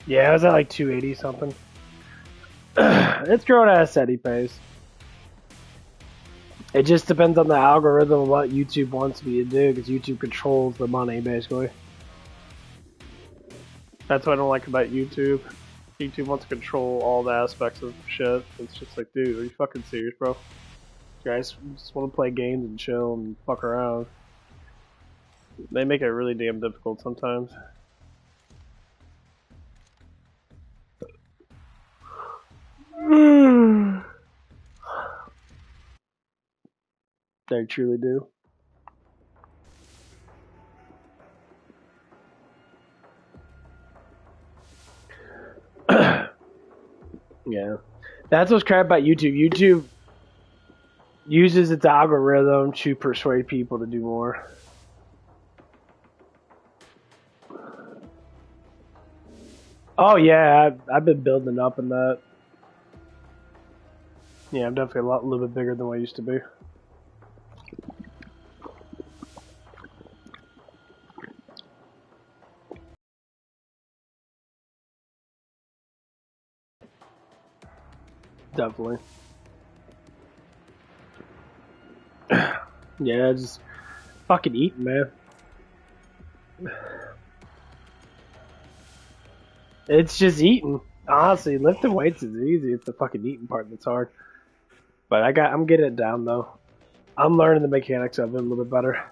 Yeah, it was at like 280 something. It's growing at a steady pace. It just depends on the algorithm of what YouTube wants me to do, because YouTube controls the money, basically. That's what I don't like about YouTube. YouTube wants to control all the aspects of shit. It's just like, dude, are you fucking serious, bro? You guys just want to play games and chill and fuck around. They make it really damn difficult sometimes. They truly do. Yeah. That's what's crap about YouTube. YouTube uses its algorithm to persuade people to do more. Oh yeah, I've been building up in that. Yeah, I'm definitely a little bit bigger than what I used to be. Definitely. Yeah, just fucking eating, man. It's just eating. Honestly, lifting weights is easy. It's the fucking eating part that's hard. But I'm getting it down though. I'm learning the mechanics of it a little bit better.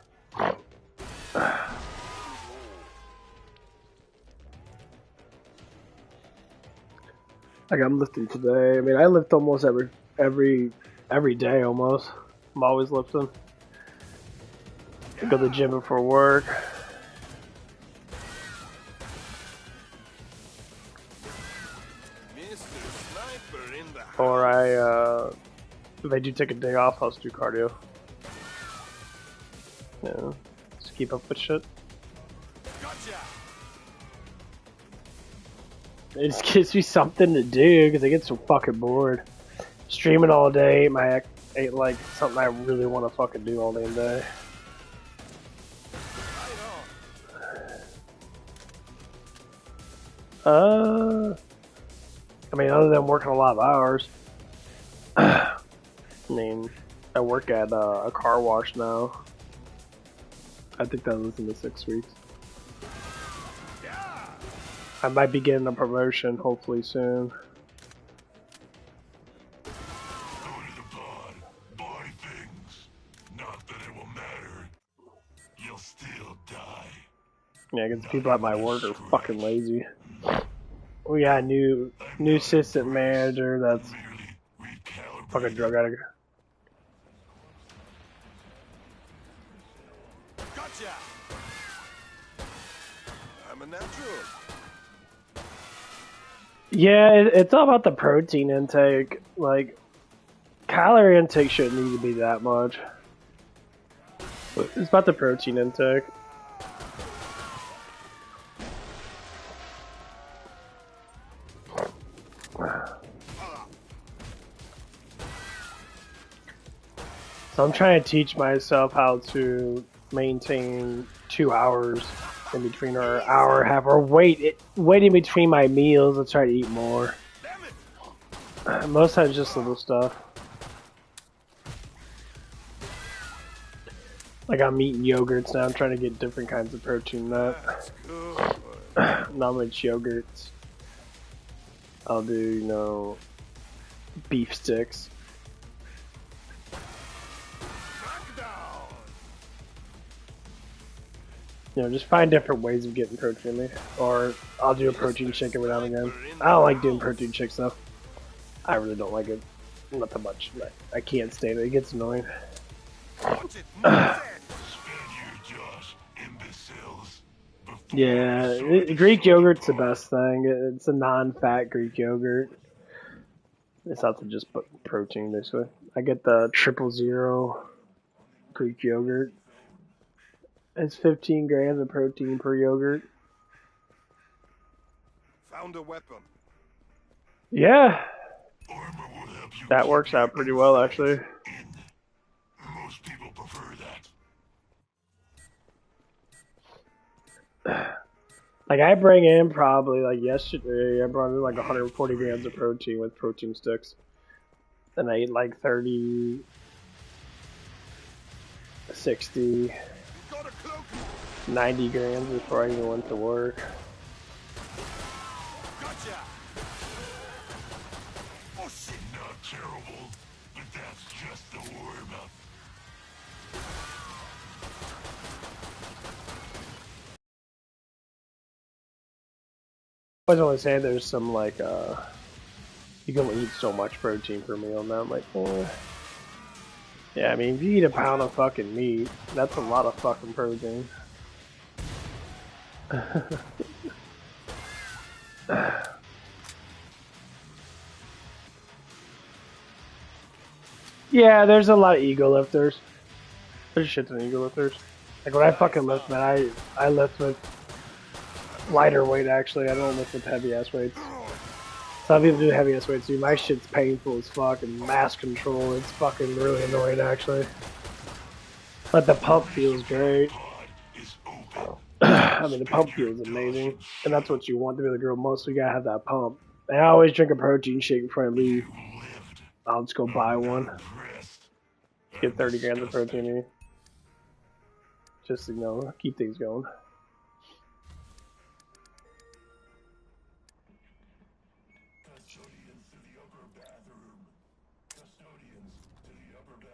Like I'm lifting today. I mean, I lift almost every day almost. I'm always lifting. I go to the gym before work. Or if I do take a day off, I'll just do cardio. Yeah, just keep up with shit. It just gives me something to do because I get so fucking bored. Streaming all day ain't like something I really want to fucking do all day and day. I mean, other than working a lot of hours, I mean, I work at a car wash now. I think that was in the 6 weeks. I might be getting a promotion hopefully soon. Yeah, because people at my work are fucking lazy. We got a new assistant manager that's fucking drug addict. Gotcha. I'm a natural. Yeah, it's all about the protein intake. Like, calorie intake shouldn't need to be that much. It's about the protein intake. So I'm trying to teach myself how to maintain 2 hours in between, or an hour and a half, or wait in between my meals and try to eat more. Most times just little stuff. Like I'm eating yogurts now. I'm trying to get different kinds of protein in that. Not much yogurts. I'll do, beef sticks. Just find different ways of getting protein in me. Or I'll do a protein shake every now and again. I don't like doing protein shakes though. I really don't like it. Not that much. I can't stand it. It gets annoying. Yeah, Greek yogurt's the best thing. It's a non-fat Greek yogurt. It's not to just put protein, basically. I get the 000 Greek yogurt. It's 15 grams of protein per yogurt. Found a weapon. Yeah. That works out pretty well, actually. Most people prefer that. Like I bring in probably like yesterday, I brought in like 140 grams of protein with protein sticks, and I ate like 30, 60, Got a cloak. 90 grams before I even went to work. Gotcha. Oh shit. Not terrible, but that's just the warm-up. I was only saying there's some like you can only eat so much protein per meal, and I'm like, yeah, I mean if you eat a pound of fucking meat, that's a lot of fucking protein. Yeah, there's a lot of ego lifters. There's shit ton of ego lifters. Like when I fucking lift, man, I lift with lighter weight actually. I don't lift with heavy ass weights. Some people do heavy ass weights too. My shit's painful as fuck and mass control. It's fucking really annoying actually. But the pump feels great. I mean the pump feels amazing. And that's what you want to be the girl most. You gotta have that pump. And I always drink a protein shake before I leave. I'll just go buy one. Get 30 grams of protein in. Just to, you know, keep things going.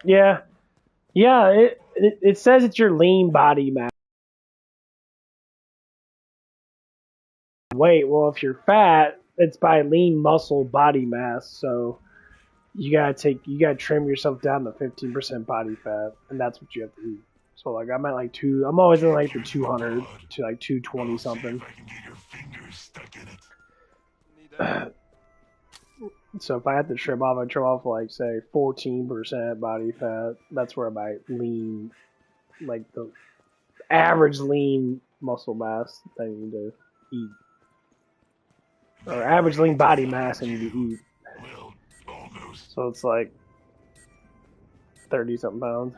Yeah. Yeah, it says it's your lean body mass. Weight, well, if you're fat, it's by lean muscle body mass. So you gotta trim yourself down to 15% body fat, and that's what you have to eat. So like I'm at like I'm always in like the 200 to like 220 something. I can get your fingers stuck in it. Need a So if I had to trim off, I'd trim off like say 14% body fat. That's where my lean, like the average lean muscle mass that I need to eat, or average lean body mass I need to eat. Well, almost. So it's like 30 something pounds.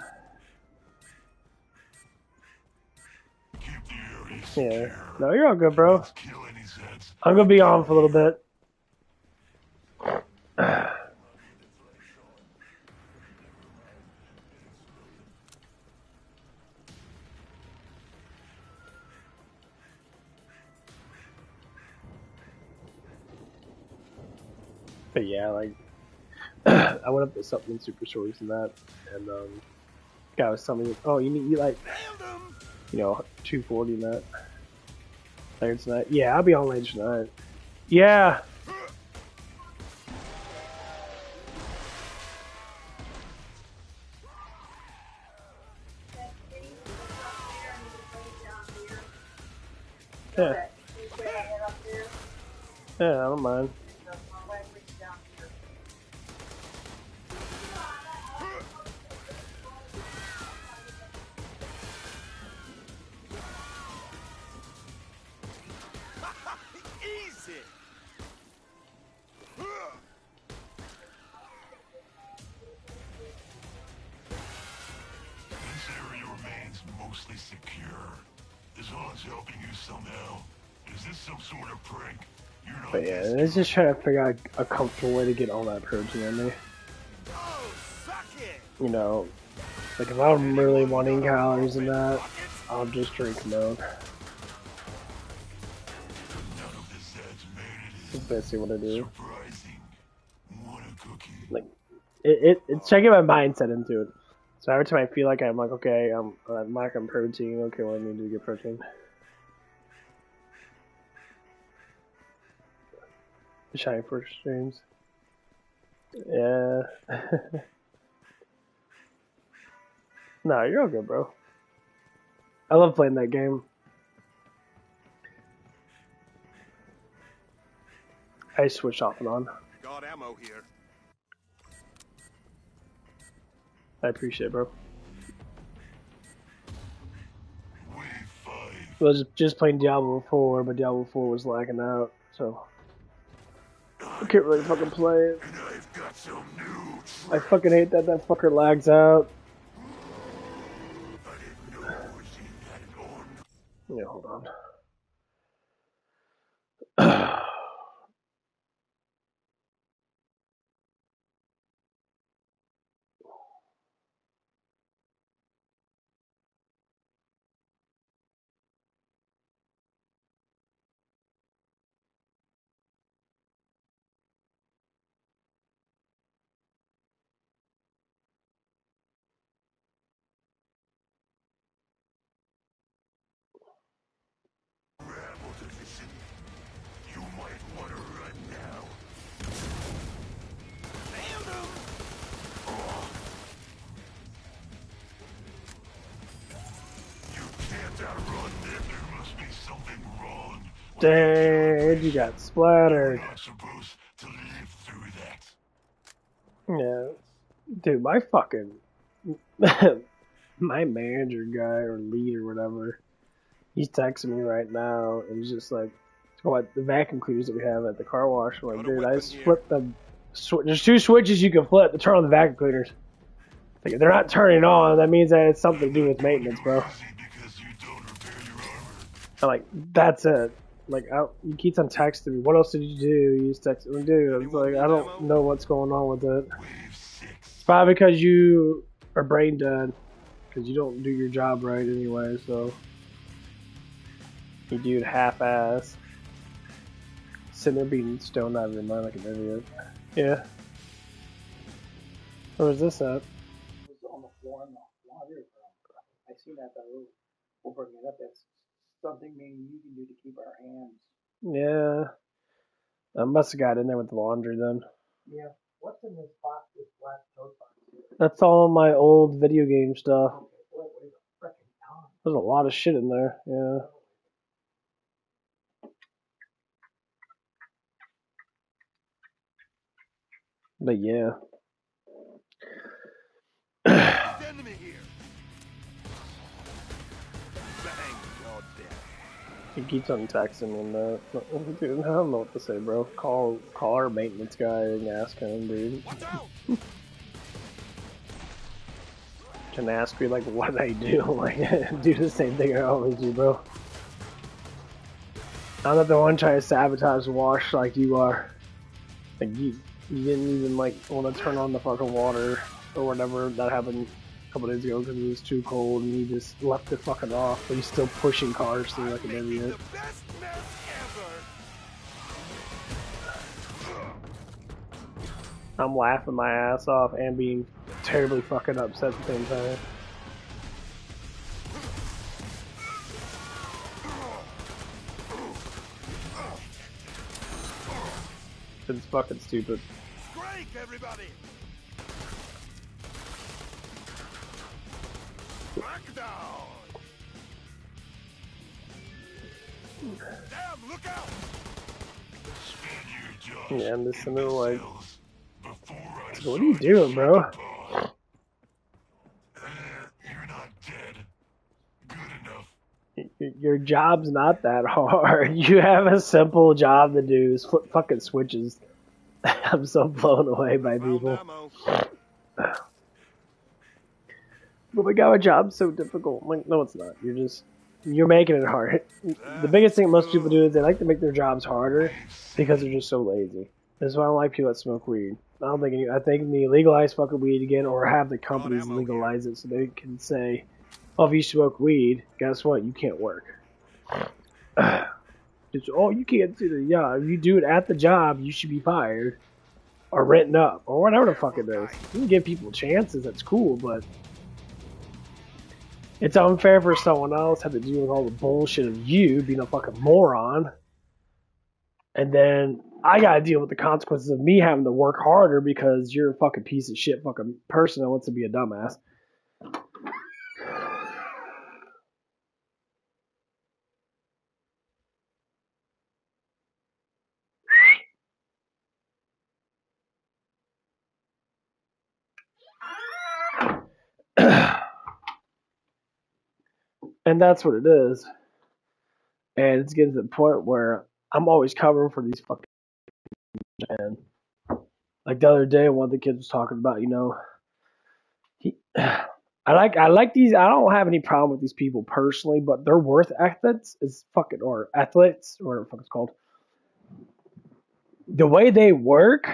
Keep the area Yeah. secure. No, you're all good, bro. Let's kill any Zeds. I'm gonna be on for a little bit. But yeah, like I went up to supplement super stores and that, and guy was telling me, oh, you need like, nailed him. you know, 240 in that later tonight. Yeah, I'll be on later tonight. Yeah. Yeah. Yeah, I don't mind. Easy. This area remains mostly secure. This one's helping you somehow. Is this some sort of prank? You're not But yeah, testing it's just trying to figure out a comfortable way to get all that protein in me. Oh, suck it. You know, like if I'm really wanting calories in that, I'll just drink milk. None of the Zeds made it. That's basically what I do. Surprising. Want a cookie? Like, it's checking my mindset into it. So every time I feel like I'm like, okay, I'm lacking protein, okay, well I need to get protein. Shiny first streams. Yeah. No, you're all good, bro. I love playing that game. I switch off and on. Got ammo here. I appreciate it, bro. Wave 5. I was just playing Diablo 4, but Diablo 4 was lagging out, so I can't really fucking play it. And I've got some new I fucking hate that fucker lags out. I didn't know Orzine had it on. Yeah, hold on. Rebel division. You might want to run now. Nailed him! You can't outrun them. There must be something wrong. Dang, you got splattered. You're not supposed to live through that. Yeah. Dude, my fucking my manager guy or lead or whatever, he's texting me right now and he's just like, what the vacuum cleaners that we have at the car wash. I'm like, dude, I just flipped the there's two switches you can flip to turn on the vacuum cleaners. Like, if they're not turning on, that means that it's something to do with maintenance, bro. Because you don't repair your armor. I'm like, that's it. Like, he keeps on texting me. What else did you do? You just texted me, dude. It's like, I don't know what's going on with it. Wave 6. It's probably because you are brain dead. Because you don't do your job right anyway, so. You do it half-ass. Sitting there being stoned out of your mind like an idiot. Yeah. Where was this at? It was on the floor in the laundry room. I seen that though. We'll bring it up. That's something me and you can do to keep our hands. Yeah. I must have got in there with the laundry then. Yeah. What's in this box? This black tote box here. That's all my old video game stuff. Okay. Boy, what is a freaking ton? There's a lot of shit in there, yeah. But yeah. There's enemy here! Bang! You're dead. He keeps on texting me and that. Dude, I don't know what to say, bro. Call our maintenance guy and ask him, dude. Watch out! Can ask me, like, what did I do? Like, do the same thing I always do, bro. I'm not the one trying to sabotage the wash like you are. Like, you didn't even, like, want to turn on the fucking water or whatever. That happened a couple days ago because it was too cold and you just left it fucking off. But he's still pushing cars through like an idiot. The best mess ever! I'm laughing my ass off and being terribly fucking upset at the same time. It's fucking stupid. Break, everybody! Crackdown! Damn, look out! Spend your jobs Yeah, I'm just in in the like, cells before I what are you doing, bro? You're not dead. Good enough. Your job's not that hard. You have a simple job to do is flip fucking switches. I'm so blown away by Found people. ammo. But my god, my job's so difficult. I'm like, no, it's not. You're making it hard. The biggest thing most people do is they like to make their jobs harder because they're just so lazy. That's why I don't like people that smoke weed. I think they need to legalize fucking weed again, or have the companies legalize it so they can say, "Oh, if you smoke weed, guess what? You can't work." It's, oh, you can't do the job. If you do it at the job, you should be fired, or written up, or whatever the fuck it is. You can give people chances. That's cool, but it's unfair for someone else to have to deal with all the bullshit of you being a fucking moron. And then I gotta deal with the consequences of me having to work harder because you're a fucking piece of shit fucking person that wants to be a dumbass. And that's what it is. And it's getting to the point where I'm always covering for these fucking men. Like the other day, one of the kids was talking about, I like these. I don't have any problem with these people personally, but their worth ethics is fucking, or athletes, or whatever the fuck it's called. the way they work,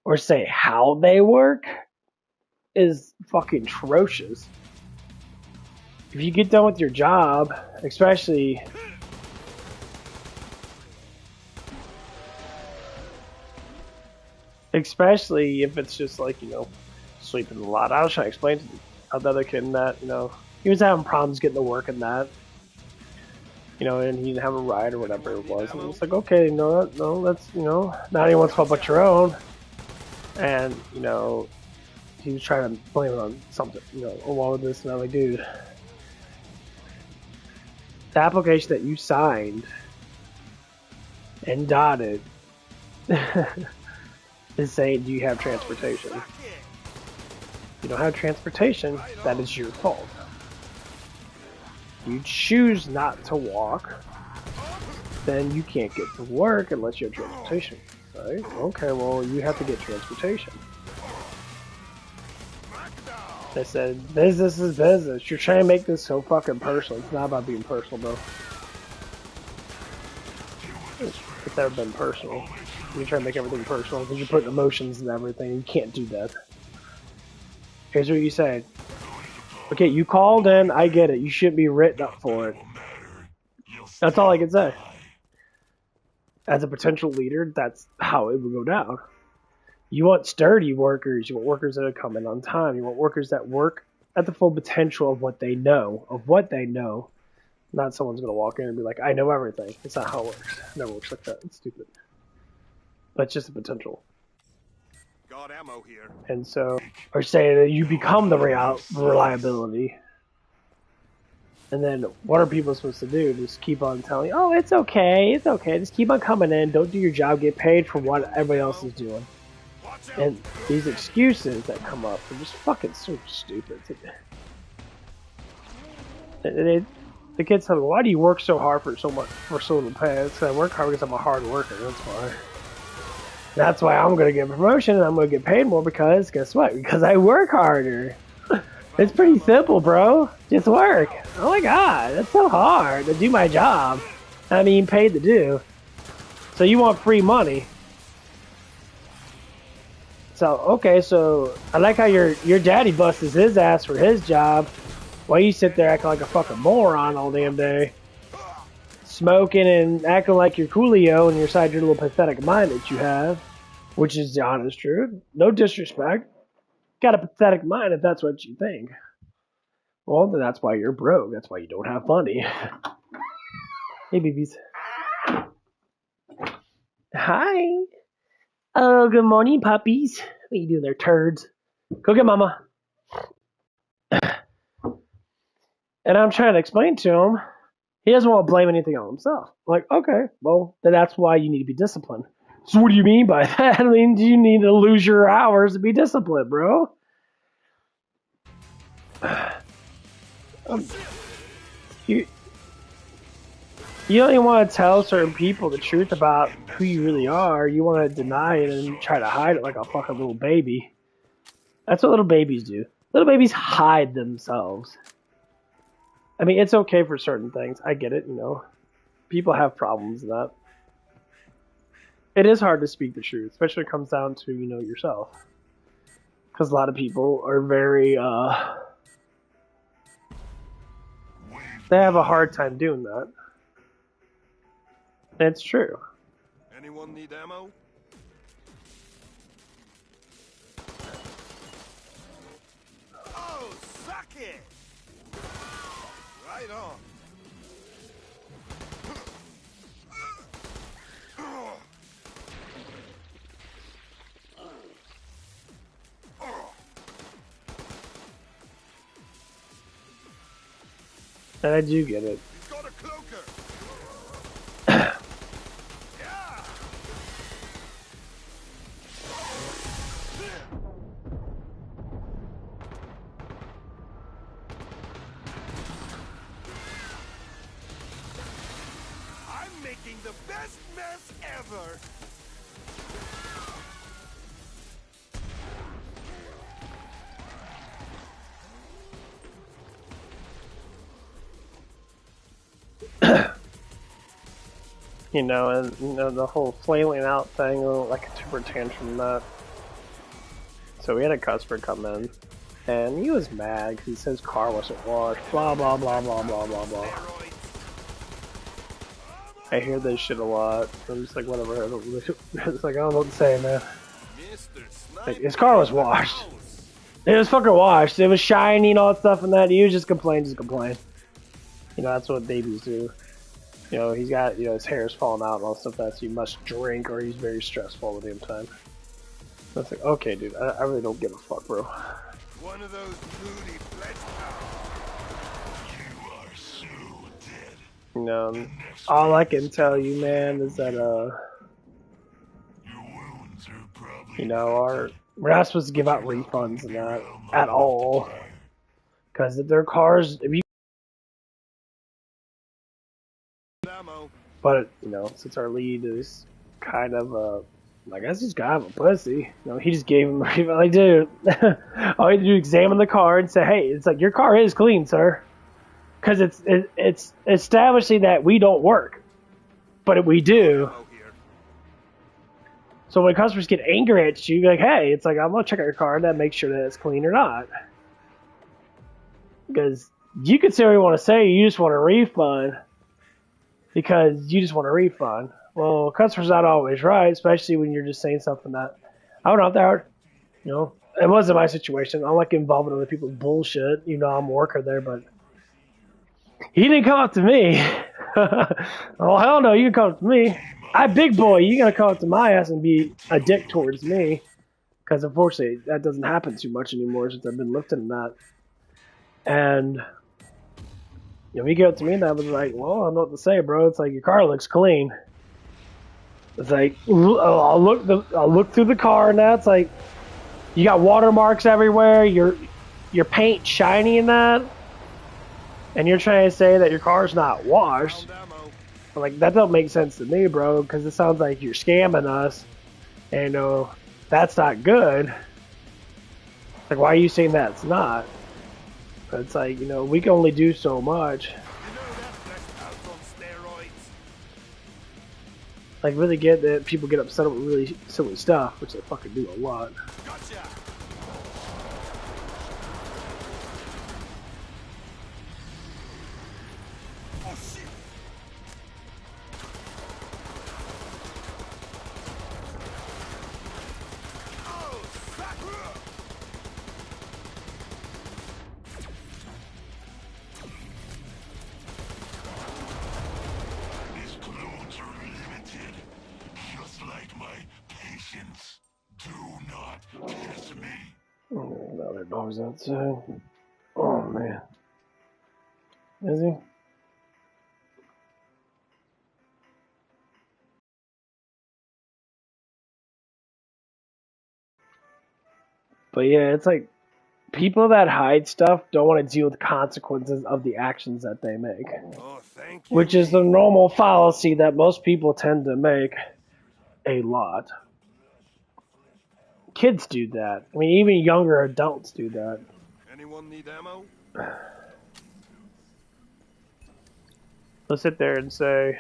or say how they work, is fucking atrocious. If you get done with your job, especially if it's just like, sleeping a lot. I was trying to explain to the other kid that, he was having problems getting to work and that, and he didn't have a ride or whatever it was. And it's like, okay, no, that's, not anyone's fault but your own. And, he was trying to blame it on something, along with this, and I'm like, dude, the application that you signed and dotted is saying, do you have transportation? If you don't have transportation, that is your fault. You choose not to walk, then you can't get to work unless you have transportation. Right? Okay, well, you have to get transportation. They said, business is business. You're trying to make this so fucking personal. It's not about being personal, bro. It's never been personal. You try to make everything personal because you put emotions and everything. You can't do that. Here's what you say. Okay, you called in. I get it. You shouldn't be written up for it. That's all I can say. As a potential leader, that's how it would go down. You want sturdy workers. You want workers that are coming on time. You want workers that work at the full potential of what they know. Not someone's going to walk in and be like, I know everything. It's not how it works. It never works like that. It's stupid. But it's just a potential. Got ammo here. And so, or say that you become the reliability. And then what are people supposed to do? Just keep on telling, oh, it's okay. Just keep on coming in. Don't do your job. Get paid for what everybody else is doing. And these excuses that come up are just fucking so stupid. The kids tell me, why do you work so hard for so little pay? I work hard because I'm a hard worker. That's why. That's why I'm going to get a promotion and I'm going to get paid more because, guess what? Because I work harder. It's pretty simple, bro. Just work. Oh my god, that's so hard to do my job. I mean, paid to do. So you want free money. So, okay, so I like how your daddy busted his ass for his job while you sit there acting like a fucking moron all damn day. Smoking and acting like you're Coolio and your little pathetic mind that you have, which is the honest truth. No disrespect. Got a pathetic mind if that's what you think. Well, then that's why you're broke. That's why you don't have money. Hey, babies. Hi. Oh, good morning, puppies. What are you doing there, turds? Go get mama. And I'm trying to explain to him, he doesn't want to blame anything on himself. I'm like, okay, well, then that's why you need to be disciplined. So what do you mean by that? I mean, do you need to lose your hours to be disciplined, bro? You don't even want to tell certain people the truth about who you really are. You want to deny it and try to hide it like a fucking little baby. That's what little babies do. Little babies hide themselves. I mean, it's okay for certain things. I get it, People have problems with that. It is hard to speak the truth, especially when it comes down to, yourself. Because a lot of people are very, they have a hard time doing that. And it's true. Anyone need ammo? Oh, suck it! Right on. And I do get it. He's got a cloaker. Yeah. I'm making the best mess ever. You know, and you know the whole flailing out thing, like a temper tantrum and that. So we had a customer come in, and he was mad because he said his car wasn't washed. Blah blah blah blah blah blah blah. I hear this shit a lot. I'm just like, whatever. It's like I don't know what to say, man. Like, his car was washed. It was fucking washed. It was shiny and all that stuff and that. He was just complaining, You know, that's what babies do. You know, he's got, you know, his hair's falling out and all stuff that, so he must drink or he's very stressful all the damn time. That's like, okay, dude, I really don't give a fuck, bro. One of those moody You are so dead. You know, all I can tell you, man, is that, Your wounds are probably you know, we're not supposed to give out refunds and that at all. Because if their cars, if you, ammo. but, you know, since our lead is kind of, I guess he's kind of a pussy. You know, he just gave him a refund. Like, dude, all you have to do is examine the car and say, hey, it's like, your car is clean, sir. Because it's establishing that we don't work. But we do. Ammo here. So when customers get angry at you, you're like, hey, it's like, I'm going to check out your car and then make sure that it's clean or not. Because you can say what you want to say, you just want a refund. Because you just want a refund. Well, customer's not always right, especially when you're just saying something that, I don't know, if they're, you know, it wasn't my situation. I don't like involving other people's bullshit. You know, I'm a worker there, but he didn't come up to me. Oh, hell no, you can come up to me. I'm big boy, you gotta come up to my ass and be a dick towards me. Because unfortunately, that doesn't happen too much anymore since I've been lifting that. And, you know, he came up to me and I was like, well, I don't know what to say, bro. It's like, your car looks clean. It's like, I'll look through the car and that's like, you got watermarks everywhere, your paint shiny in that. And you're trying to say that your car's not washed. But like, that don't make sense to me, bro, because it sounds like you're scamming us. And, you know, that's not good. Like, why are you saying that's not? But it's like, you know, we can only do so much. You know that fleshed out on steroids. Like, really get that people get upset with really silly stuff, which they fucking do a lot. Gotcha. Oh shit. Oh, Sakura. These clones are limited. Just like my patience. Do not test me. Oh, now their dog's outside. Oh, man. Is he? But yeah, it's like, people that hide stuff don't want to deal with the consequences of the actions that they make. Oh, thank you. Which is the normal fallacy that most people tend to make a lot. Kids do that. I mean, even younger adults do that. Anyone need ammo? They'll sit there and say,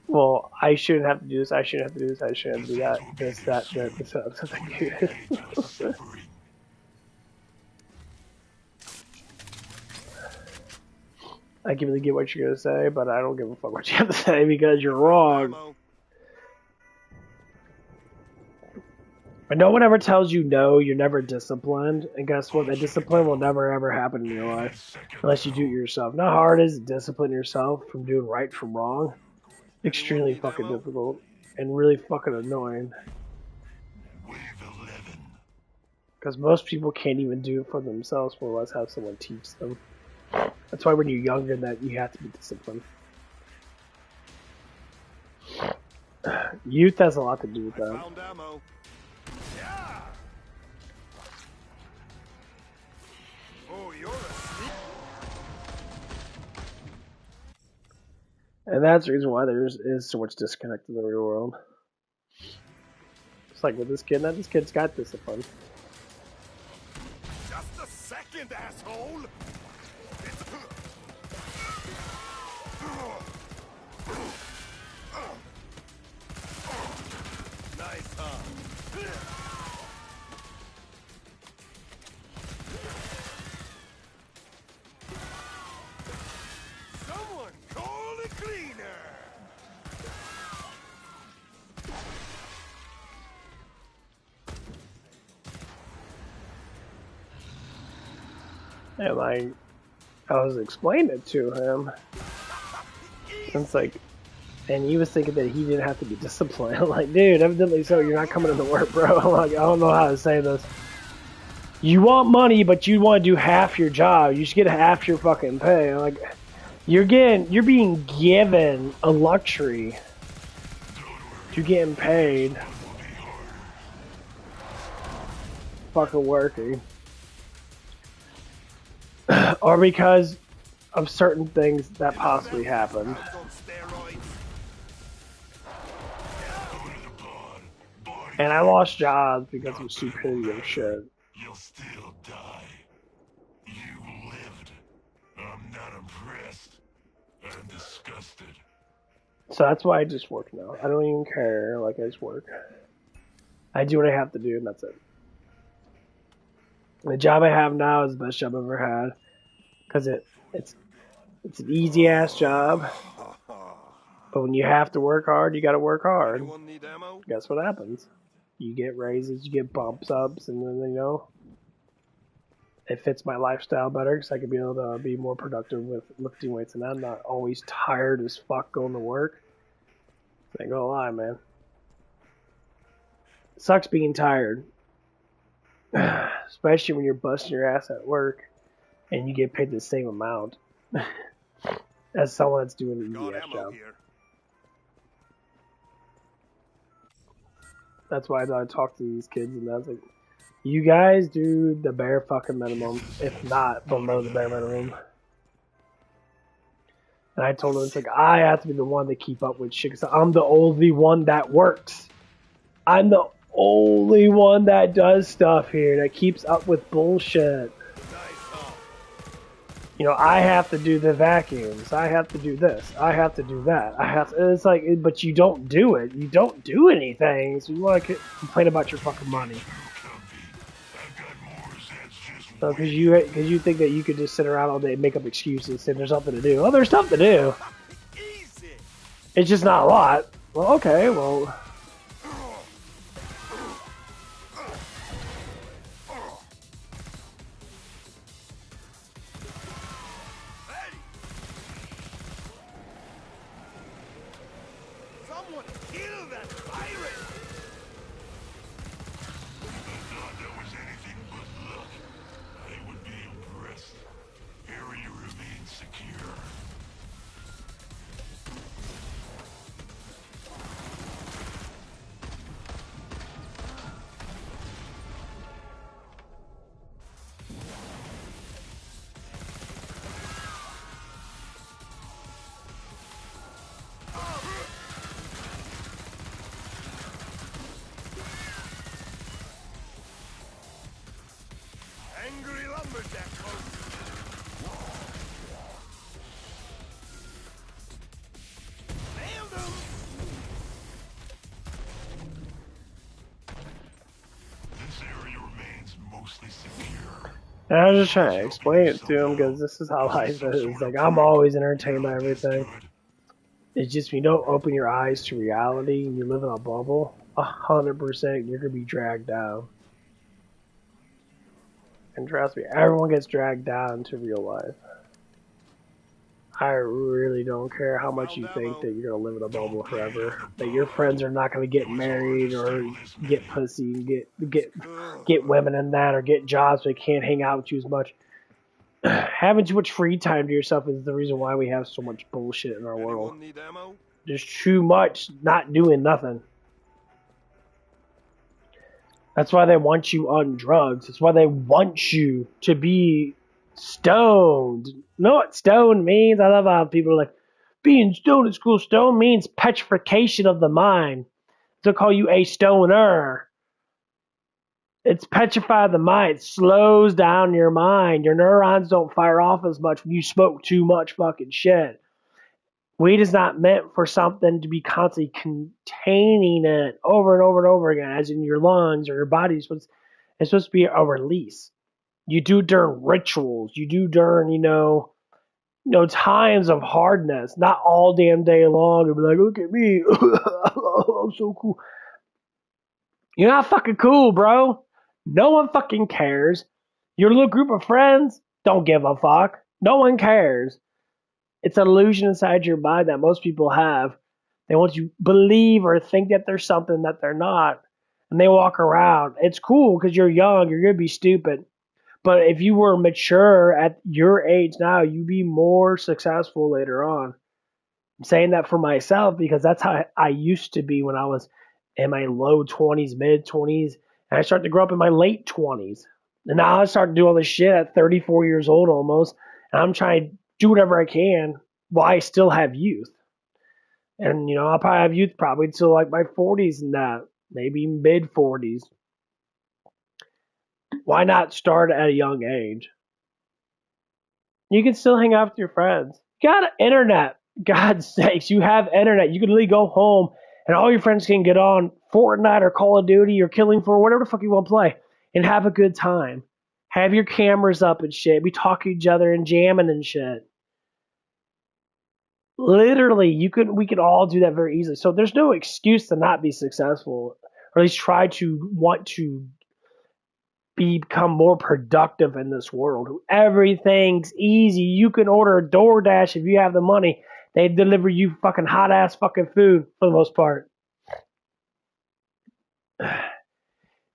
well, I shouldn't have to do this, I shouldn't have to do this, I shouldn't have to do that, this, that, this, that. Suffering. I can really get what you're going to say, but I don't give a fuck what you have to say because you're wrong. Ammo. But no one ever tells you no, you're never disciplined. And guess what? That discipline will never ever happen in your life. Unless you do it yourself. Now, how hard is it to discipline yourself from doing right from wrong? Extremely fucking difficult. And really fucking annoying. Wave 11. Because most people can't even do it for themselves, more or less have someone teach them. That's why when you're younger that you have to be disciplined. Youth has a lot to do with that. Found ammo. Yeah. Oh, you're a sneak. And that's the reason why there is so much disconnect in the real world. It's like with this kid, now this kid's got discipline. Just a second, asshole. And like, I was explaining it to him. And it's like, and he was thinking that he didn't have to be disciplined. I'm like, dude, evidently so. You're not coming into work, bro. I'm like, I don't know how to say this. You want money, but you want to do half your job. You should get half your fucking pay. I'm like, you're being given a luxury to getting paid. Fucking working. Or because of certain things that possibly happened. And I lost jobs because of stupidity and shit. You'll still die. You lived. I'm not impressed. I'm disgusted. So that's why I just work now. I don't even care. Like, I just work. I do what I have to do, and that's it. The job I have now is the best job I've ever had. Because it's an easy-ass job. But when you have to work hard, you gotta work hard. Anyone need ammo? Guess what happens? You get raises, you get bumps ups, and then, you know, it fits my lifestyle better because I can be able to be more productive with lifting weights, and I'm not always tired as fuck going to work. I ain't gonna lie, man. It sucks being tired. Especially when you're busting your ass at work and you get paid the same amount as someone that's doing an easy ass job. Here. That's why I talk to these kids, and I was like, you guys do the bare fucking minimum, if not below the bare minimum. And I told them, it's like, I have to be the one to keep up with shit, because I'm the only one that works. I'm the only one that does stuff here, that keeps up with bullshit. You know, I have to do the vacuums. I have to do this. I have to do that. I have to, it's like, but you don't do it. You don't do anything. So you want to complain about your fucking money. So because you think that you could just sit around all day and make up excuses and say there's nothing to do. Well, there's stuff to do. It's just not a lot. Well, okay, well. Angry lumberjack folks. Nailed him. This area remains mostly secure. And I was just trying to explain it to him because this is how life is. Like, I'm always entertained by everything. It's just when you don't open your eyes to reality and you live in a bubble, 100% you're going to be dragged down. And trust me, everyone gets dragged down to real life. I really don't care how much you think that you're going to live in a bubble forever. That your friends are not going to get married or get pussy, get women in that, or get jobs so they can't hang out with you as much. Having too much free time to yourself is the reason why we have so much bullshit in our world. Need ammo? There's too much not doing nothing. That's why they want you on drugs. That's why they want you to be stoned. You know what stoned means? I love how people are like, being stoned at school. Stone means petrification of the mind. They'll call you a stoner. It's petrified the mind. It slows down your mind. Your neurons don't fire off as much when you smoke too much fucking shit. Weed is not meant for something to be constantly containing it over and over and over again, as in your lungs or your body. It's supposed to be a release. You do during rituals. You do during, times of hardness. Not all damn day long. You'll be like, look at me. I'm so cool. You're not fucking cool, bro. No one fucking cares. Your little group of friends, don't give a fuck. No one cares. It's an illusion inside your mind that most people have. They want you to believe or think that they're something that they're not. And they walk around. It's cool because you're young. You're going to be stupid. But if you were mature at your age now, you'd be more successful later on. I'm saying that for myself because that's how I used to be when I was in my low 20s, mid 20s. And I started to grow up in my late 20s. And now I start to do all this shit at 34 years old almost. And I'm trying to do whatever I can while I still have youth. And, I'll probably have youth probably till like my 40s and that, maybe mid 40s. Why not start at a young age? You can still hang out with your friends. You got internet. God's sakes, you have internet. You can literally go home and all your friends can get on Fortnite or Call of Duty or Killing Floor, whatever the fuck you want to play, and have a good time. Have your cameras up and shit. Be talking to each other and jamming and shit. Literally, we could all do that very easily. So there's no excuse to not be successful, or at least try to want to become more productive in this world. Everything's easy. You can order a DoorDash if you have the money. They deliver you fucking hot ass fucking food for the most part.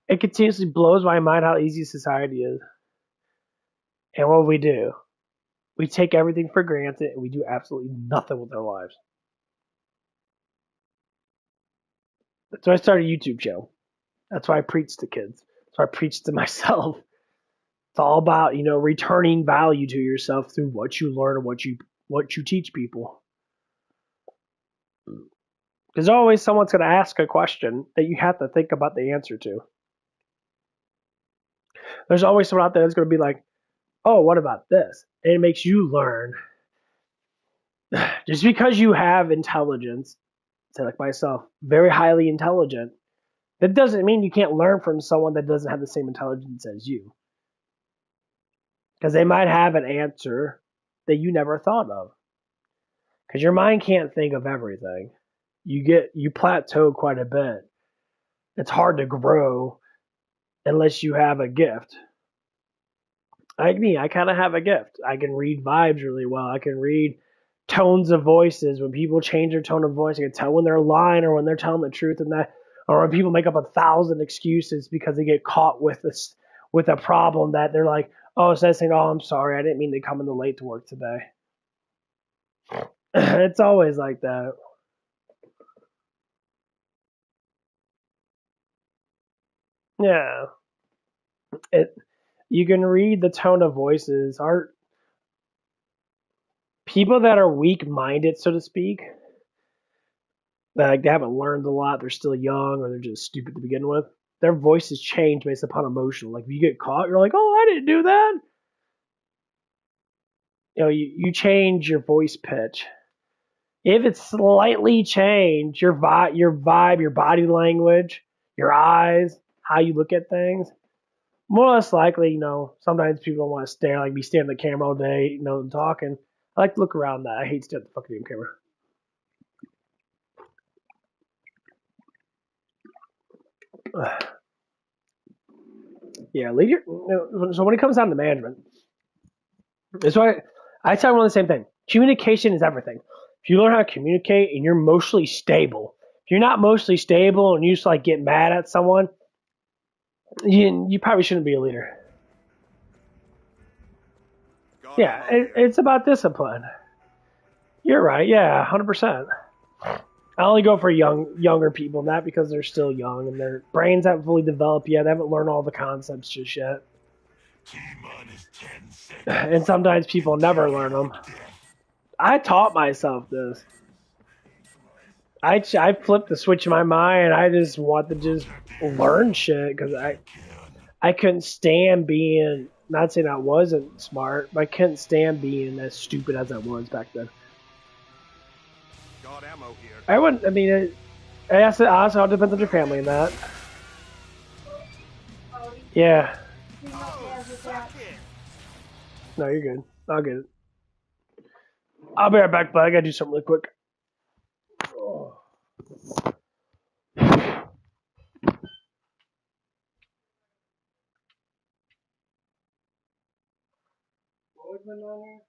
It continuously blows my mind how easy society is. And what we do, we take everything for granted and we do absolutely nothing with our lives. That's why I started a YouTube channel. That's why I preach to kids. That's why I preach to myself. It's all about, returning value to yourself through what you learn and what you teach people. There's always someone's going to ask a question that you have to think about the answer to. There's always someone out there that's going to be like, oh, what about this? And it makes you learn. Just because you have intelligence, say like myself, very highly intelligent, that doesn't mean you can't learn from someone that doesn't have the same intelligence as you. Because they might have an answer that you never thought of. Because your mind can't think of everything. You plateau quite a bit. It's hard to grow unless you have a gift. Like me, I kind of have a gift. I can read vibes really well. I can read tones of voices. When people change their tone of voice, I can tell when they're lying or when they're telling the truth, and that, or when people make up 1,000 excuses because they get caught with a problem that they're like, oh, instead of saying, oh, I'm sorry, I didn't mean to come in late to work today. It's always like that. Yeah. You can read the tone of voices. Are people that are weak-minded, so to speak, that like, they haven't learned a lot, they're still young, or they're just stupid to begin with, their voices change based upon emotion. Like if you get caught, you're like, oh, I didn't do that. You change your voice pitch. If it's slightly changed, your vibe, your body language, your eyes, how you look at things, more or less likely, sometimes people don't want to stare, like be staring at the camera all day, and talking. I like to look around that. I hate staring at the fucking camera. Yeah, leader. So when it comes down to management, that's why I tell everyone the same thing. Communication is everything. If you learn how to communicate and you're emotionally stable, if you're not emotionally stable and you just like get mad at someone, you probably shouldn't be a leader. Yeah, it's about discipline. You're right. Yeah, 100%. I only go for younger people, not because they're still young and their brains haven't fully developed yet. They haven't learned all the concepts just yet. T-minus 10 seconds. And sometimes people never learn them. I taught myself this. I flipped the switch in my mind. I just want to just learn shit because I couldn't stand being, not saying I wasn't smart, but I couldn't stand being as stupid as I was back then. Got ammo here. I wouldn't, I mean, I guess it also depends on your family and that. Yeah. No, you're good. I'll get it. I'll be right back, but I gotta do something really quick. always been down here?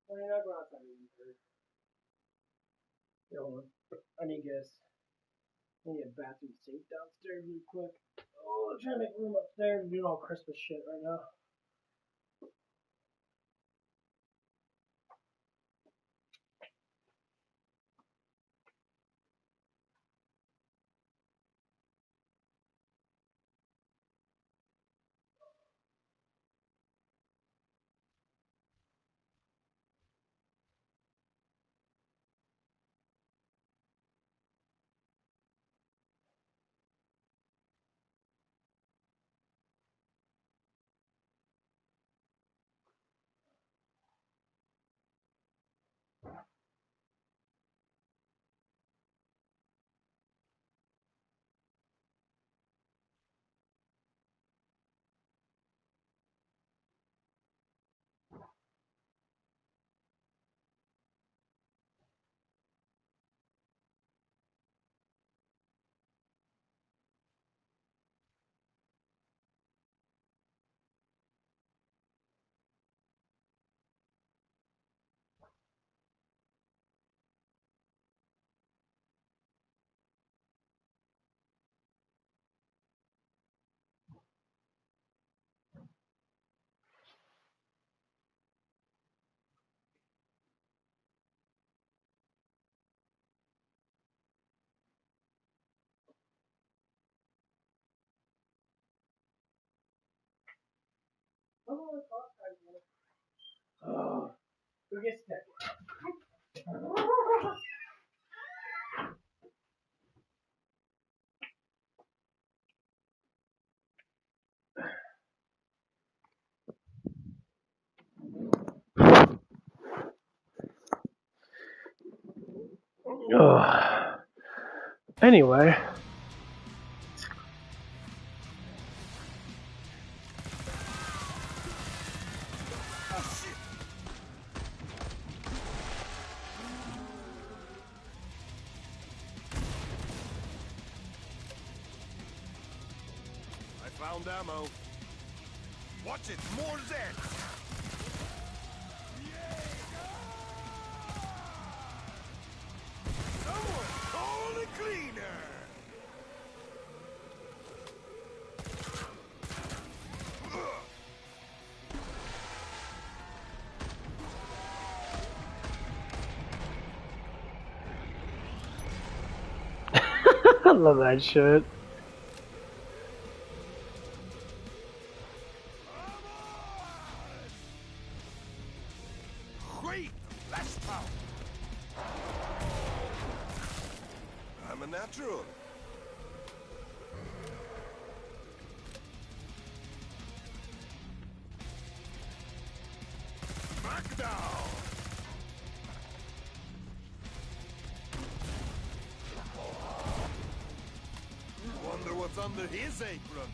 I mean, I go outside and eat first. Hold on. I need a bathroom sink downstairs real quick. Oh, I'm trying to make room upstairs and doing all Christmas shit right now. Oh, who gets that? Ugh. Anyway. I found ammo. Watch it, more Zeds! Someone call a cleaner! I love that shit. Great! Last power! I'm a natural. Smackdown! Wonder what's under his apron.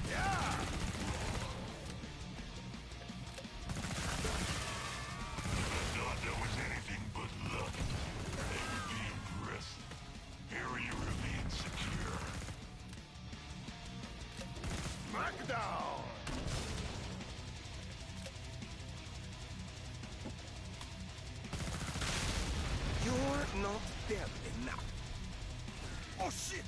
Yeah! Thought that was anything but luck. They would be impressed. Area remains secure. Oh shit!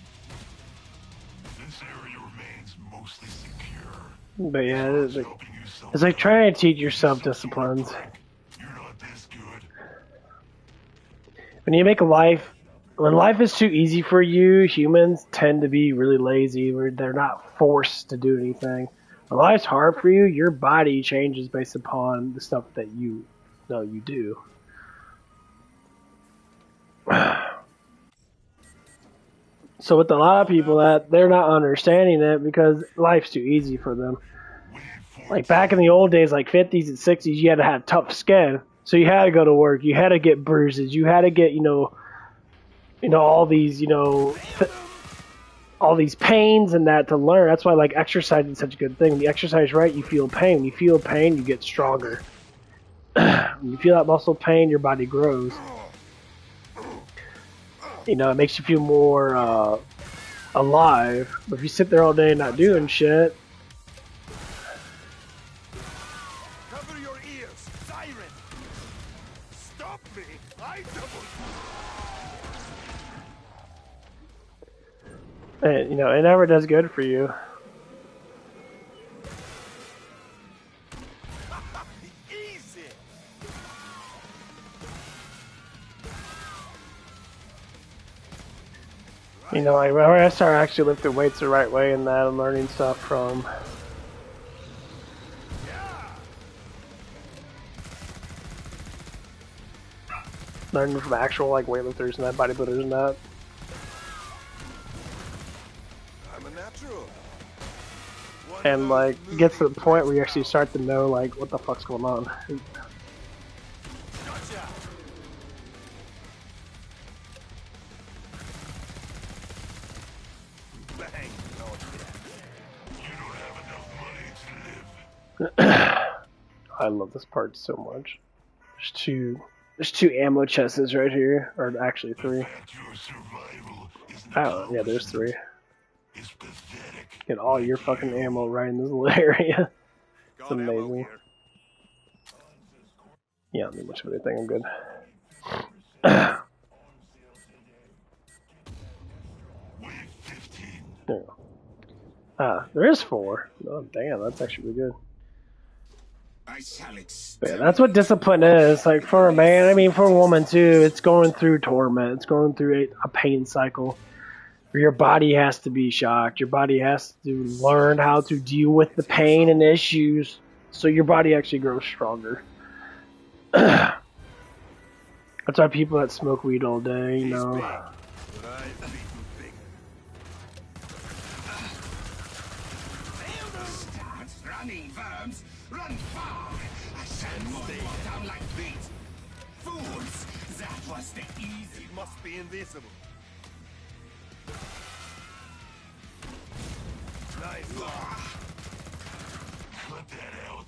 This area remains mostly secure. But yeah, It's helping you it's like trying to teach yourself Some sort of disciplines. prank. You're not this good. When you make when life is too easy for you, humans tend to be really lazy where they're not forced to do anything. When life's hard for you, your body changes based upon the stuff that you know you do. So with a lot of people that they're not understanding it because life's too easy for them. Like back in the old days, like 50s and 60s, you had to have tough skin. So you had to go to work. You had to get bruises. You had to get, all these, all these pains and that to learn. That's why like exercise is such a good thing. When you exercise right, you feel pain. When you feel pain, you get stronger. When you feel that muscle pain, your body grows. It makes you feel more alive. But if you sit there all day and not doing shit, Cover your ears, siren! Stop me! I double. it never does good for you. Easy! Like whenever I start actually lifting weights the right way and that, I'm learning stuff from actual like weightlifters and that, bodybuilders and that. I'm a natural. One And of like those it gets to the moving point where you parts actually now. start to know like what the fuck's going on. Gotcha! Bang! No, You don't have enough money to live. I love this part so much. There's two ammo chests right here, or actually three. Fact your survival is the Oh yeah, there's three. It's pathetic. Get all your fucking ammo right in this little area. It's got ammo amazing. here. Yeah, I don't need much of anything. I'm good. Wave 15. There you go. There is 4. Oh damn, that's actually really good. I shall But yeah, that's what discipline is. Like for a man, I mean for a woman too, it's going through torment. It's going through a pain cycle. Where your body has to be shocked. Your body has to learn how to deal with the pain and issues so your body actually grows stronger. That's why people that smoke weed all day, He's big, but know. I've beaten bigger. Start running, worms! Run far! I shall mow you down like wheat! Fools! That was the easy It must be invisible. Nice. Cut that out.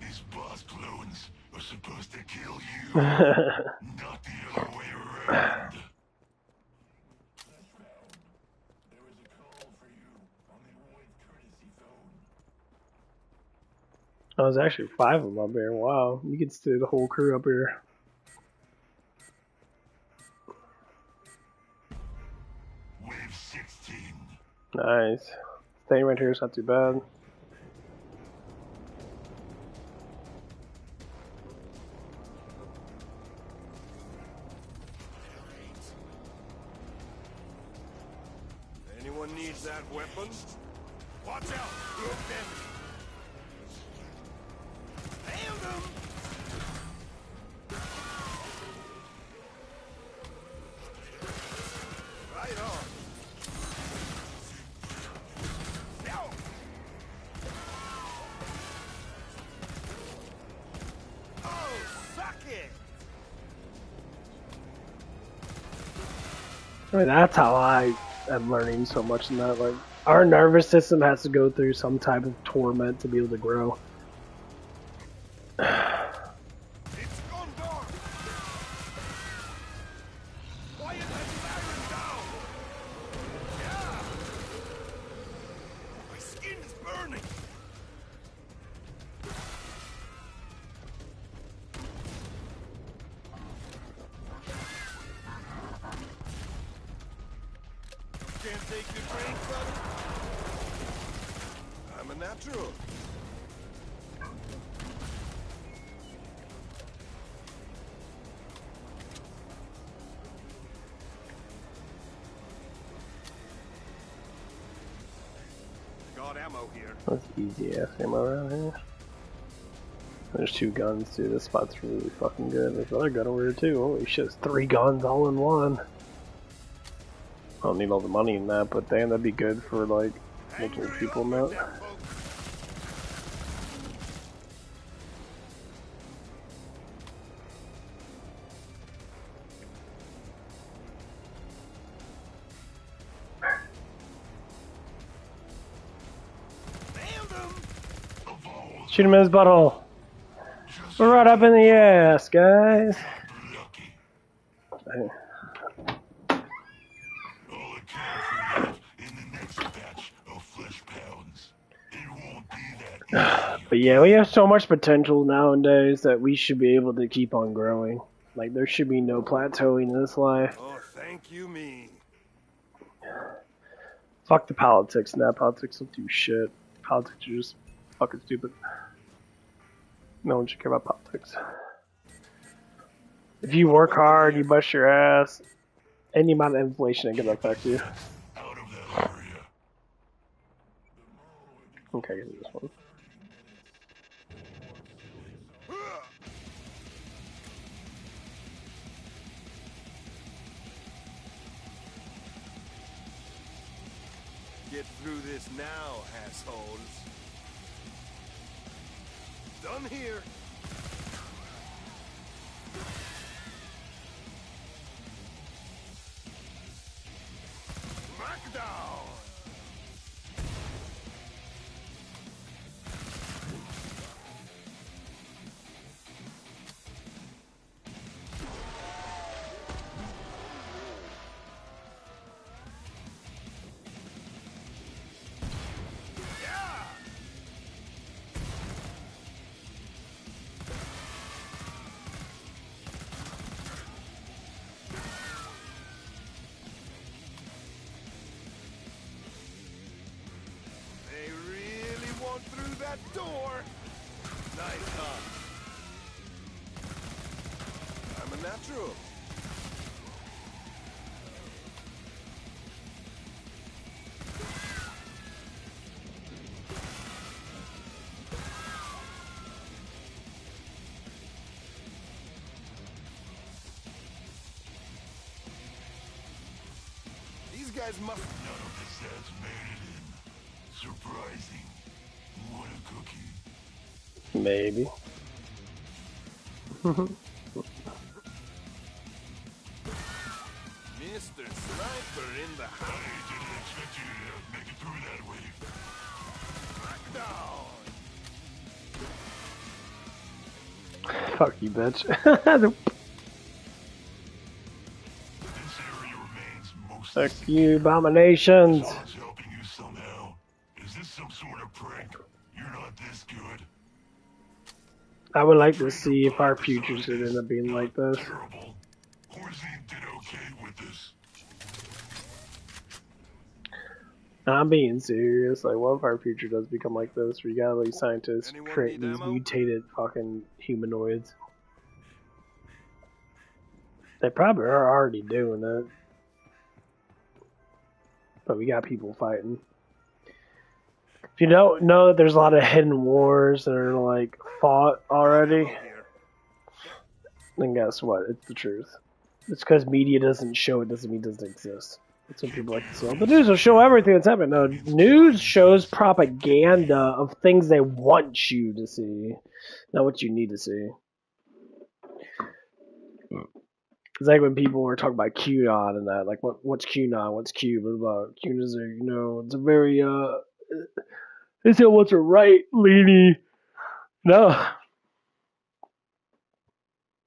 These boss clones are supposed to kill you, not the other way around. There was a call for you on the Void courtesy phone. Oh, there's actually 5 of them up here. Wow, you can see the whole crew up here. Wave 16. Nice. Staying right here is not too bad. Anyone needs that weapon? Watch out! Group them! Nailed him! Right on. No! Oh, suck it! I mean, that's how I am learning so much in that. Like, our nervous system has to go through some type of torment to be able to grow. It's gone dark! Quiet that siren down! Yeah! My skin is burning! can't take the drink, buddy? I'm a natural. Got ammo here. That's easy ass ammo around here. There's 2 guns too. This spot's really fucking good. There's another gun over here too. Holy shit, it's 3 guns all in one. I don't need all the money in that, but damn, that'd be good for like making people know. Shoot him in his butthole. We're right up in the ass, guys. All account in the next batch of flesh pounds. It won't be that. But yeah, we have so much potential nowadays that we should be able to keep on growing. Like, there should be no plateauing in this life. Oh, thank you, me. Fuck the politics. Nah, politics don't do shit. Politics are just fucking stupid. No one should care about politics. If you work hard, you bust your ass, any amount of inflation ain't gonna affect you. Out of that area. Okay, get this one. Get through this now, assholes. Done here. Smackdown. That door. Nice, huh? I'm a natural. These guys must. None of the sets made it in. Surprising. What a cookie. Maybe. Mr. Sniper in the house. I didn't expect you to make it through that wave. Smackdown. Fuck you, bitch. This area remains most. Fuck you, abominations. Someone's helping you somehow. Is this some sort of prank? You're not this good. I would like to see if our futures would end up being like this. Terrible. Horzine did okay with this. And I'm being serious. Like, what if our future does become like this? Where you got like scientists Anyone create need these ammo? mutated fucking humanoids. They probably are already doing it. But we got people fighting. If you don't know that there's a lot of hidden wars that are like fought already, Here. then guess what? It's the truth. It's because media doesn't show it doesn't mean it doesn't exist. That's what people like to say. The news will show everything that's happening. No, news shows propaganda of things they want you to see, not what you need to see. It's like when people were talking about QAnon and that, like what's QAnon, what's Q, blah blah. QAnon is it's a very they say what's a right leaning. No,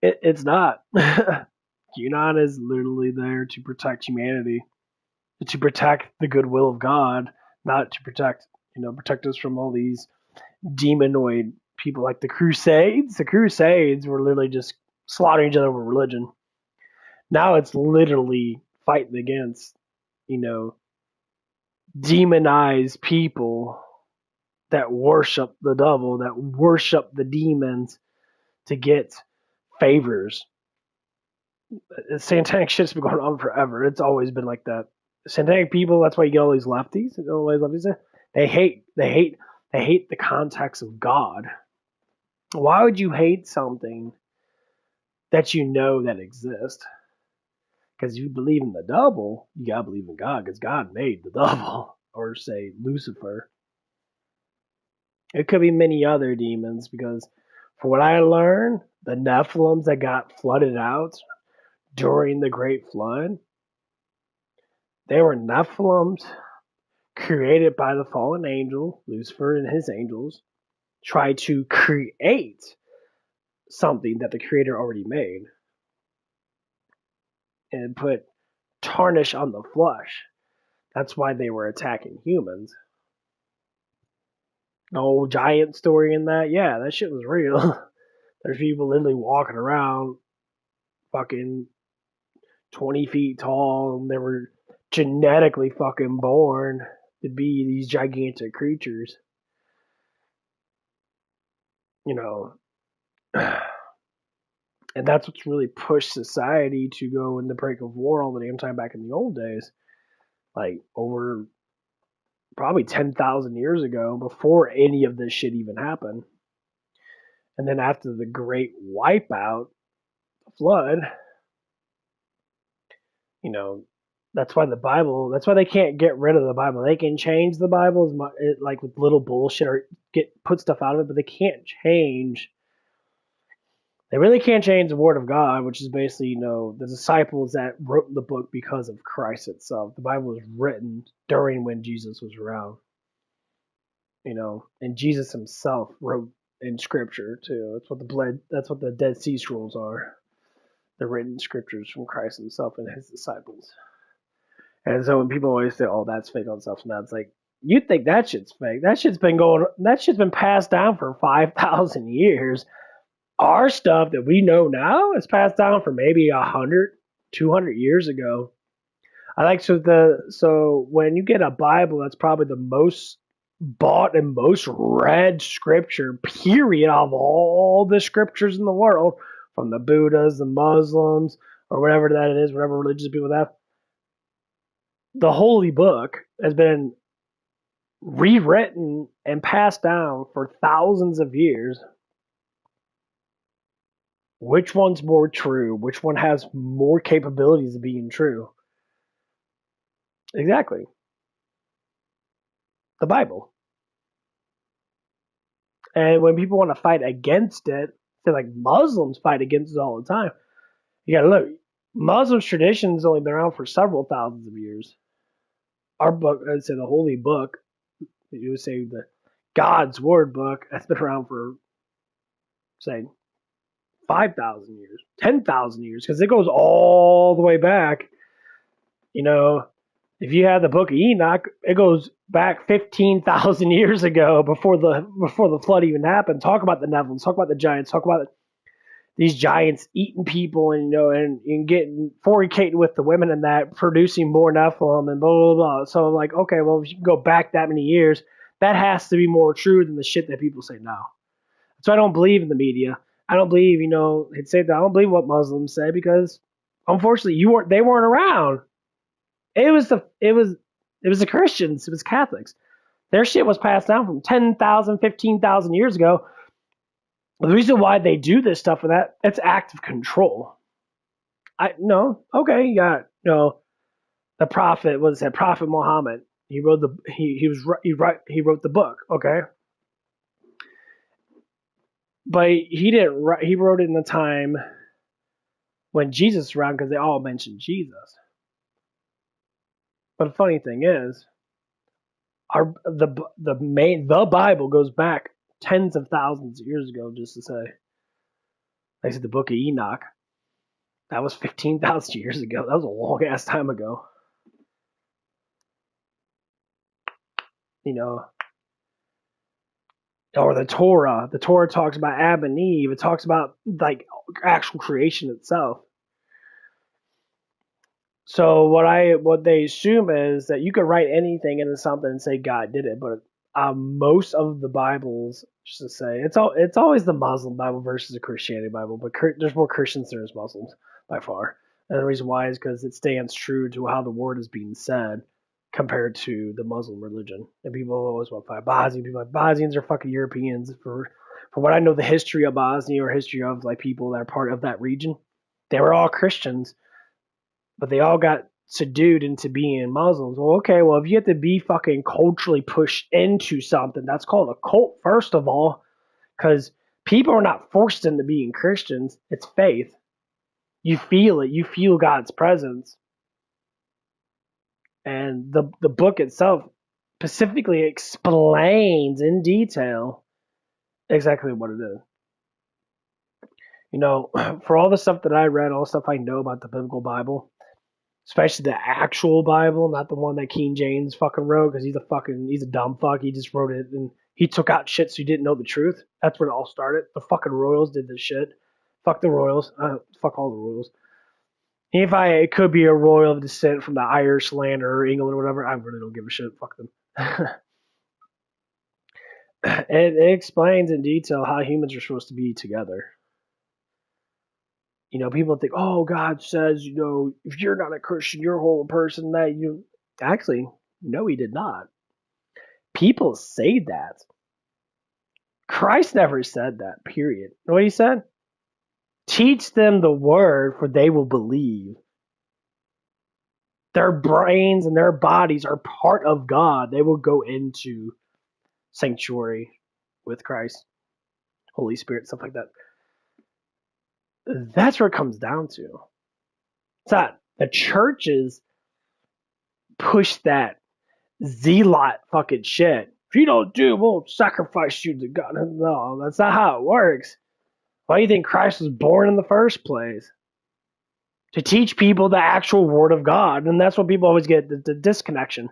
it's not. QAnon is literally there to protect humanity, to protect the goodwill of God, not to protect us from all these demonoid people like the Crusades. The Crusades were literally just slaughtering each other over religion. Now it's literally fighting against, demonize people that worship the devil, that worship the demons to get favors. Satanic shit's been going on forever. It's always been like that. Satanic people, that's why you get all these lefties. They hate the context of God. Why would you hate something that you know that exists? Because you believe in the devil, you gotta believe in God, because God made the devil, or say Lucifer. It could be many other demons, because for what I learned, the Nephilims that got flooded out during the Great Flood, they were Nephilims created by the fallen angel, Lucifer and his angels, tried to create something that the Creator already made and put tarnish on the flesh. That's why they were attacking humans. The whole giant story in that, yeah, that shit was real. There's people literally walking around fucking 20 feet tall, and they were genetically fucking born to be these gigantic creatures. You know, and that's what's really pushed society to go in the break of war all the damn time back in the old days. Like, over probably 10,000 years ago, before any of this shit even happened. And then after the great wipeout, the flood, you know, that's why the Bible, that's why they can't get rid of the Bible. They can change the Bible as much, like with little bullshit, or put stuff out of it, but they can't change. They really can't change the Word of God, which is basically, you know, the disciples that wrote the book because of Christ itself. The Bible was written during when Jesus was around, you know, and Jesus himself wrote in Scripture too. That's what the Dead Sea Scrolls are. The written scriptures from Christ himself and his disciples. And so when people always say, "Oh, that's fake on stuff," now it's like, you think that shit's fake? That shit's been passed down for 5,000 years. Our stuff that we know now is passed down for maybe 100, 200 years ago. So when you get a Bible, that's probably the most bought and most read scripture, period, of all the scriptures in the world, from the Buddhas, the Muslims, or whatever that it is, whatever religious people have. The Holy Book has been rewritten and passed down for thousands of years. Which one's more true? Which one has more capabilities of being true? Exactly. The Bible. And when people want to fight against it, they're like, Muslims fight against it all the time. You gotta look. Muslims' tradition has only been around for several thousands of years. Our book, I'd say the Holy Book, you would say the God's Word book, that's been around for, say, 5,000 years, 10,000 years, because it goes all the way back. You know, if you have the Book of Enoch, it goes back 15,000 years ago, before the flood even happened. Talk about the Nephilims, talk about the giants, talk about these giants eating people, and, you know, and getting fornicating with the women, and that producing more Nephilim, and blah blah blah. So I'm like, okay, well, if you can go back that many years, that has to be more true than the shit that people say now. So I don't believe in the media. I don't believe, you know, I don't believe what Muslims say, because unfortunately they weren't around. It was the Christians, it was Catholics. Their shit was passed down from 10,000, 15,000 years ago. The reason why they do this stuff with that, it's active control. You got, you know, the prophet, Prophet Muhammad. He wrote he wrote the book, okay? But he wrote it in the time when Jesus was around, because they all mentioned Jesus. But the funny thing is, the Bible goes back tens of thousands of years ago, just to say. Like I said, the Book of Enoch, that was 15,000 years ago. That was a long ass time ago. You know, or the Torah. The Torah talks about Adam and Eve. It talks about, like, actual creation itself. So what they assume is that you could write anything into something and say God did it, but most of the Bibles, just to say, it's always the Muslim Bible versus the Christianity Bible, but there's more Christians than there's Muslims by far. And the reason why is because it stands true to how the word is being said compared to the Muslim religion. And people always want to fight Bosnians. People like Bosnians are fucking Europeans. For what I know, the history of Bosnia or history of like people that are part of that region, they were all Christians, but they all got subdued into being Muslims. Well, okay, well, if you have to be fucking culturally pushed into something, that's called a cult, first of all, because people are not forced into being Christians. It's faith. You feel it. You feel God's presence. And the book itself specifically explains in detail exactly what it is. You know, for all the stuff that I read, all the stuff I know about the biblical Bible, especially the actual Bible, not the one that King James fucking wrote, because he's a dumb fuck. He just wrote it and he took out shit so he didn't know the truth. That's where it all started. The fucking royals did this shit. Fuck the royals. Fuck all the royals. If it could be a royal of descent from the Irish land or England or whatever, I really don't give a shit. Fuck them. It explains in detail how humans are supposed to be together. You know, people think, oh, God says, you know, if you're not a Christian, you're a horrible person. That you actually, no, he did not. People say that. Christ never said that, period. You know what he said? Teach them the word, for they will believe. Their brains and their bodies are part of God. They will go into sanctuary with Christ, Holy Spirit, stuff like that. That's where it comes down to. It's not the churches push that zealot fucking shit. If you don't do, we'll sacrifice you to God. No, that's not how it works. Why do you think Christ was born in the first place? To teach people the actual word of God. And that's what people always get, the disconnection.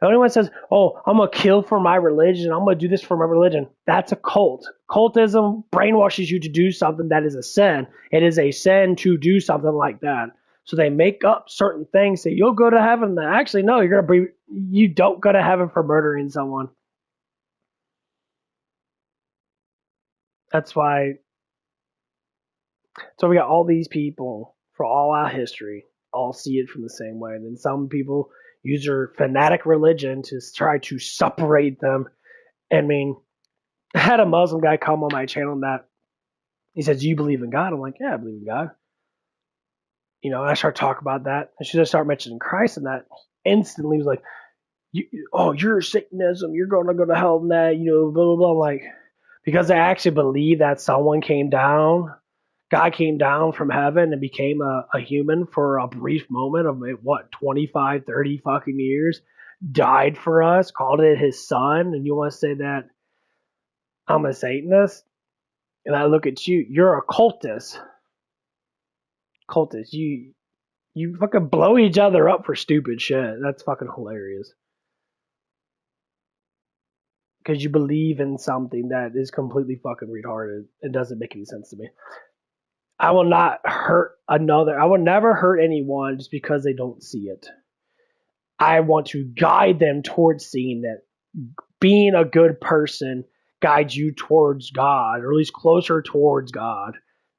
If anyone says, oh, I'm going to kill for my religion, I'm going to do this for my religion, that's a cult. Cultism brainwashes you to do something that is a sin. It is a sin to do something like that. So they make up certain things, say you'll go to heaven. Actually, no, you don't go to heaven for murdering someone. That's why. So we got all these people for all our history, all see it from the same way. And then some people use their fanatic religion to try to separate them. I mean, I had a Muslim guy come on my channel and that he says, "Do you believe in God?" I'm like, "Yeah, I believe in God." You know, I start talking about that. And she just start mentioning Christ and that. Instantly was like, you're Satanism. You're going to go to hell and that, you know, blah, blah, blah. I'm like, because I actually believe that someone came down. God came down from heaven and became a human for a brief moment of, 25, 30 fucking years, died for us, called it his son, and you want to say that I'm a Satanist? And I look at you, you're a cultist. Cultist, you fucking blow each other up for stupid shit. That's fucking hilarious. Because you believe in something that is completely fucking retarded. It doesn't make any sense to me. I will not hurt another. I will never hurt anyone just because they don't see it. I want to guide them towards seeing it. Being a good person guides you towards God, or at least closer towards God.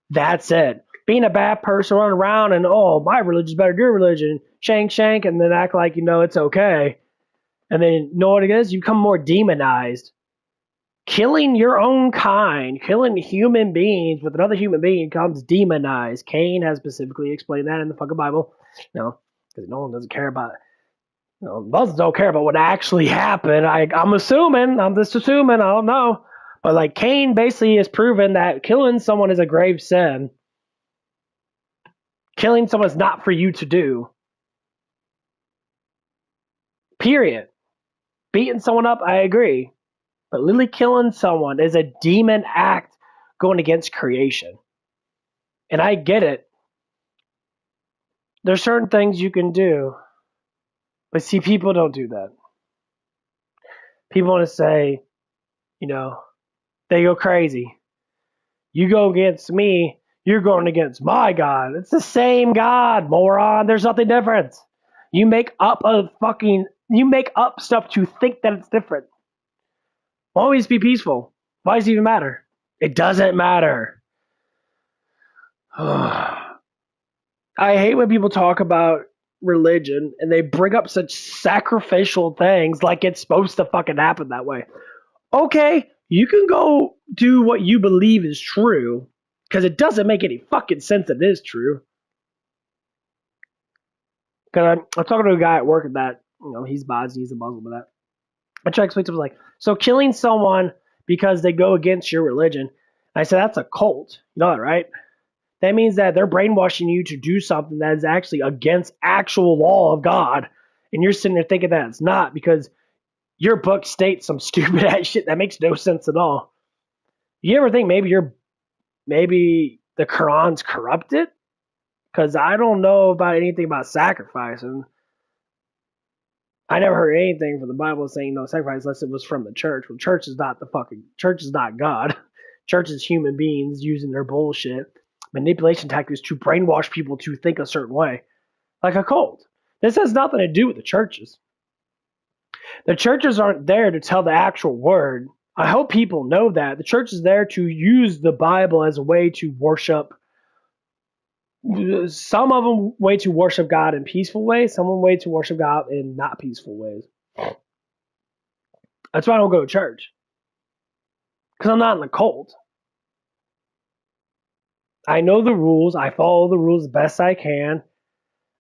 That's it. Being a bad person running around and, oh, my religion's better than your religion, shank, and then act like, it's okay. And then, you know what it is? You become more demonized. Killing your own kind, killing human beings with another human being becomes demonized. Cain has specifically explained that in the fucking Bible. Because no one doesn't care about it. Muslims don't care about what actually happened. I'm assuming, I don't know. But like Cain basically has proven that killing someone is a grave sin. Killing someone is not for you to do. Period. Beating someone up, I agree. But literally killing someone is a demon act going against creation. And I get it. There's certain things you can do. But see, people don't do that. People want to say, they go crazy. You go against me, You're going against my God. It's the same God, moron. There's nothing different. You make up stuff to think that it's different. Always be peaceful. Why does it even matter? It doesn't matter. I hate when people talk about religion and they bring up such sacrificial things like it's supposed to fucking happen that way. Okay, you can go do what you believe is true because it doesn't make any fucking sense that it is true. Because I'm talking to a guy at work that, he's Bosnian, he's a Muslim, and that. I try to explain to him, like, so killing someone because they go against your religion, I said, that's a cult. You know that, right? That means that they're brainwashing you to do something that is actually against actual law of God. And you're sitting there thinking that it's not because your book states some stupid ass shit that makes no sense at all. You ever think maybe the Quran's corrupted? Because I don't know about anything about sacrificing. I never heard anything from the Bible saying no sacrifice unless it was from the church. Well, church is not God. Church is human beings using their bullshit manipulation tactics to brainwash people to think a certain way, like a cult. This has nothing to do with the churches. The churches aren't there to tell the actual word. I hope people know that. The church is there to use the Bible as a way to worship. Some of them way to worship God in peaceful ways, some of them way to worship God in not peaceful ways. That's why I don't go to church. Because I'm not in a cult. I know the rules. I follow the rules the best I can.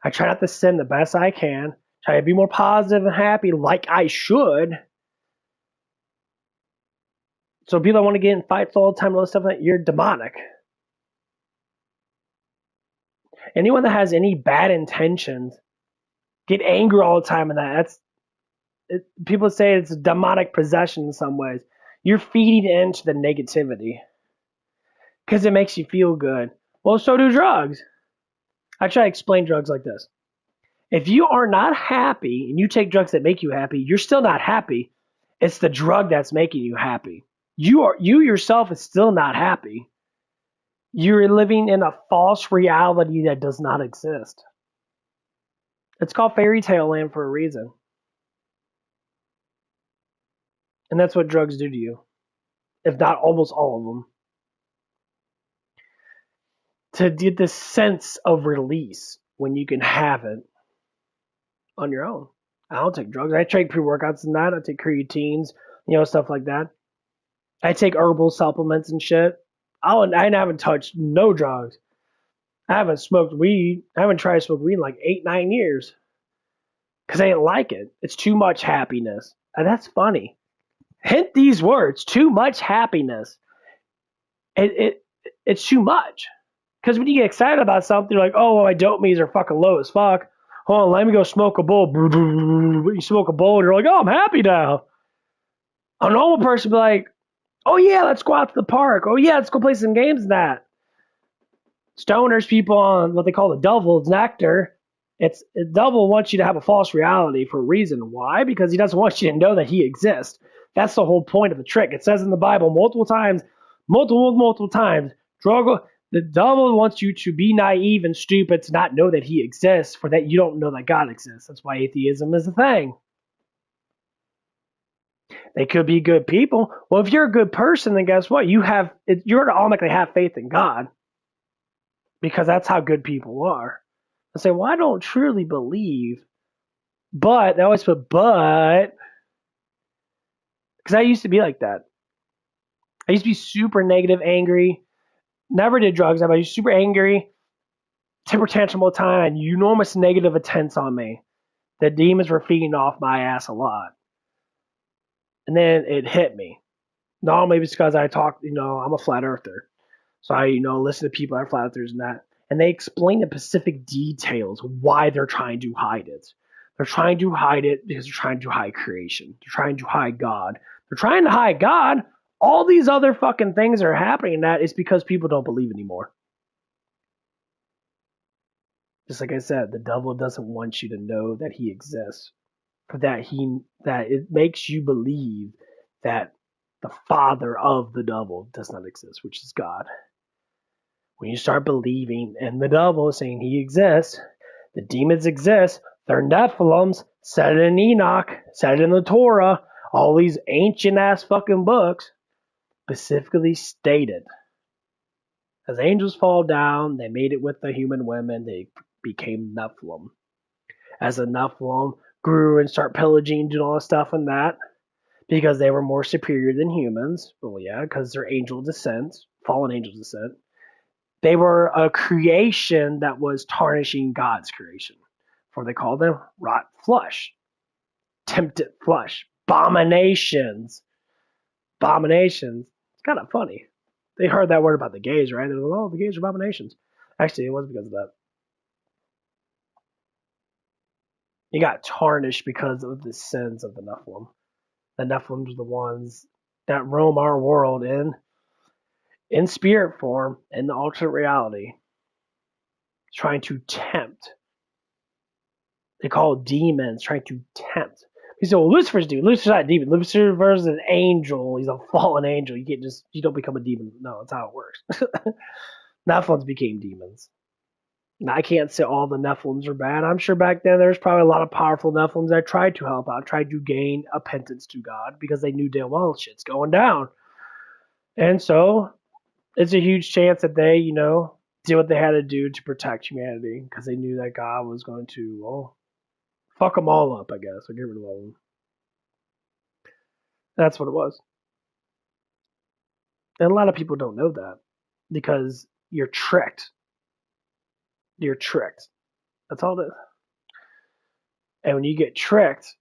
I try not to sin the best I can. Try to be more positive and happy like I should. So people that want to get in fights all the time and all this stuff, you're demonic. Anyone that has any bad intentions, get angry all the time, and people say it's demonic possession in some ways. You're feeding into the negativity because it makes you feel good. Well, so do drugs. I try to explain drugs like this. If you are not happy and you take drugs that make you happy, you're still not happy. It's the drug that's making you happy. You yourself is still not happy. You're living in a false reality that does not exist. It's called fairy tale land for a reason. And that's what drugs do to you, if not almost all of them. To get this sense of release when you can have it on your own. I don't take drugs. I take pre-workouts and that. I take creatines, stuff like that. I take herbal supplements and shit. I haven't touched no drugs. I haven't smoked weed. I haven't tried to smoke weed in like 8-9 years. Because I didn't like it. It's too much happiness. And that's funny. Hint these words. Too much happiness. It's too much. Because when you get excited about something, you're like, oh, my dopamines are fucking low as fuck. Hold on, let me go smoke a bowl. You smoke a bowl and you're like, oh, I'm happy now. A normal person would be like, oh, yeah, let's go out to the park. Oh, yeah, let's go play some games and that. Stoners, people on what they call the devil's nectar. The devil wants you to have a false reality for a reason. Why? Because he doesn't want you to know that he exists. That's the whole point of the trick. It says in the Bible multiple times, the devil wants you to be naive and stupid to not know that he exists, for that you don't know that God exists. That's why atheism is a thing. They could be good people. Well, if you're a good person, then guess what? You're going to automatically have faith in God. Because that's how good people are. I say, well, I don't truly believe. But, they always put but. Because I used to be like that. I used to be super negative, angry. Never did drugs. I was super angry. Temper tantrum all the time. And enormous negative attempts on me. The demons were feeding off my ass a lot. And then it hit me. Normally it's because I talk, I'm a flat earther. So I, listen to people that are flat earthers and that. And they explain the specific details why they're trying to hide it. They're trying to hide it because they're trying to hide creation. They're trying to hide God. They're trying to hide God. All these other fucking things are happening, and that is because people don't believe anymore. Just like I said, the devil doesn't want you to know that he exists. That it makes you believe that the father of the devil does not exist, which is God. When you start believing in the devil, saying he exists, the demons exist, they're Nephilims, said it in Enoch, said it in the Torah, all these ancient ass fucking books specifically stated. As angels fall down, they made it with the human women, they became Nephilim. As the Nephilim grew and start pillaging, doing all this stuff and that, because they were more superior than humans. Well, yeah, because they're angel descent, fallen angel descent. They were a creation that was tarnishing God's creation. For they called them rot flesh, tempted flesh, abominations. Abominations. It's kind of funny. They heard that word about the gays, right? They're like, oh, the gays are abominations. Actually, it wasn't because of that. He got tarnished because of the sins of the Nephilim. The Nephilim are the ones that roam our world in spirit form, in the alternate reality, trying to tempt. They call demons trying to tempt. You say, well, Lucifer's a demon. Lucifer's not a demon. Lucifer's an angel. He's a fallen angel. You don't become a demon. No, that's how it works. Nephilims became demons. Now, I can't say all the Nephilims are bad. I'm sure back then there was probably a lot of powerful Nephilims that tried to help out, tried to gain a penance to God because they knew damn well shit's going down. And so it's a huge chance that they, did what they had to do to protect humanity because they knew that God was going to, well, fuck them all up, I guess, or get rid of all of them. That's what it was. And a lot of people don't know that because you're tricked. You're tricked. That's all it is. And when you get tricked,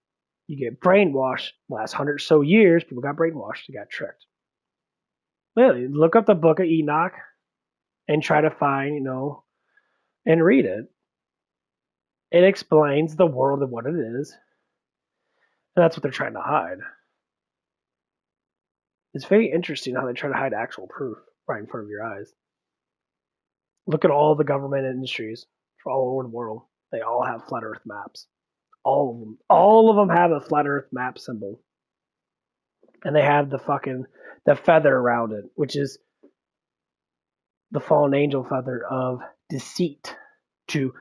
you get brainwashed. Last 100 or so years, people got brainwashed. They got tricked. Really, look up the book of Enoch and try to find, and read it. It explains the world of what it is. And that's what they're trying to hide. It's very interesting how they try to hide actual proof right in front of your eyes. Look at all the government industries all over the world. They all have flat earth maps. All of them. All of them have a flat earth map symbol. And they have the feather around it, which is the fallen angel feather of deceit to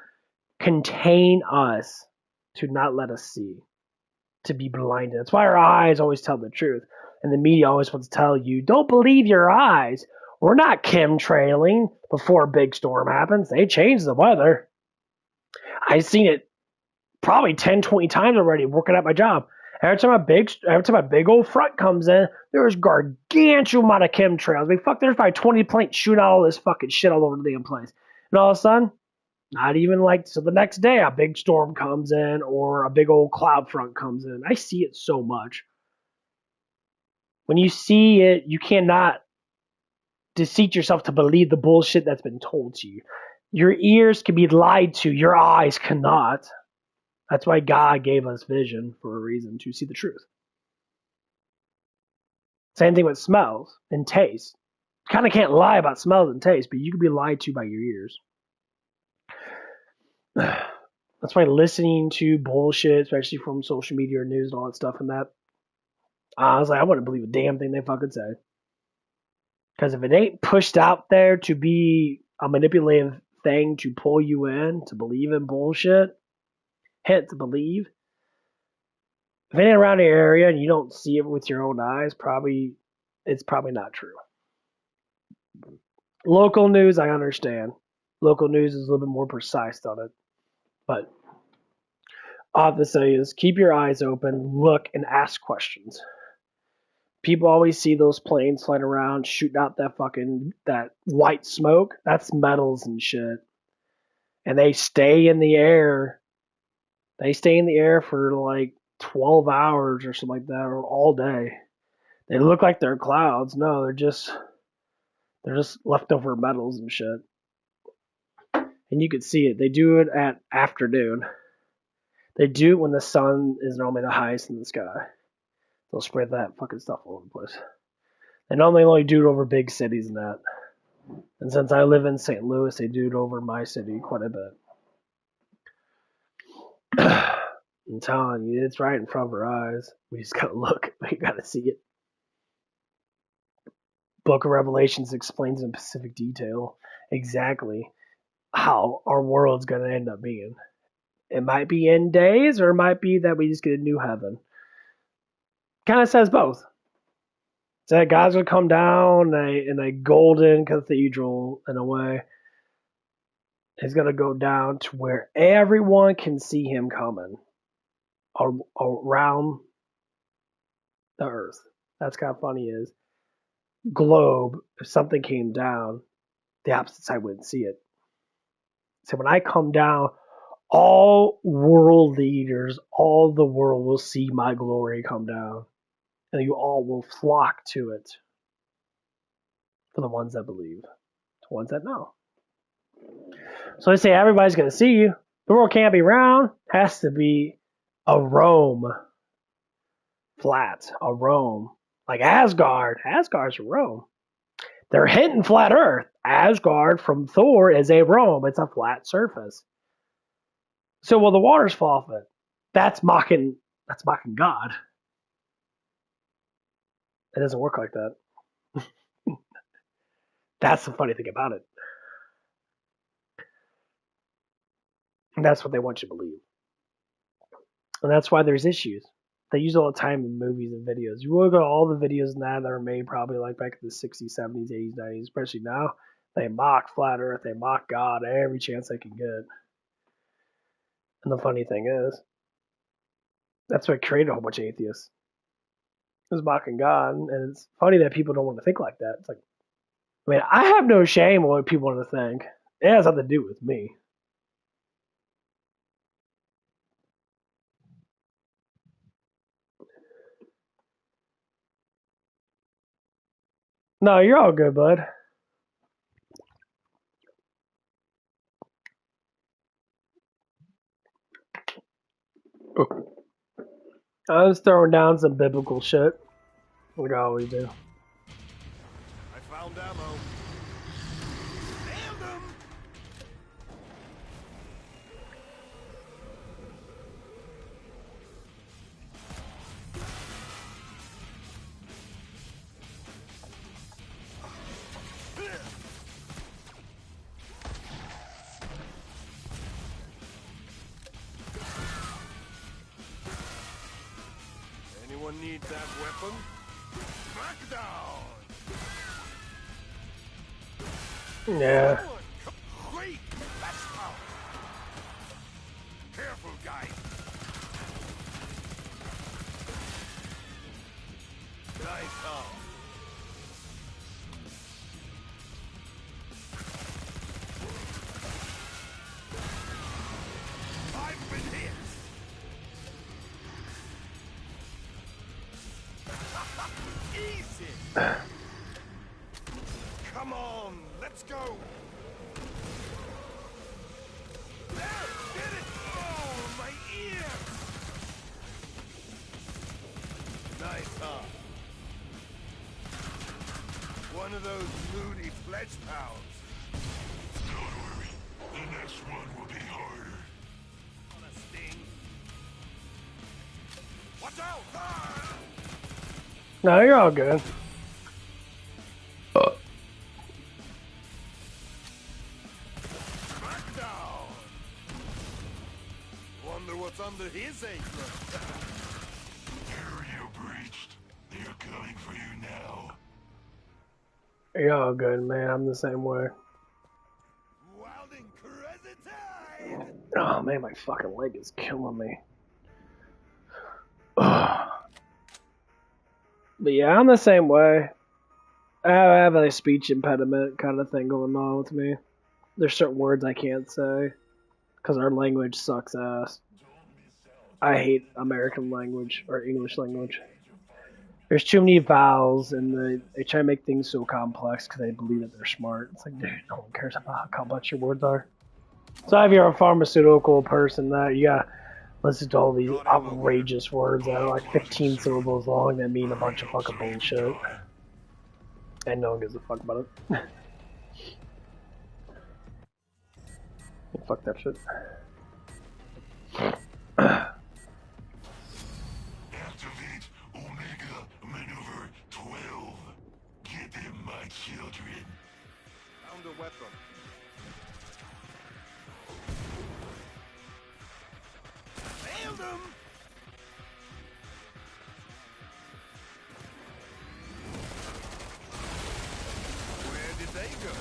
contain us, to not let us see, to be blinded. That's why our eyes always tell the truth. And the media always wants to tell you, don't believe your eyes. We're not chemtrailing before a big storm happens. They change the weather. I've seen it probably 10, 20 times already working at my job. Every time a big old front comes in, there's gargantuan amount of chemtrails. I mean, fuck, there's probably 20 planes shooting out all this fucking shit all over the damn place. And all of a sudden, not even so the next day a big storm comes in or a big old cloud front comes in. I see it so much. When you see it, you cannot deceive yourself to believe the bullshit that's been told to you. Your ears can be lied to, your eyes cannot. That's why God gave us vision for a reason, to see the truth. Same thing with smells and taste. Kind of can't lie about smells and taste, but you can be lied to by your ears. That's why listening to bullshit, especially from social media or news and all that stuff and that, I was like, I wouldn't believe a damn thing they fucking say. Because if it ain't pushed out there to be a manipulative thing to pull you in, to believe in bullshit, hint to believe, if it ain't around the area and you don't see it with your own eyes, it's probably not true. Local news, I understand. Local news is a little bit more precise on it. But all I have to say is keep your eyes open, look, and ask questions. People always see those planes flying around, shooting out that white smoke. That's metals and shit. And they stay in the air. They stay in the air for like 12 hours or something like that, or all day. They look like they're clouds. No, they're just leftover metals and shit. And you can see it. They do it at afternoon. They do it when the sun is normally the highest in the sky. They'll spread that fucking stuff all over the place. They normally only do it over big cities and that. And since I live in St. Louis, they do it over my city quite a bit. I'm telling you, it's right in front of our eyes. We just gotta look. We gotta see it. Book of Revelations explains in specific detail exactly how our world's going to end up being. It might be in days, or it might be that we just get a new heaven. Kind of says both. It's that God's going to come down in a golden cathedral in a way. He's going to go down to where everyone can see him coming around the earth. That's kind of funny is globe, if something came down, the opposite side wouldn't see it. So when I come down, all world leaders, all the world will see my glory come down. And you all will flock to it. For the ones that believe. The ones that know. So they say everybody's going to see you. The world can't be round. Has to be a Rome. Flat. A Rome. Like Asgard. Asgard's a Rome. They're hinting flat Earth. Asgard from Thor is a Rome. It's a flat surface. So will the waters fall off it? That's mocking God. It doesn't work like that. That's the funny thing about it. And that's what they want you to believe. And that's why there's issues. They use all the time in movies and videos. You look at all the videos now that are made probably like back in the 60s, 70s, 80s, 90s, especially now. They mock flat Earth. They mock God every chance they can get. And the funny thing is, that's what created a whole bunch of atheists. It was mocking God. And it's funny that people don't want to think like that. It's like, I mean, I have no shame on what people want to think. It has nothing to do with me. No, you're all good, bud. I was throwing down some biblical shit. Like I always do. I found ammo. Nailed him! Anyone need that weapon? Smackdown! Yeah. Great! That's power! Careful, guys! Nice arm. I've been hit! Easy! Come on, let's go! There! Get it! Oh, my ear! Nice, huh? One of those moody flesh pounds. Don't worry. The next one will be harder. On a sting. Watch out! Ah! No, you're all good. Smackdown! Wonder what's under his apron. Area breached. They're coming for you now. You're all good, man. I'm the same way. Wild and crazy tide! Oh man, my fucking leg is killing me. But yeah, I'm the same way. I have a speech impediment kind of thing going on with me. There's certain words I can't say because our language sucks ass. I hate American language or English language. There's too many vowels, and they try to make things so complex because they believe that they're smart. It's like, dude, no one cares about how complex your words are. So if you're a pharmaceutical person, that you gotta listen to all these outrageous words that are like 15 syllables long that mean a bunch of fucking bullshit. And no one gives a fuck about it. Fuck that shit. Activate Omega Maneuver 12. Get them, my children. Found a weapon. Nailed him! Where did they go?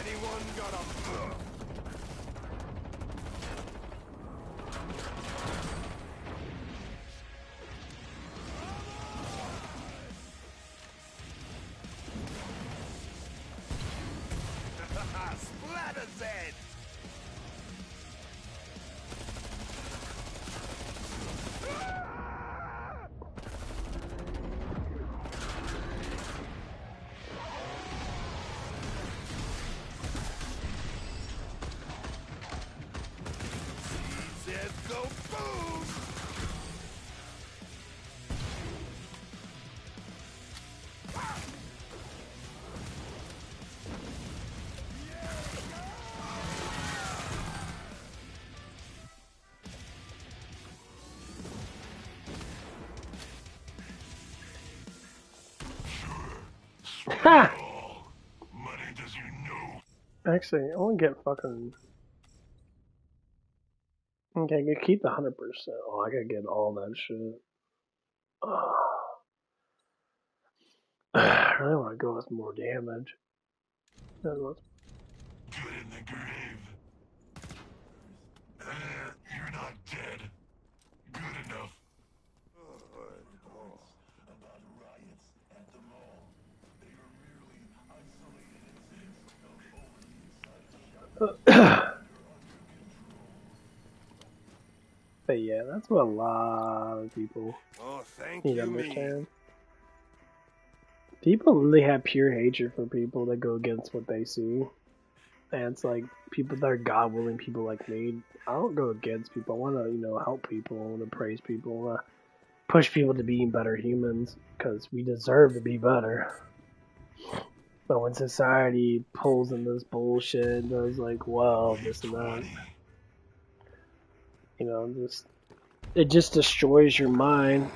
Anyone got a... Splatter's head! Says go boom! Ha! Money does you know. Actually, I want to get fucking. Okay, I can keep the 100%. Oh, I gotta get all that shit. Oh. I really want to go with more damage. Good in the grave. You're not dead. Good enough. About riots at the mall. They are merely isolated incidents of But yeah, that's what a lot of people Oh, thank need to you, me. understand. People really have pure hatred for people that go against what they see. And it's like people that are God willing people like me. I don't go against people. I want to, help people. I want to praise people. I want to push people to be better humans because we deserve to be better. But when society pulls in this bullshit and does like, well, this and that, it just destroys your mind.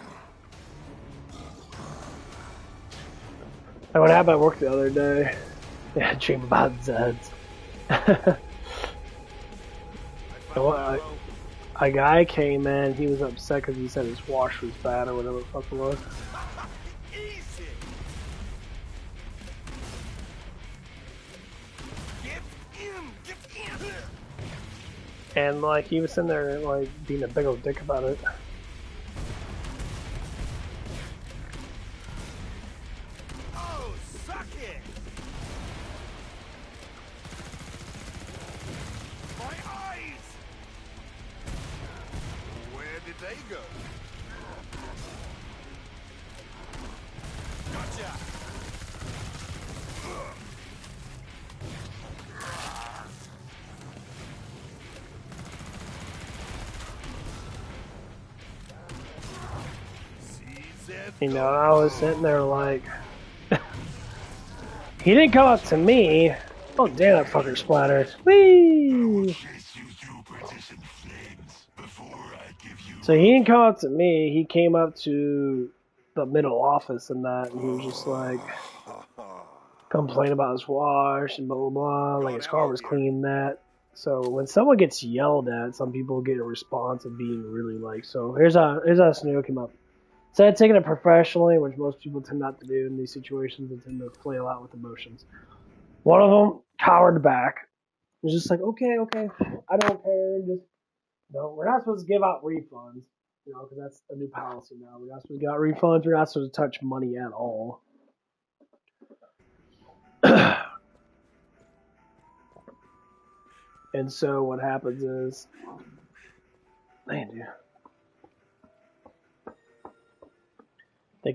Like what happened at work the other day? Yeah, dream about Zeds. A guy came in, he was upset because he said his wash was bad or whatever the fuck it was. Easy! Get in! Get in! And like he was sitting there like being a big old dick about it. Oh, suck it! My eyes! Where did they go? Gotcha! I was sitting there like, he didn't come up to me. Oh damn, that fucker splattered. Whee! So he didn't come up to me. He came up to the middle office and that, and he was just like complaining about his wash and blah blah blah. Like his car was clean and that. So when someone gets yelled at, some people get a response of being really like. So here's how a scenario came up. Instead of taking it professionally, which most people tend not to do in these situations, they tend to flail out with emotions. One of them cowered back. It was just like, okay, I don't care. Just we're not supposed to give out refunds, because that's a new policy now. We're not supposed to give out refunds. We're not supposed to touch money at all. And so what happens is, man, dude. They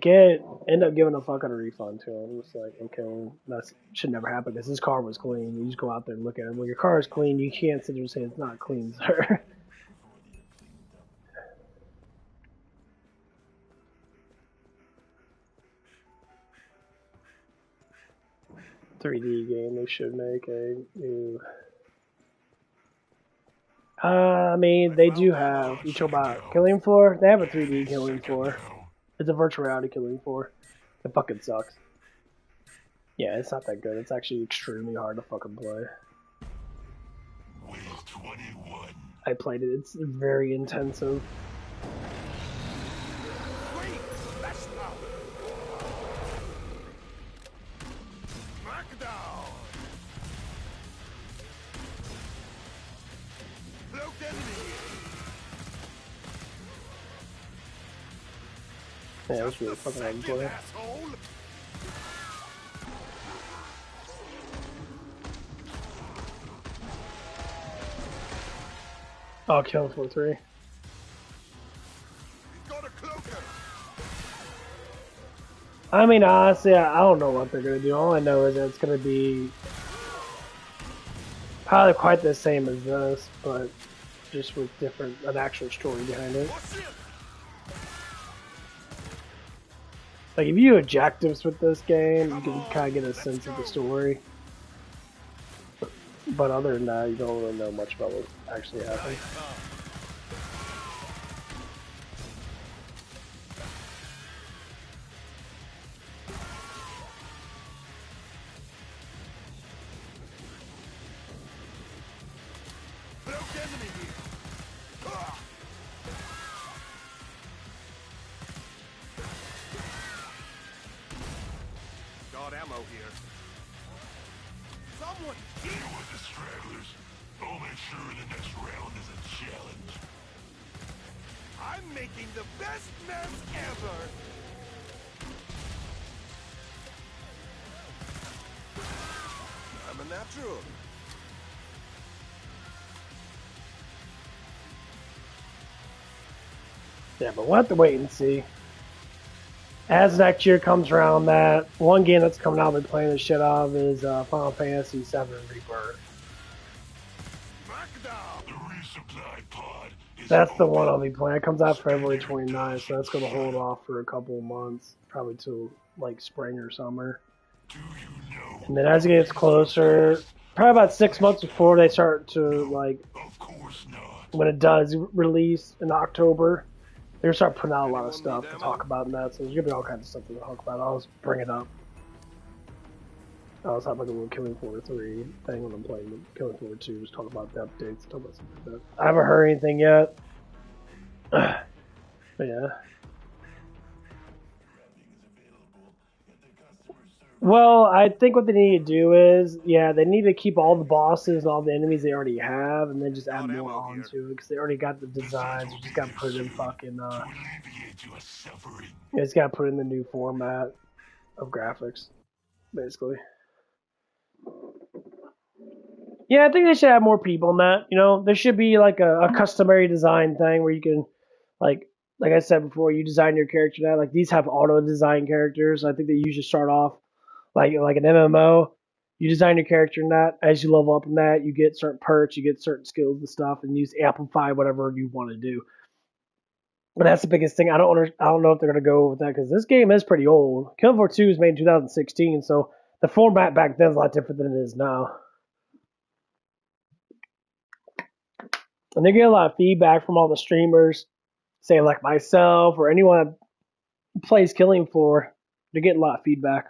end up giving a fucking refund to him. It's like, okay, well, that should never happen because his car was clean. You just go out there and look at it. When your car is clean, you can't sit there and say it's not clean, sir. 3D game, they should make a new. I mean, they do have. You talk about Killing Floor? They have a 3D Killing Floor. It's a virtual reality Killing Floor. It fucking sucks. Yeah, it's not that good. It's actually extremely hard to fucking play. Wave 21. I played it. It's very intensive. Great! That's now! Smackdown! Cloaked enemy! Yeah, it was really fucking hard to play. Asshole! Oh, Killing Floor 3. He's got a cloaker! I mean, honestly, I don't know what they're gonna do. All I know is that it's gonna be probably quite the same as this, but just with an actual story behind it. What's it? Like, if you do objectives with this game, you can kind of get a sense of the story. But other than that, you don't really know much about what actually happened. Cloaked enemy here! Ah! Got ammo here. Someone Deal with the stragglers. I'll make sure the next round is a challenge. I'm making the best mess ever! I'm a natural. Yeah, but we'll have to wait and see. As next year comes around, that one game that's coming out, I've been playing the shit out of is Final Fantasy VII Rebirth. Smackdown! The resupply pod is That's the open. one I'll be playing. It comes out February 29th, so that's going to hold off for a couple of months, probably till like spring or summer. Do you know? And then as it gets closer, probably about 6 months before they start to, like, Of course not. when it does release in October, they're gonna start putting out a lot of stuff to talk about in that. So there's gonna be all kinds of stuff to talk about. I'll just bring it up. I also have like a little Killing Floor 3 thing when I'm playing Killing Floor 2, just talk about the updates, talk about something like that. I haven't heard anything yet. But yeah. Well, I think what they need to do is, yeah, they need to keep all the bosses and all the enemies they already have, and then just add more onto it, because they already got the designs. You just got to put it in fucking, To alleviate your suffering. you just got to put it in the new format of graphics, basically. Yeah, I think they should have more people in that. You know, there should be like a customary design thing where you can, like I said before, you design your character now. Like these have auto design characters. I think they usually start off like an MMO. You design your character in that. As you level up in that, you get certain perks, you get certain skills and stuff, and you amplify whatever you want to do. But that's the biggest thing. I don't know if they're gonna go with that because this game is pretty old. Killing Floor 2 was made in 2016, so the format back then is a lot different than it is now. And they get a lot of feedback from all the streamers, say like myself or anyone that plays Killing Floor. They get a lot of feedback.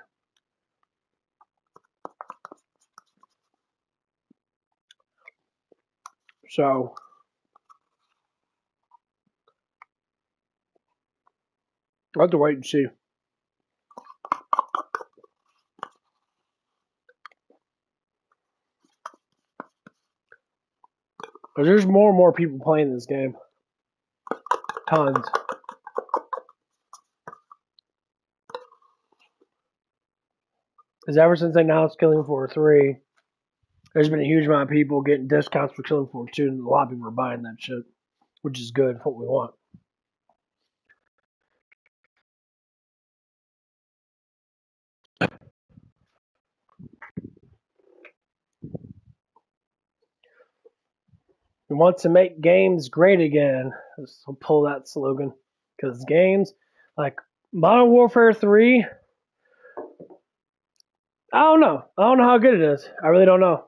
So I'll have to wait and see. Because there's more and more people playing this game. Tons. Because ever since they announced Killing Floor 3, there's been a huge amount of people getting discounts for Killing Floor 2, and a lot of people are buying that shit, which is good, what we want. We want to make games great again. I'll pull that slogan. Because games like Modern Warfare 3, I don't know. I don't know how good it is. I really don't know.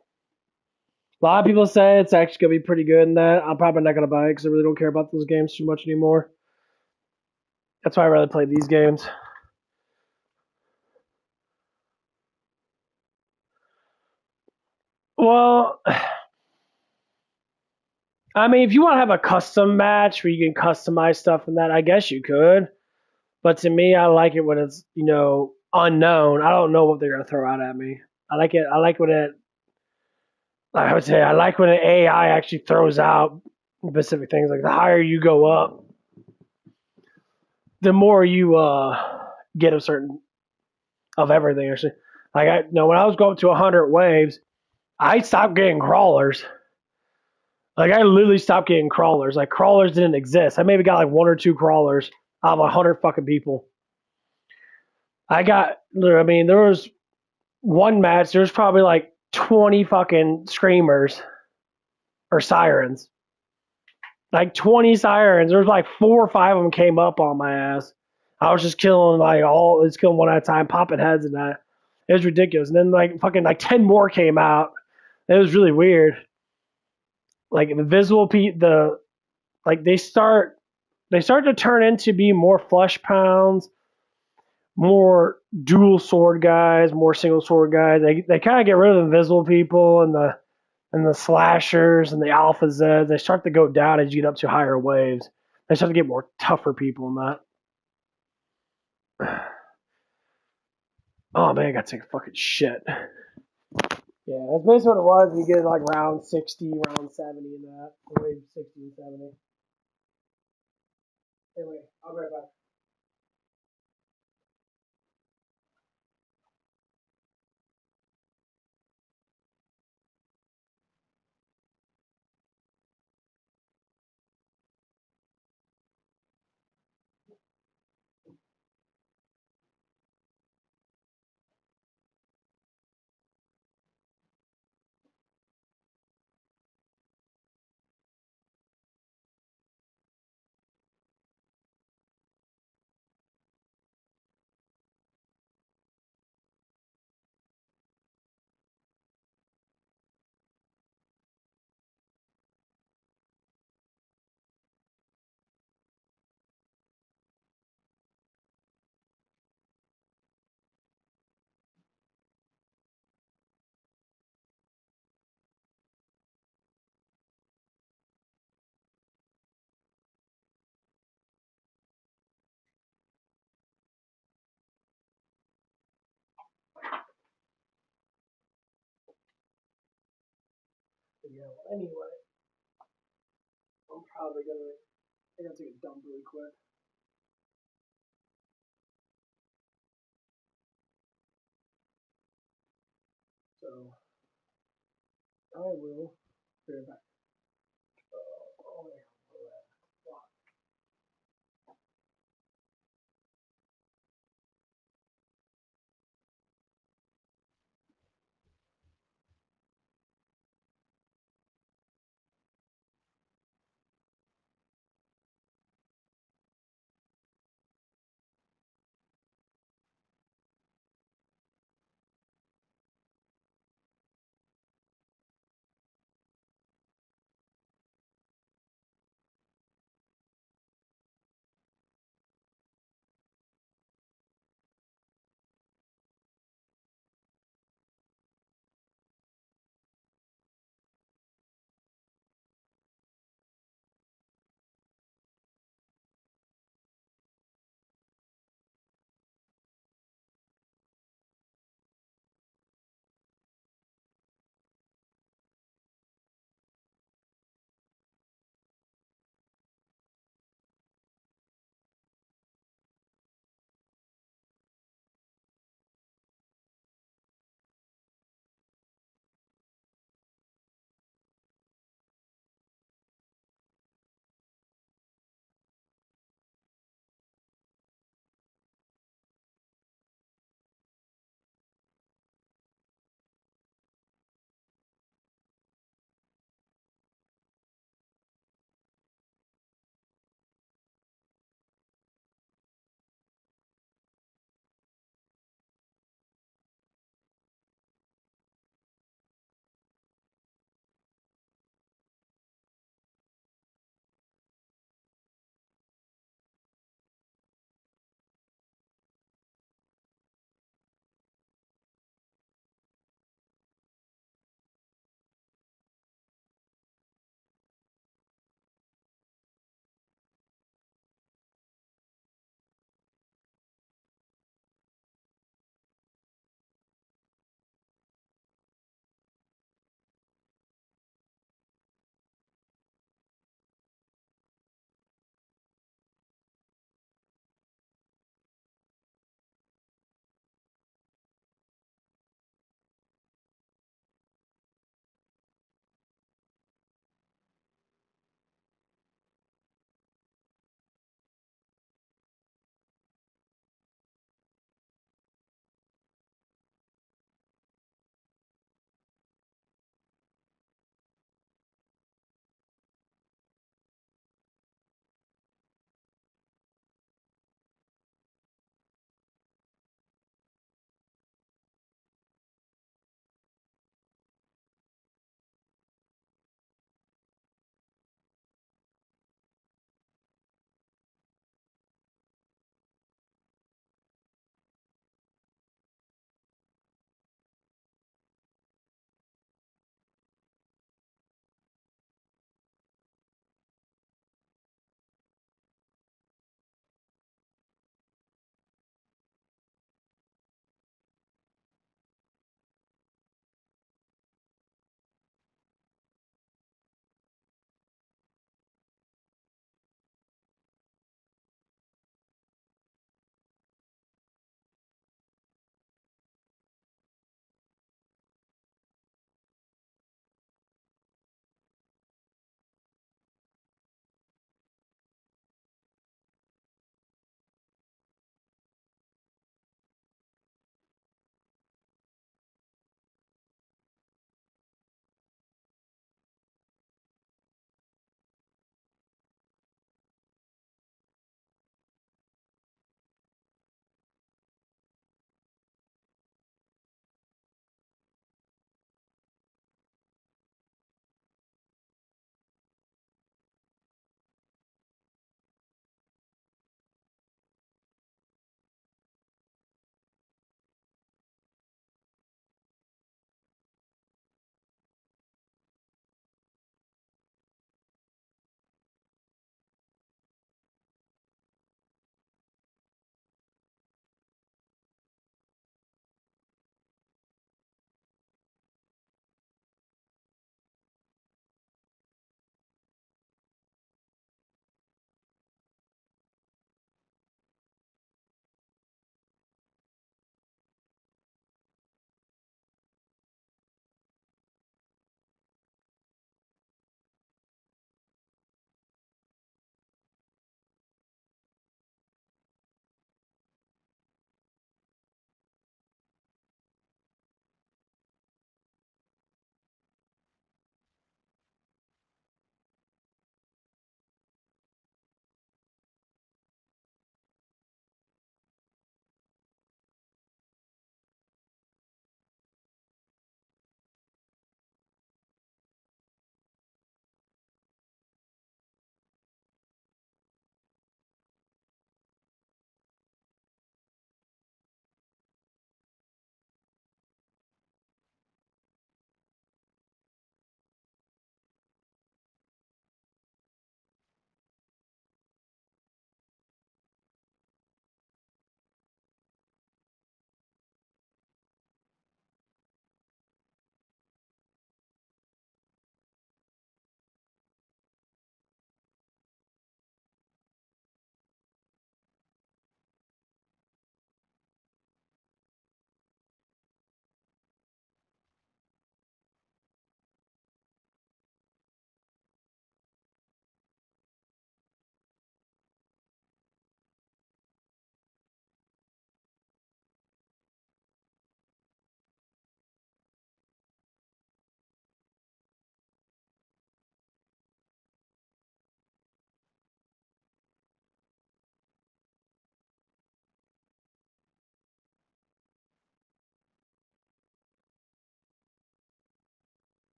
A lot of people say it's actually gonna be pretty good in that. I'm probably not gonna buy it because I really don't care about those games too much anymore. That's why I rather play these games. Well, I mean, if you want to have a custom match where you can customize stuff and that, I guess you could. But to me, I like it when it's unknown. I don't know what they're gonna throw out at me. I like it. I like when it. I would say I like when an AI actually throws out specific things. Like the higher you go up, the more you get a certain of everything. Actually, like when I was going to 100 waves, I stopped getting crawlers. Like I literally stopped getting crawlers. Like crawlers didn't exist. I maybe got like one or two crawlers out of 100 fucking people. I got. I mean, there was one match. There was probably like 20 fucking screamers or sirens. Like 20 sirens. There was like 4 or 5 of them came up on my ass. I was just killing it's killing one at a time, popping heads and that. It was ridiculous. And then like fucking like 10 more came out. It was really weird. Like the visual the like they start to turn into be more flesh pounds, more dual sword guys, more single sword guys. They kind of get rid of the invisible people and the slashers and the alpha Zeds. They start to go down as you get up to higher waves. They start to get more tougher people in that. Oh man, I gotta take a fucking shit. Yeah, that's basically what it was. You get like round 60, round 70 in that. Wave 60 and 70. Anyway, I'll be right back. Yeah, well, anyway, I'm probably I gotta take a dump really quick. So, I will be right back. Oh, yeah.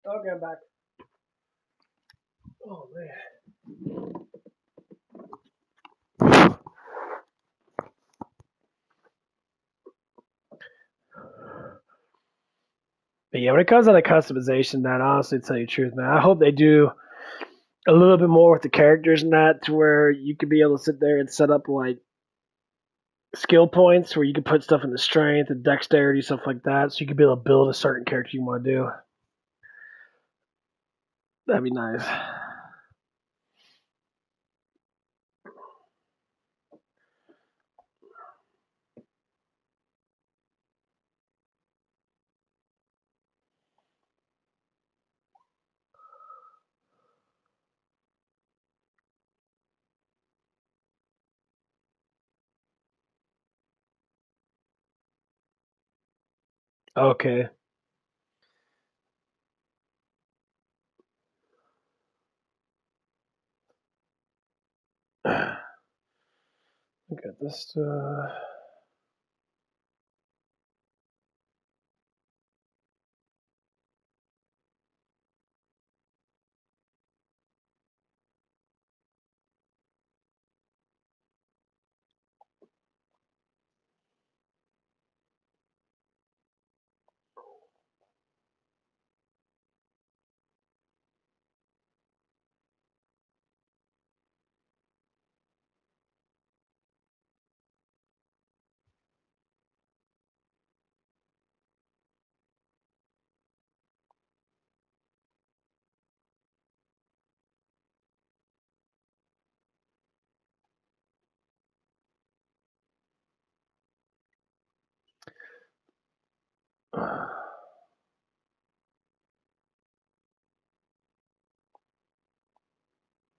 Okay, I'm back. Oh man. But yeah, when it comes to the customization, that honestly, to tell you the truth, man, I hope they do a little bit more with the characters and that, to where you could be able to sit there and set up like skill points where you can put stuff into strength and dexterity, stuff like that, so you could be able to build a certain character you want to do. That'd be nice. Okay. Look at this.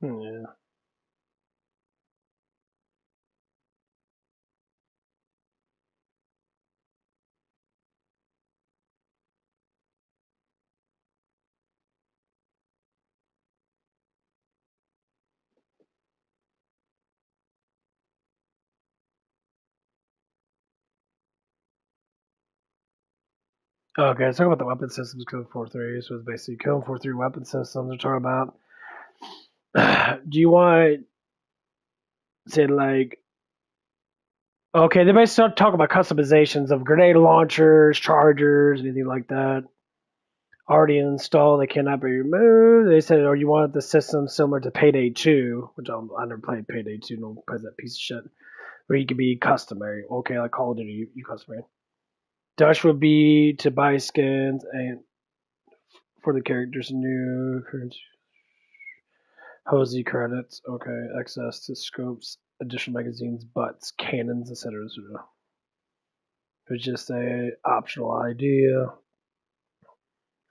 Yeah. Okay, let's talk about the weapon systems Code 4.3. So it's basically Code 4.3 weapon systems we're talking about. Do you want say like okay, they may start talking about customizations of grenade launchers, chargers, anything like that. Already installed, they cannot be removed. They said, "Oh, you want the system similar to Payday 2," which I never played Payday 2. No, play that piece of shit. Where you can be customary. Okay, like Call of Duty, you customary. Dutch would be to buy skins and for the characters new Hosey credits. Okay, access to scopes, additional magazines, butts, cannons, etc. It's just a optional idea.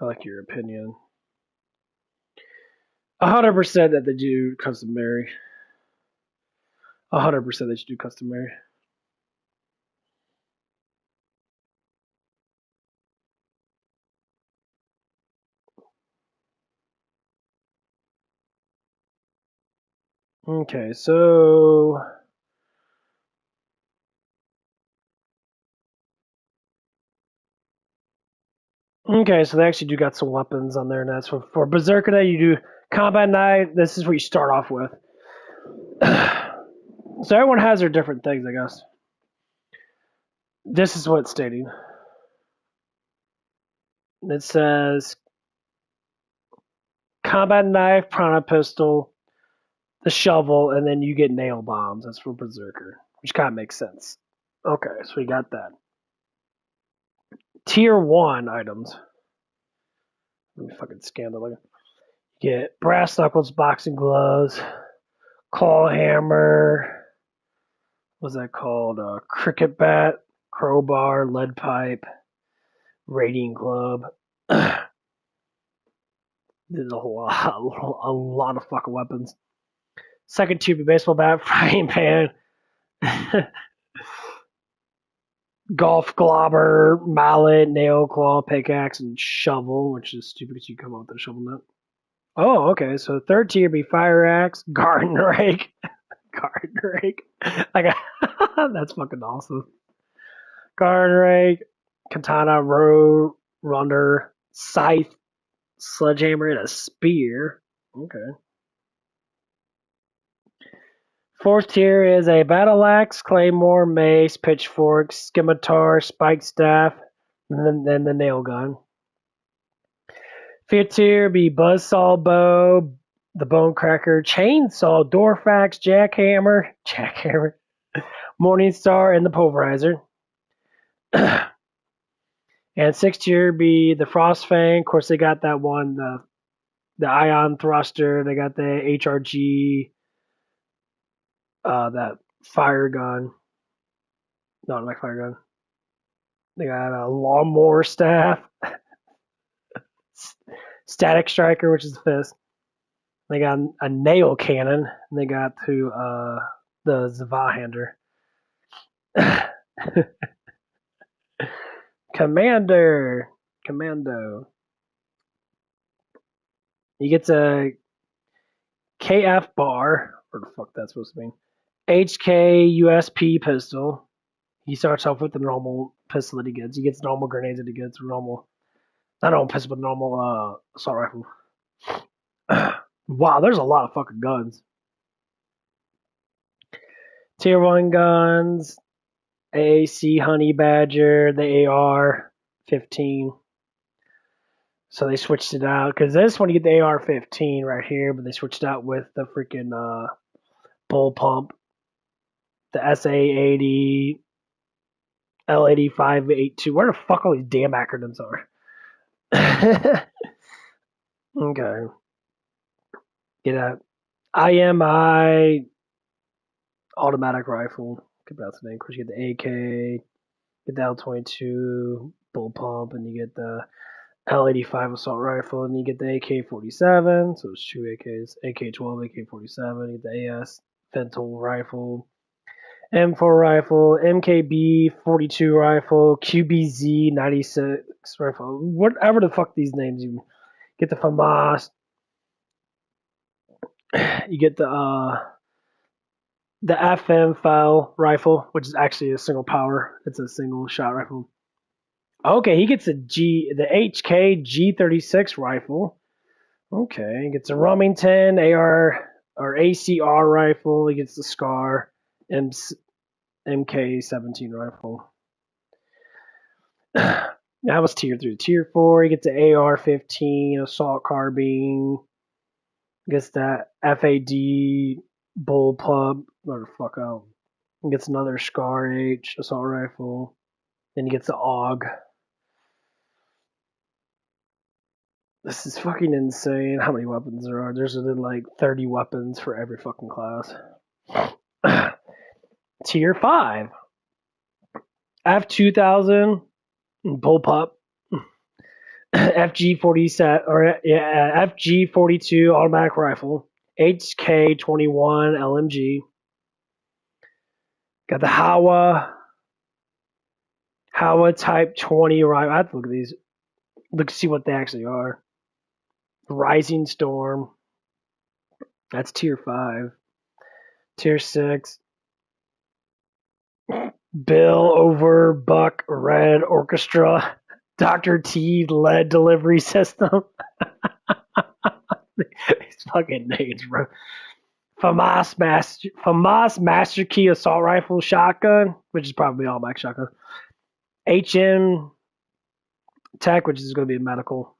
I like your opinion. 100% that they do customary. 100% they should do customary. Okay, so okay, so they actually do got some weapons on there, and that's for Berserker Day. You do Combat Knight. This is what you start off with. So everyone has their different things, I guess. This is what it's stating. It says Combat Knife, Prana Pistol, the Shovel, and then you get Nail Bombs. That's for Berserker, which kind of makes sense. Okay, so we got that. Tier 1 items. Let me fucking scan the look. Get brass knuckles, boxing gloves, claw hammer. What's that called? Cricket bat, crowbar, lead pipe, raiding club. There's a lot of fucking weapons. Second tier baseball bat, frying pan, golf globber, mallet, nail claw, pickaxe, and shovel, which is stupid because you come up with a shovel nut. Oh, okay. So third tier be fire axe, garden rake, garden rake. Like that's fucking awesome. Garden rake, katana, row runner, scythe, sledgehammer, and a spear. Okay. Fourth tier is a battle axe, claymore, mace, pitchfork, scimitar, spike staff, and then the nail gun. Fifth tier be buzzsaw bow, the bone cracker, chainsaw, dwarf axe, jackhammer, Morningstar, and the pulverizer. And sixth tier be the frost fang. Of course, they got that one, the ion thruster. They got the HRG, that fire gun. Not like fire gun. They got a lawnmower staff, static striker, which is the fist. They got a nail cannon, and they got the Zavahander. Commando. He gets a KF bar, what the fuck that's supposed to mean? HK USP pistol. He starts off with the normal pistol that he gets. He gets normal grenades that he gets. Not normal pistol, but normal assault rifle. Wow, there's a lot of fucking guns. Tier 1 guns. AAC Honey Badger, the AR-15. So they switched it out. Because this one you get the AR-15 right here, but they switched out with the freaking bull pump. The SA-80, L-8582. Where the fuck all these damn acronyms are? Okay. Get a IMI automatic rifle. Get that's the name. Of course, you get the AK, get the L-22 bull pump, and you get the L-85 assault rifle, and you get the AK-47. So it's two AKs: AK-12, AK-47. You get the AS Vental rifle, M4 rifle, MKB-42 rifle, QBZ-96 rifle. Whatever the fuck these names you get. The FAMAS. You get the FM file rifle, which is actually a single power. It's a single shot rifle. Okay, he gets the HK G36 rifle. Okay, he gets a Remington AR or ACR rifle. He gets the SCAR MK17 rifle. That was tier 3. Tier 4, he gets the AR-15 assault carbine. Gets that FAD bull pump. What the fuck out? He gets another SCAR H assault rifle. Then he gets the AUG. This is fucking insane how many weapons there are. There's like 30 weapons for every fucking class. Tier 5. F2000 bullpup. FG42 automatic rifle. HK21 LMG. Got the Howa Type 20 rifle. I have to look at these. Look to see what they actually are. Rising Storm. That's tier 5. Tier 6. Bill over Buck Red Orchestra. Dr. T lead delivery system. These fucking names, bro. FAMAS Master Key assault rifle shotgun, which is probably all back shotgun. HM Tech, which is going to be a medical.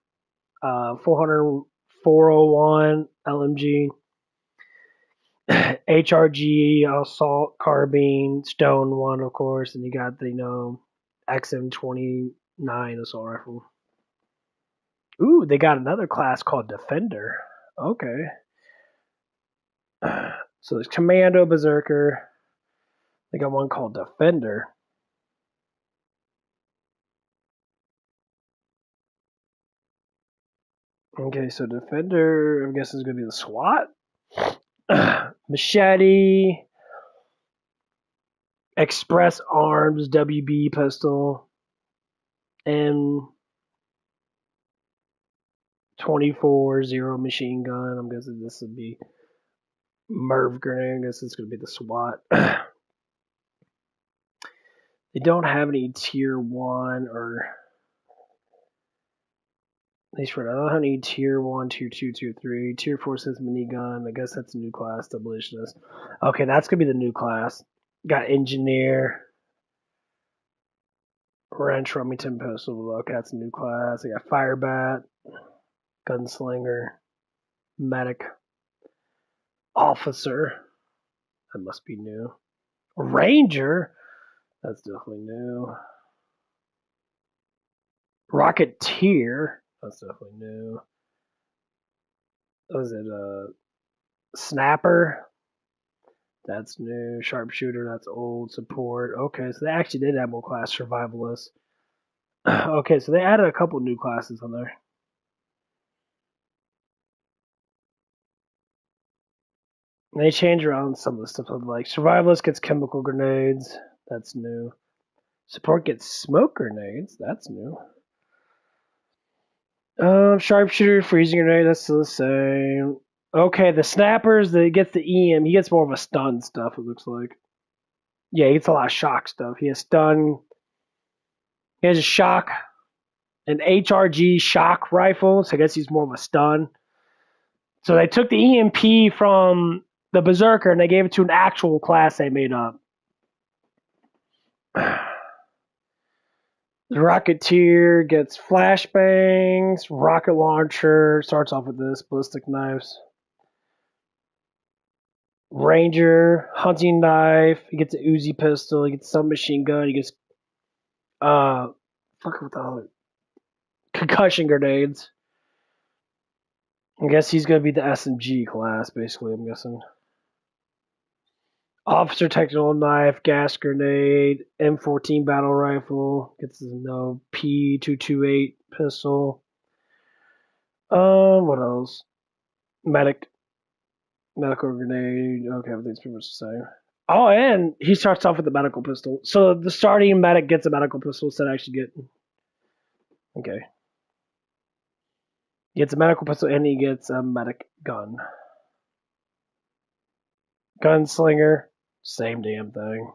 401 LMG. HRG assault carbine, stone one, of course, and you got the XM29 assault rifle. Ooh, they got another class called Defender. Okay. So there's Commando, Berserker. They got one called Defender. Okay, so Defender, I guess, is going to be the SWAT. Machete. Express Arms WB pistol. M24-0 machine gun. I'm guessing this would be Merv grenade. I guess it's going to be the SWAT. They don't have any tier 1 or At least for now, I need tier 1, tier 2, tier 3. Tier 4 says minigun. I guess that's a new class, Double-Ationist. Okay, that's going to be the new class. Got engineer. Wrench, Remington pistol. Okay, that's a new class. I got firebat. Gunslinger. Medic. Officer. That must be new. Ranger. That's definitely new. Rocketeer. That's definitely new. Was it Snapper? That's new. Sharpshooter. That's old. Support. Okay, so they actually did add more class. Survivalist. Okay, so they added a couple new classes on there. They change around some of the stuff. Like Survivalist gets chemical grenades. That's new. Support gets smoke grenades. That's new. Sharpshooter, freezing grenade. That's still the same. Okay, the snappers that gets the EM. He gets more of a stun stuff. It looks like. Yeah, he gets a lot of shock stuff. He has stun. He has a shock, an HRG shock rifle. So I guess he's more of a stun. So they took the EMP from the Berserker and they gave it to an actual class they made up. The Rocketeer gets flashbangs, rocket launcher, starts off with this, ballistic knives. Ranger, hunting knife, he gets an Uzi pistol, he gets a submachine gun, he gets concussion grenades. I guess he's gonna be the SMG class, basically, I'm guessing. Officer technical knife, gas grenade, M14 battle rifle, gets no P228 pistol. What else? Medical grenade. Okay, everything's pretty much the same. Oh, and he starts off with the medical pistol. So the starting medic gets a medical pistol instead of actually getting. Okay. He gets a medical pistol and he gets a medic gun. Gunslinger. Same damn thing.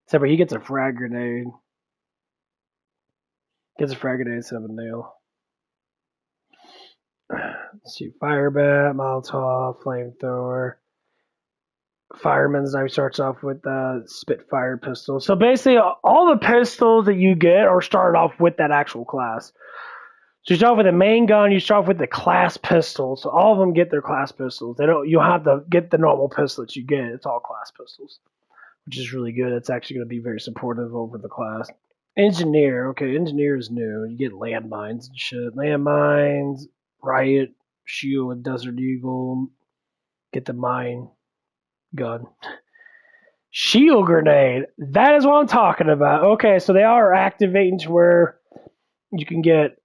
Except for he gets a frag grenade. Gets a frag grenade instead of a nail. Let's see. Firebat, Molotov, Flamethrower. Fireman's knife starts off with the Spitfire pistol. So basically, all the pistols that you get are started off with that actual class. So you start off with the main gun, you start off with the class pistol. So all of them get their class pistols. They don't. You have to get the normal pistol that you get. It's all class pistols, which is really good. It's actually going to be very supportive over the class. Engineer. Okay, engineer is new. You get landmines and shit. Landmines, riot, shield, and Desert Eagle. Get the mine gun. Shield grenade. That is what I'm talking about. Okay, so they are activating to where you can get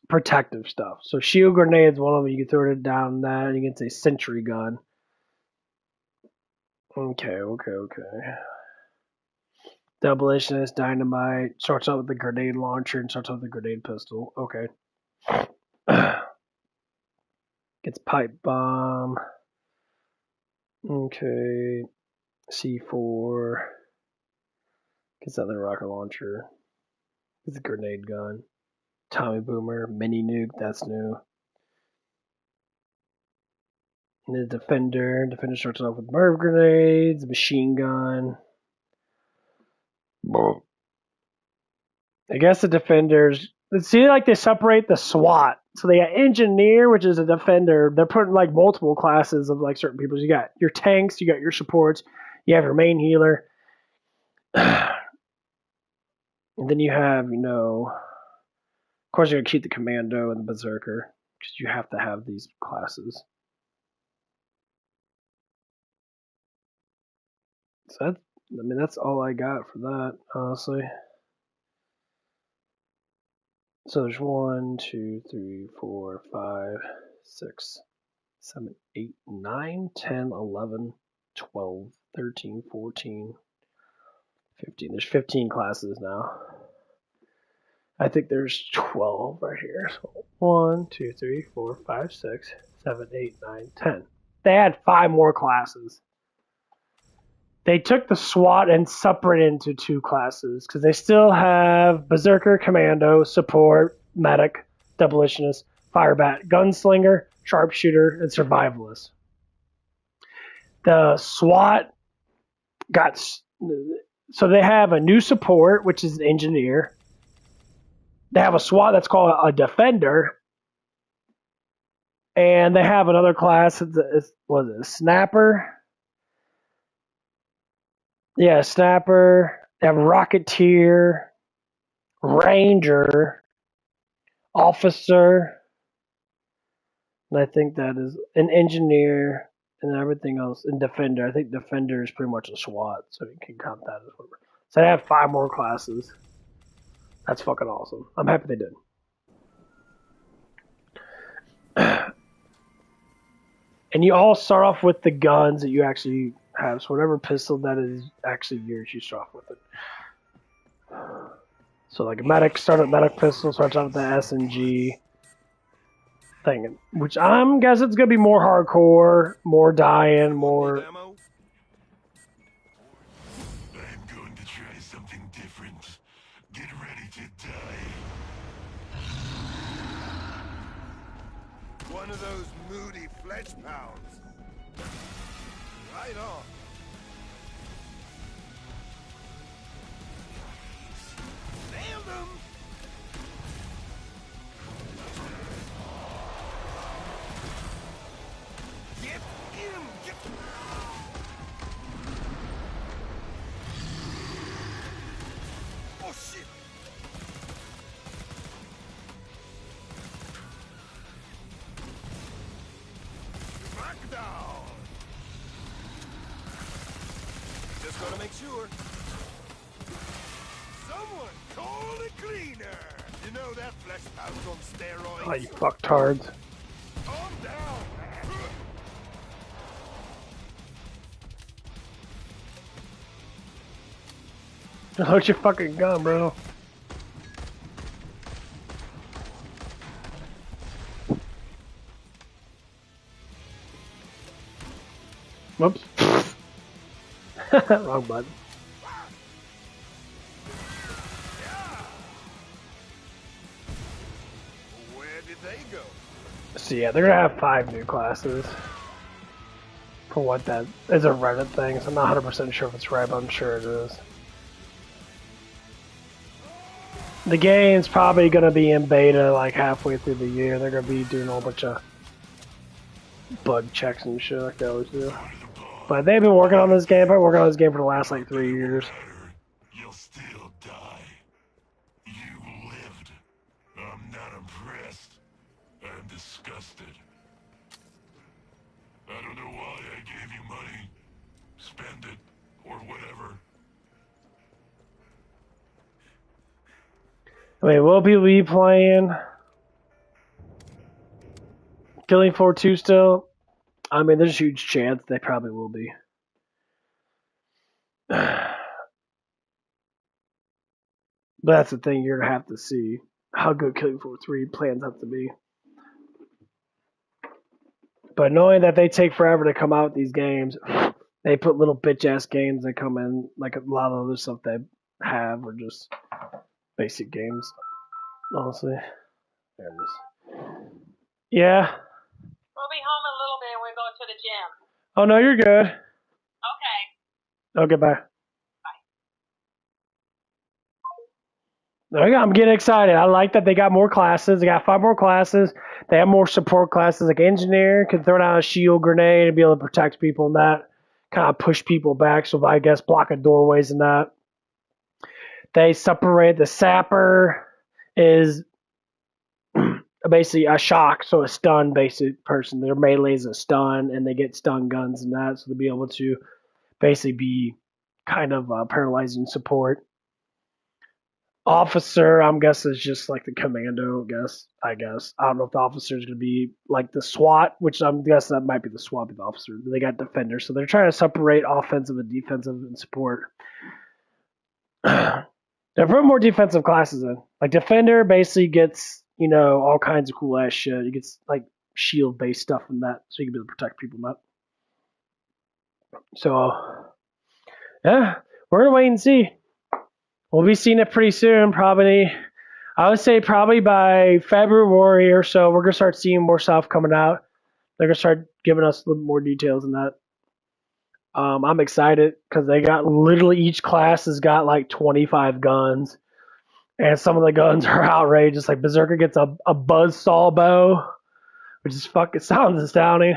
protective stuff. So shield grenade is one of them. You can throw it down that. You can say sentry gun. Okay. Double-Ationist dynamite. Starts out with the grenade launcher and starts out with the grenade pistol. Okay. Gets pipe bomb. Okay. C4. Gets another rocket launcher. Gets a grenade gun. Tommy Boomer. Mini nuke. That's new. And the Defender. Defender starts off with Merv grenades. Machine gun. I guess the Defenders. See, like they separate the SWAT. So they got Engineer, which is a Defender. They're putting like multiple classes of like certain people. You got your tanks, you got your supports, you have your main healer. And then you have, of course you're going to keep the Commando and the Berserker. Because you have to have these classes. So that's all I got for that, honestly. So there's 1, 2, 3, 4, 5, 6, 7, 8, 9, 10, 11, 12, 13, 14, 15. There's 15 classes now. I think there's 12 right here. So 1, 2, 3, 4, 5, 6, 7, 8, 9, 10. They had 5 more classes. They took the SWAT and separated into 2 classes because they still have Berserker, Commando, Support, medic, demolitionist, firebat, gunslinger, sharpshooter, and survivalist. The SWAT got so they have a new support, which is an engineer. They have a SWAT that's called a defender, and they have another class. Was it a snapper? Yeah, snapper. They have rocketeer, ranger, officer, and I think that is an engineer, and everything else, and defender. I think defender is pretty much a SWAT, so you can count that as whatever. So they have 5 more classes. That's fucking awesome. I'm happy they did. And you all start off with the guns that you actually have. So whatever pistol that is actually yours, you start off with it. So like a medic, startup medic pistol starts off with the SMG thing, which I'm guessing it's gonna be more hardcore, more dying, more. I'm going to try something different. Get ready to die. One of those moody flesh pounds. Right on. Nailed him! Get him! Get... Oh shit! Smackdown! Just gotta make sure. Someone call a cleaner! You know that flesh pound's on steroids. Oh, you fucktards. Calm down! Load your fucking gun, bro. Whoops. Wrong button. Where did they go? So yeah, they're gonna have 5 new classes. For what that is a Reddit thing, so I'm not 100% sure if it's right, but I'm sure it is. The game's probably gonna be in beta like halfway through the year. They're gonna be doing a whole bunch of bug checks and shit like they always do. But they've been working on this game. I've been working on this game for the last like 3 years. You'll still die. You lived. I'm not impressed. I'm disgusted. I don't know why I gave you money. Spend it, or whatever. I mean, will people be playing Killing Floor 2 still? I mean, there's a huge chance they probably will be. But that's the thing, you're going to have to see how good Killing Floor 3 plans out to be. But knowing that they take forever to come out with these games, they put little bitch-ass games that come in, like a lot of other stuff they have, or just basic games, honestly. There it is. Yeah. We'll be home in a little bit and we'll go to the gym. Oh, no, you're good. Okay. Okay, bye. Okay, I'm getting excited. I like that they got more classes. They got 5 more classes. They have more support classes, like engineer can throw down a shield grenade and be able to protect people and that. Kind of push people back, so I guess blocking doorways and that. They separate. The sapper is basically a shock, so a stun basic person. Their melee is a stun, and they get stun guns and that, so they'll be able to basically be kind of paralyzing support. Officer, I'm guessing, is just like the commando, I guess. I don't know if the officer is going to be like the SWAT, which I'm guessing that might be the SWAT with the officer. They got defender, so they're trying to separate offensive and defensive and support. They're putting more defensive classes in. Like defender basically gets, you know, all kinds of cool ass shit. He gets like shield based stuff and that, so you can be able to protect people and that. So yeah, we're gonna wait and see. We'll be seeing it pretty soon, probably. I would say probably by February or so, we're gonna start seeing more stuff coming out. They're gonna start giving us a little more details on that. I'm excited because they got literally each class has got like 25 guns, and some of the guns are outrageous. Like Berserker gets a buzzsaw bow, which is fucking sounds astounding.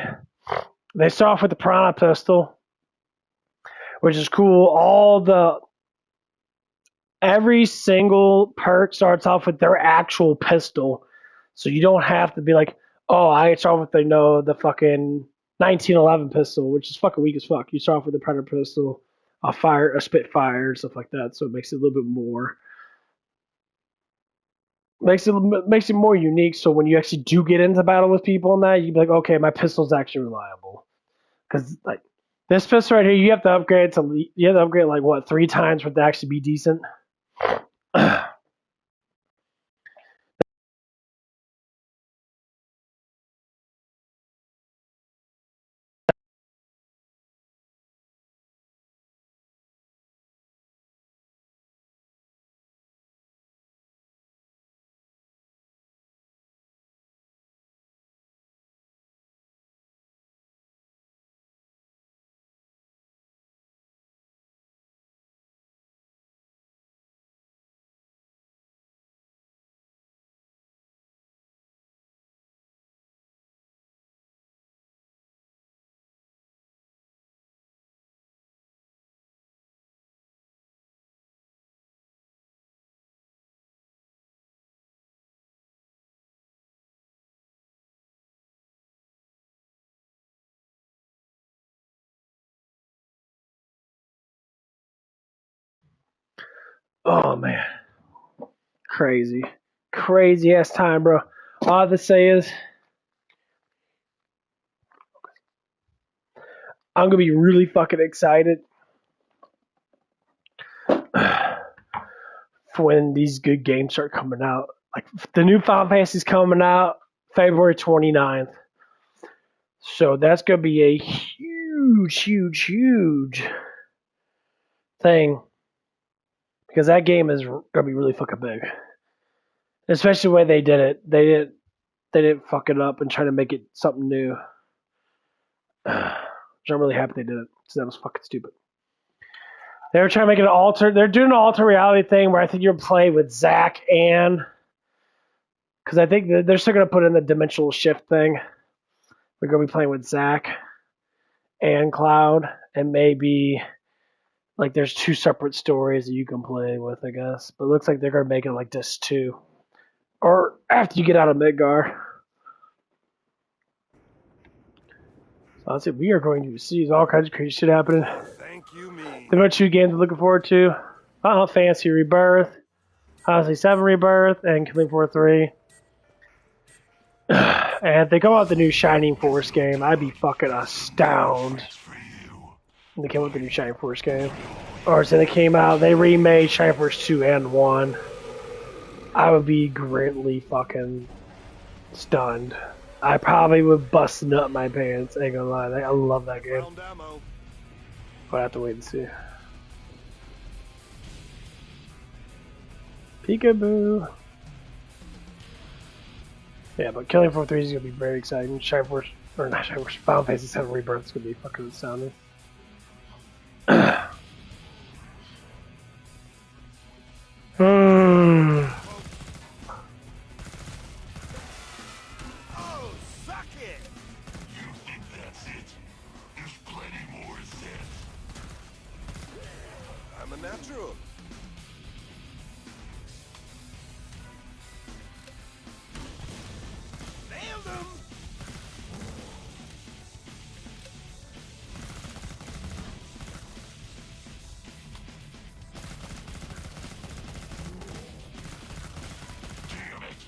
They start off with the Piranha pistol, which is cool. Every single perk starts off with their actual pistol, so you don't have to be like, oh, I start with the fucking 1911 pistol, which is fucking weak as fuck. You start off with the Predator pistol, a Spitfire, stuff like that. So it makes it a little bit more makes it more unique. So when you actually do get into battle with people and that, you be like, okay, my pistol's actually reliable. Because like this pistol right here, you have to upgrade like what 3 times for it to actually be decent. Oh man, crazy ass time, bro. All I have to say is I'm gonna be really fucking excited for when these good games start coming out. Like the new Final Fantasy's coming out February 29th. So that's gonna be a huge thing. Because that game is gonna be really fucking big. Especially the way they did it. They didn't fuck it up and try to make it something new. Which I'm really happy they did it. Because that was fucking stupid. They were trying to make it they're doing an alter reality thing where I think you're playing with Zack and because I think they're still gonna put in the dimensional shift thing. We're gonna be playing with Zack and Cloud, and maybe like there's 2 separate stories that you can play with, I guess. But it looks like they're gonna make it like this too, or after you get out of Midgar. So I'll say we are going to see all kinds of crazy shit happening. Thank you, me. There are 2 games I'm looking forward to: Final Fantasy Rebirth, Final Fantasy 7 Rebirth, and Killing Floor 3. And if they come out with the new Shining Force game, I'd be fucking astounded. They came out with the new Shining Force game. Or so they remade Shining Force 2 and 1. I would be greatly fucking stunned. I probably would bust nut my pants, ain't gonna lie. I love that game. But I have to wait and see. Peekaboo. Yeah, but Killing Floor 3 is gonna be very exciting. Final Fantasy 7 Rebirth is gonna be fucking astounding. Oh, suck it! You think that's it? There's plenty more Zeds. I'm a natural. Nailed him! Damn it!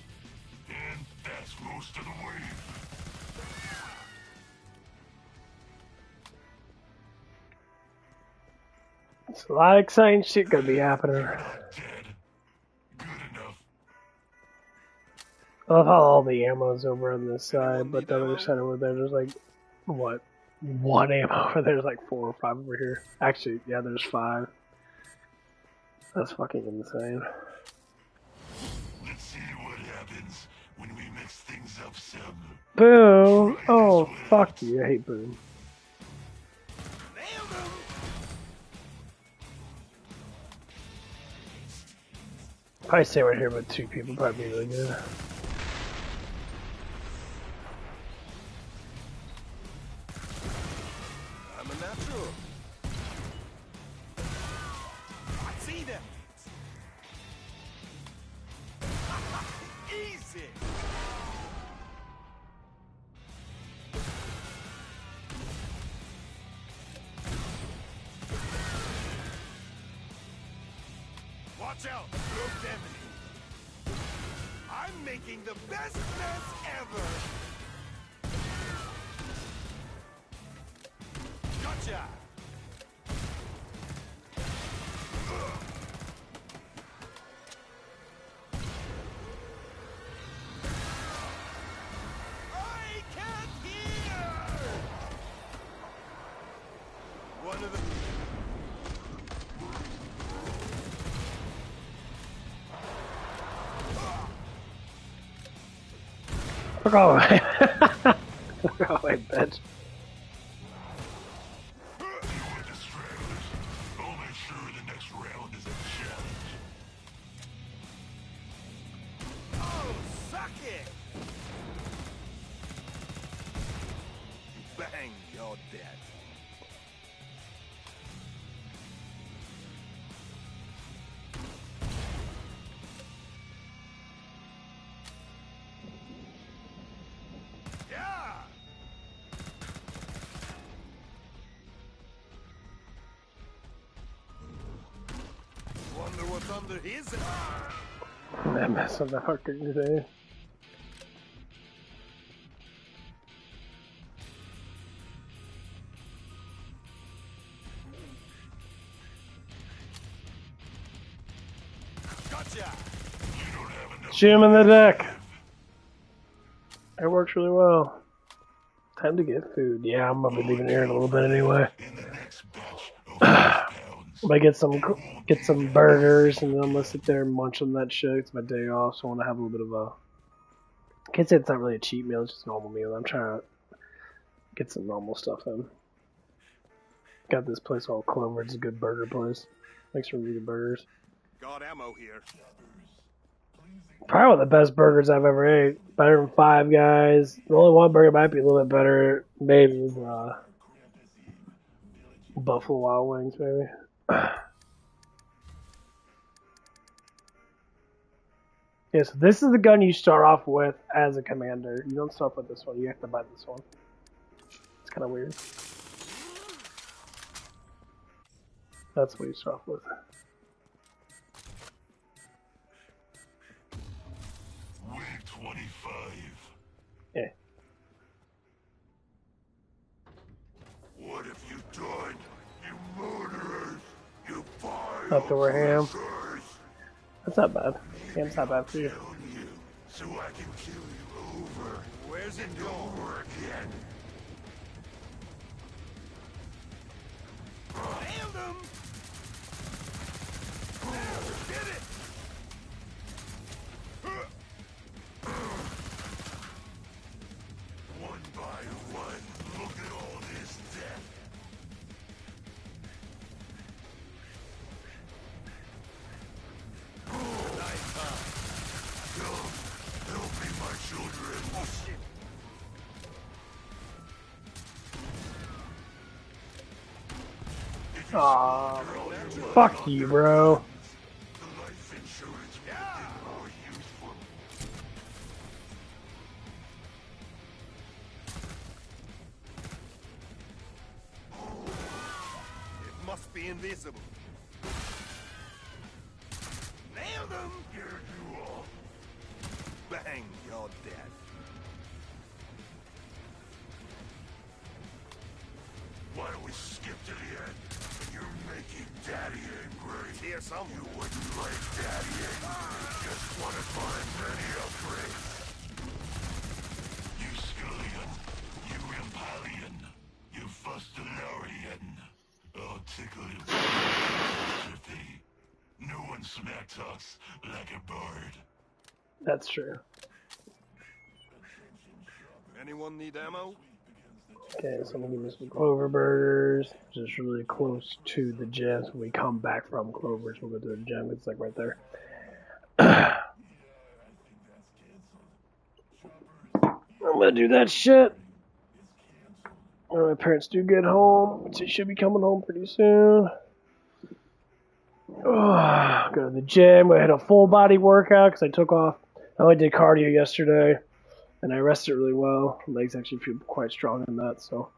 And that's most of the wave. It's a lot of exciting shit gonna be happening. Dead. Good enough. I love how all the ammo's over on this side, but the other side over there, there's like, what? 1 ammo over there, there's like 4 or 5 over here. Actually, yeah, there's 5. That's fucking insane. Let's mix things up some. Boom! Oh, fuck you. I hate Boom. Nailed him! Probably stay right here with two people, probably be really good. I'm a natural. I see them. Easy. Watch out, rogue enemy. I'm making the best mess ever. Gotcha. I can't hear. One of the. Fuck all away. Fuck all away, bitch. You want the stragglers? I'll make sure the next round is a challenge. Oh, suck it! Bang, you're dead. Yeah! Wonder what's under his I mess with the fucker today. Gotcha! You don't have enough. Shoot him in the deck. It works really well. Time to get food. Yeah, I'm gonna be leaving here in a little bit anyway. In the next batch of 5 pounds. I'm gonna get some burgers and then I'm gonna sit there and munch on that shit. It's my day off, so I want to have a little bit of a. I can't say it's not really a cheat meal; it's just a normal meal. I'm trying to get some normal stuff in. Got this place called Clover. It's a good burger place. Makes really good burgers. Got ammo here. Probably one of the best burgers I've ever ate. Better than Five Guys. The only one burger might be a little bit better. Maybe is Buffalo Wild Wings, maybe. Yeah, so this is the gun you start off with as a commander. You don't start with this one. You have to buy this one. It's kind of weird. That's what you start off with. Wave 25. Yeah. What have you done? You murderers! You Up to where Ham. biohazards! That's not bad. Ham's not bad for you. Kill you, so I can kill you over Where's it and going? over again. Nailed him! Get it! One by one, look at all this death. Help me, my children. Oh shit! Aw, fuck you, bro. The life insurance would have been more useful. It must be invisible. Nailed him! Here you all. Bang, you're dead. Why don't we skip to the end? You're making Daddy angry. Here somewhere. You wouldn't like Daddy angry. Just want to find many upgrades. You Scullion. You Impalion. You Fustelarian. I'll tickle you. Sympathy. No one smack talks like a bird. That's true. Anyone need ammo? Okay, so I'm gonna give me some Clover Burgers, just really close to the gym. So when we come back from Clover's, we'll go to the gym. It's like right there. I'm gonna do that shit. When my parents do get home, which they should be coming home pretty soon. Go to the gym. I had a full body workout because I took off. I only did cardio yesterday, and I rested really well. My legs actually feel quite strong in that, so.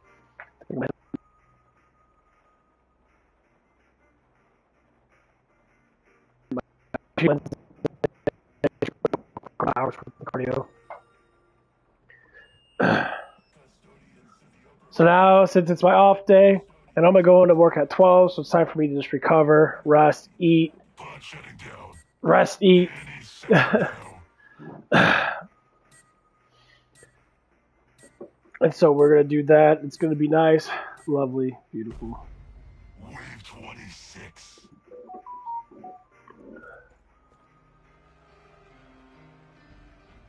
Hours for cardio. So now, since it's my off day, and I'm gonna go into work at 12, so it's time for me to just recover, rest, eat, rest, eat. And so we're gonna do that. It's gonna be nice, lovely, beautiful. Wave 26.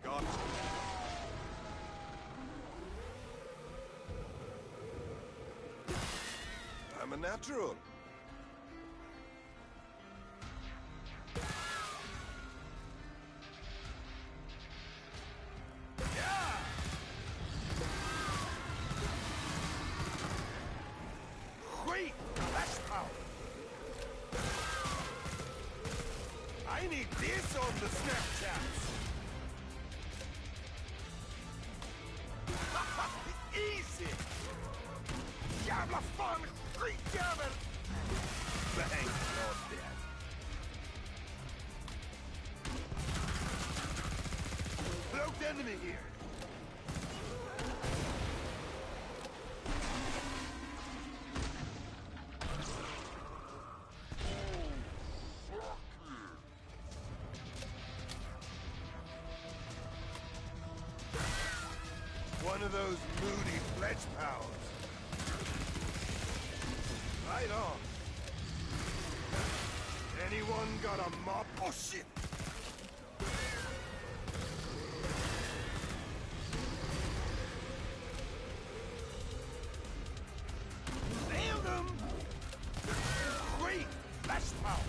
God. I'm a natural. Wait, that's how. I need this on the Snapchats. Easy. Jävla fan, skitjävel. Thank God, Dad. Cloaked enemy here. One of those moody fledge pals. Right on. Anyone got a mop? Oh shit! Nailed him! Great! Flash power!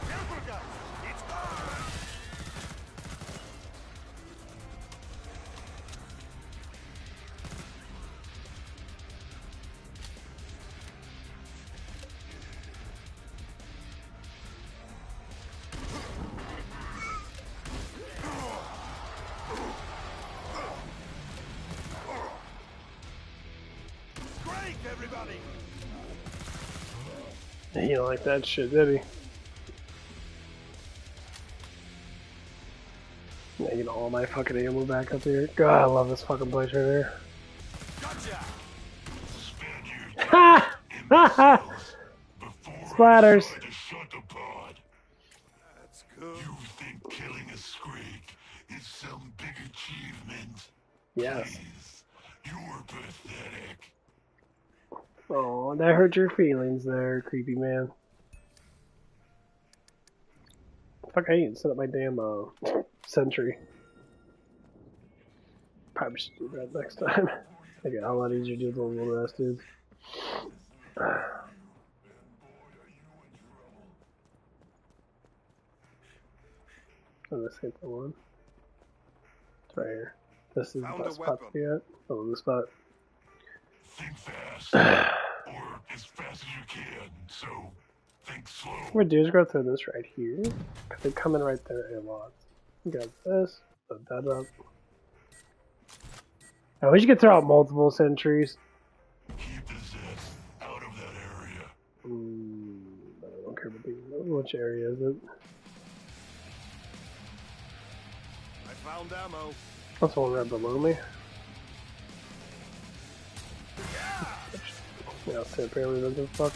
Careful, guys! It's on! Everybody. He didn't like that shit, did he? Making all my fucking ammo back up here. God, I love this fucking place right here. Gotcha. Ha! Ha ha! Splatters. That's cool. You think killing a Scrake is some big achievement? Yes. Please, you're pathetic. Oh, that hurt your feelings there, creepy man. Fuck, I need to set up my damn sentry. Probably should do that next time. Make it a lot easier to deal with those little ass dudes. Oh, this ain't the one. It's right here. This is the Found a best spot to be at. Oh, this spot. Think fast, or as fast as you can, so think slow. What I'm gonna do is go through this right here. Cause they're coming right there a lot. You got this, put that up. Now we should get throw out multiple sentries. Keep the Zets out of that area. I don't care about these. Which area is it? I found ammo. That's one right below me. Yeah, I'll say apparently doesn't fuck.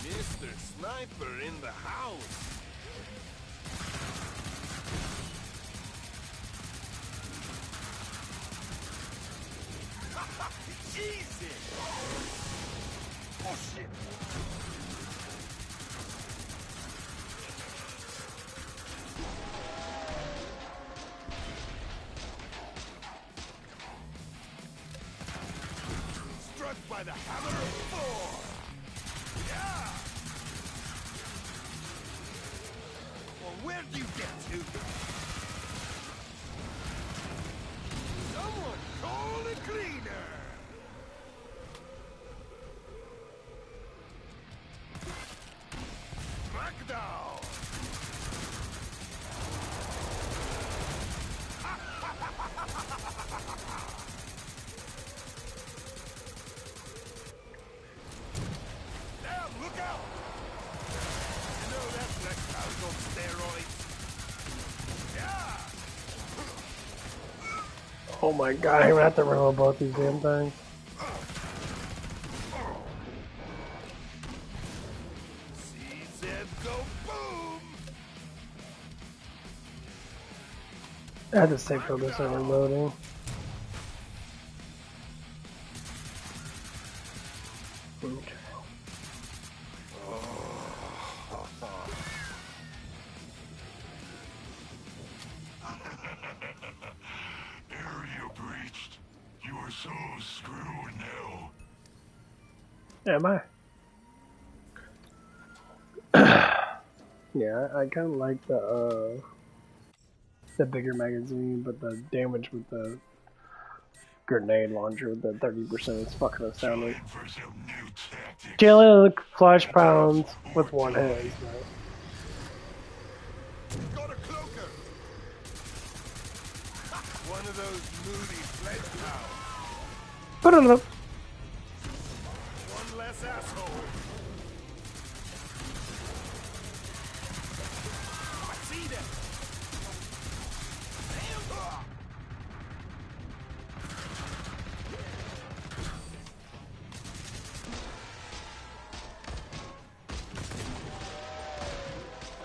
Mr. Sniper in the house. Easy. Oh shit. by the hammer of Thor! Yeah! Well, where'd you get to? Someone call a cleaner! Smackdown! Damn, look out! You know that reptile's on steroids. Yeah! Oh my god, I'm gonna have to remember both these damn things. Seeds and go boom! I had to stay focused on reloading. Okay. Area breached. You are so screwed now. Am I? Yeah, I kind of like the bigger magazine, but the damage with the grenade launcher with the 30% is fucking astounding. Trying for some new tactics. Killing flash pounds with one hit is nice. Got a cloaker! One of those moody sledge cows. Put it up. One less asshole. I see them.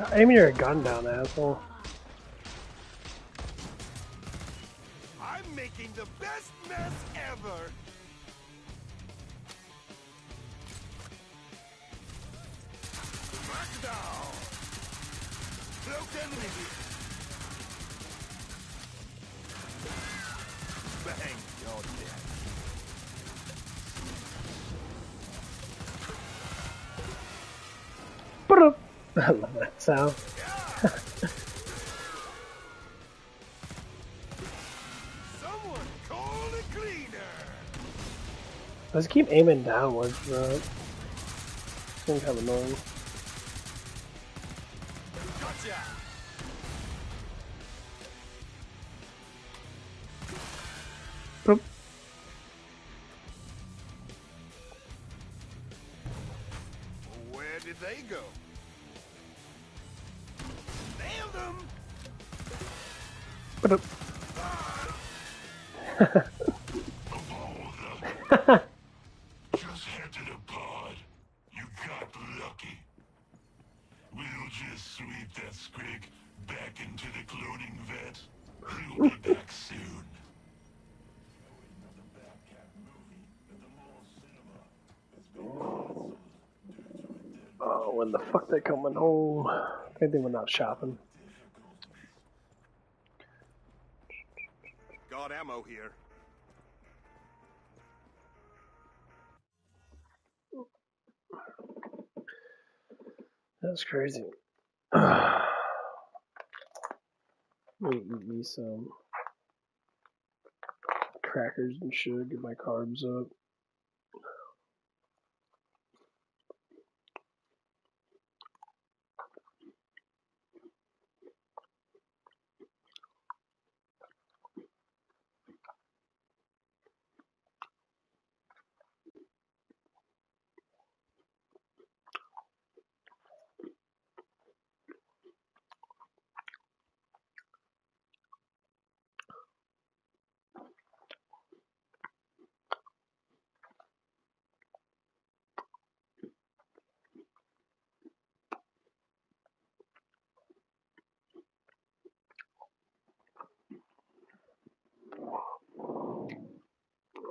Damn. Aim your gun down, asshole. I'm making the best mess ever. Smackdown. Cloaked enemy. Bang. You're dead. Put it up. I love that sound. Someone call a cleaner. Let's keep aiming downwards, bro. Seems kind of annoying. Gotcha. Boop. Where did they go? Nailed them. Put it Of all of them, up. just head to the pod. You got lucky. We'll just sweep that Skrig back into the cloning vet. He'll be back soon. Oh, when the fuck they coming home? I think they went out shopping. Got ammo here. That's crazy. Eat me some crackers and shit, get my carbs up.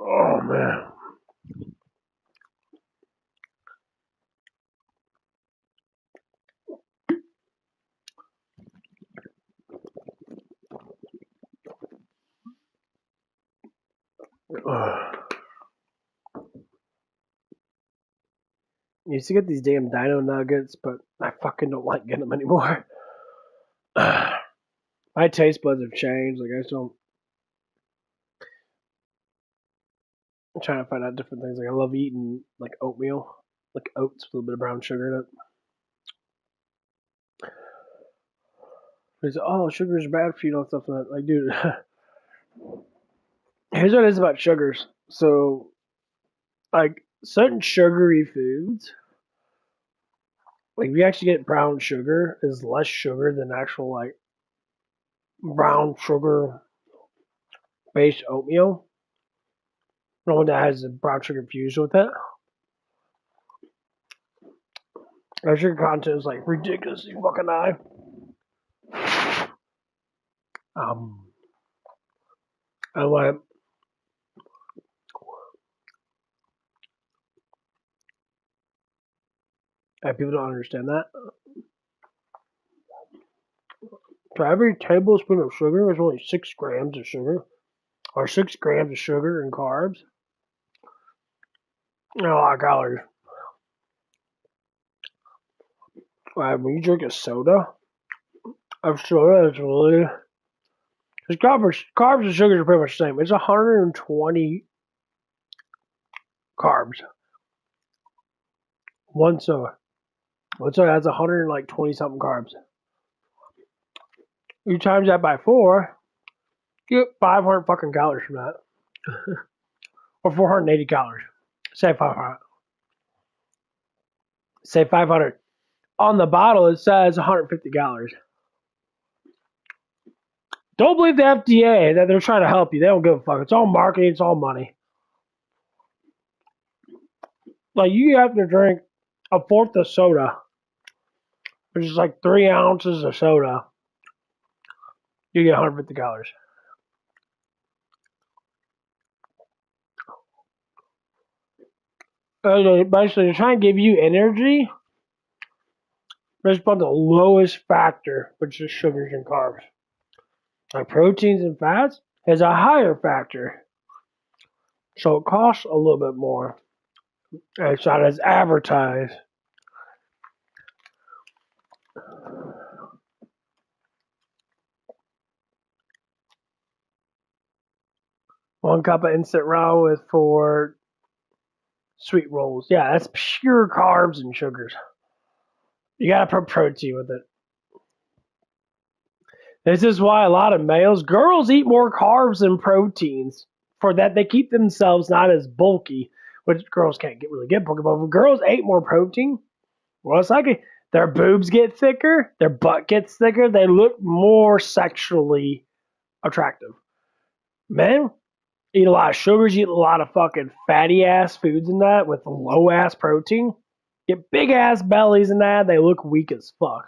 Oh man. Ugh. I used to get these damn dino nuggets, but I fucking don't like getting them anymore. My taste buds have changed. Like I just don't. I'm trying to find out different things. Like I love eating like oatmeal, like oats with a little bit of brown sugar in it. It's oh, sugar's bad for you and stuff like that. Like, dude, here's what it is about sugars. So, like certain sugary foods, like if you actually get brown sugar, is less sugar than actual like brown sugar based oatmeal. The one that has the brown sugar fused with it. Our sugar content is like ridiculously fucking high. I want people don't understand that. For every tablespoon of sugar, there's only 6 grams of sugar, or 6 grams of sugar and carbs. A lot of calories. When you drink a soda is really. Because carbs and sugars are pretty much the same. It's 120 carbs. One soda. One soda has 120 something carbs. You times that by 4, you get 500 fucking calories from that. Or 480 calories. Say 500. Say 500. On the bottle, it says 150 calories. Don't believe the FDA that they're trying to help you. They don't give a fuck. It's all marketing. It's all money. Like, you have to drink a fourth of soda, which is like 3 ounces of soda. You get 150 calories. Basically, they're trying to give you energy based upon the lowest factor, which is sugars and carbs. Like proteins and fats has a higher factor, so it costs a little bit more. And it's not as advertised. One cup of instant raw is for sweet rolls. Yeah, that's pure carbs and sugars. You gotta put protein with it. This is why a lot of girls eat more carbs than proteins. For that, they keep themselves not as bulky, which girls can't really get bulky. But if girls ate more protein, well, it's like their boobs get thicker, their butt gets thicker, they look more sexually attractive. Men eat a lot of sugars, eat a lot of fucking fatty ass foods in that with low ass protein. Get big ass bellies in that, they look weak as fuck.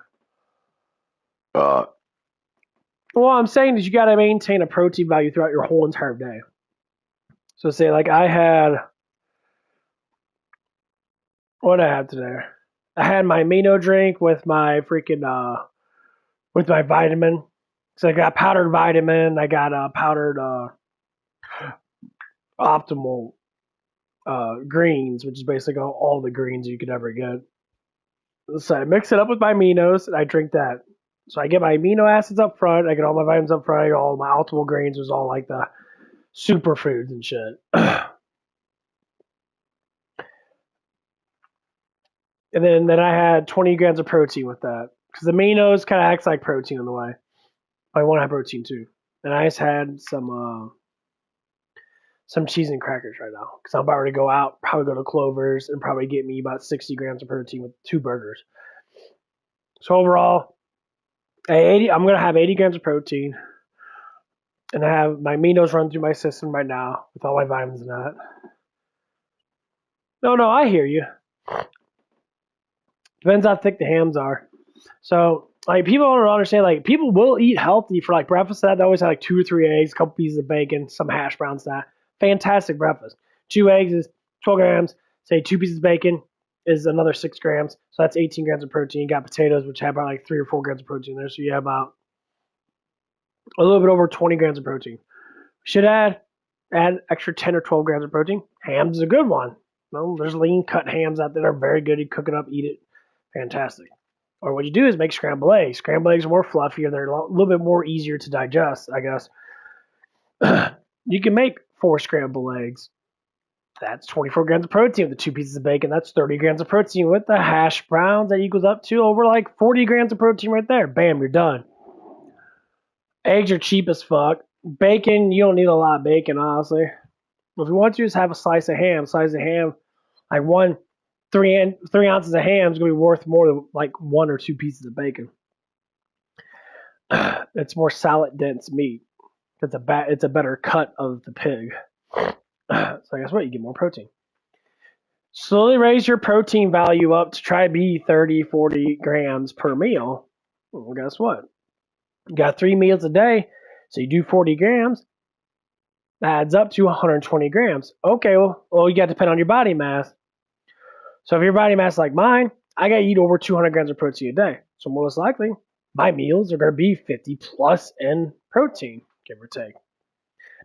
What I'm saying is you gotta maintain a protein value throughout your whole entire day. So say like what did I have today? I had my amino drink with my freaking with my vitamin. So I got powdered vitamin, I got powdered optimal greens, which is basically all the greens you could ever get. So I mix it up with my aminos and I drink that. So I get my amino acids up front, I get all my vitamins up front, I get all my optimal greens, was all like the superfoods and shit. And then I had 20 grams of protein with that. Because the aminos kind of acts like protein in the way. I want to have protein too. And I just had some cheese and crackers right now. Because I'm about ready to go out, probably go to Clover's, and probably get me about 60 grams of protein with 2 burgers. So overall, I'm going to have 80 grams of protein. And I have my aminos run through my system right now with all my vitamins and that. No, I hear you. Depends how thick the hams are. So, like, people don't understand, like, people will eat healthy for, like, breakfast. That they always have, like, 2 or 3 eggs, a couple pieces of bacon, some hash browns, that. Fantastic breakfast. 2 eggs is 12 grams. Say 2 pieces of bacon is another 6 grams. So that's 18 grams of protein. You got potatoes, which have about, like, 3 or 4 grams of protein there. So you have about a little bit over 20 grams of protein. Should add extra 10 or 12 grams of protein. Ham's is a good one. Well, there's lean cut hams out there that are very good. You cook it up, eat it. Fantastic. Or what you do is make scrambled eggs. Scrambled eggs are more fluffier. They're a little bit more easier to digest, I guess. You can make 4 scrambled eggs. That's 24 grams of protein with the 2 pieces of bacon. That's 30 grams of protein with the hash browns. That equals up to over like 40 grams of protein right there. Bam, you're done. Eggs are cheap as fuck. Bacon, you don't need a lot of bacon, honestly. If you want to, just have a slice of ham. Like 3 ounces of ham is going to be worth more than like 1 or 2 pieces of bacon. It's more salad dense meat. It's a better cut of the pig. So guess what? You get more protein. Slowly raise your protein value up to try to be 30, 40 grams per meal. Well, guess what? You got 3 meals a day, so you do 40 grams. That adds up to 120 grams. Okay, well, you got to depend on your body mass. So if your body mass is like mine, I got to eat over 200 grams of protein a day. So more or less likely, my meals are going to be 50 plus in protein, give or take.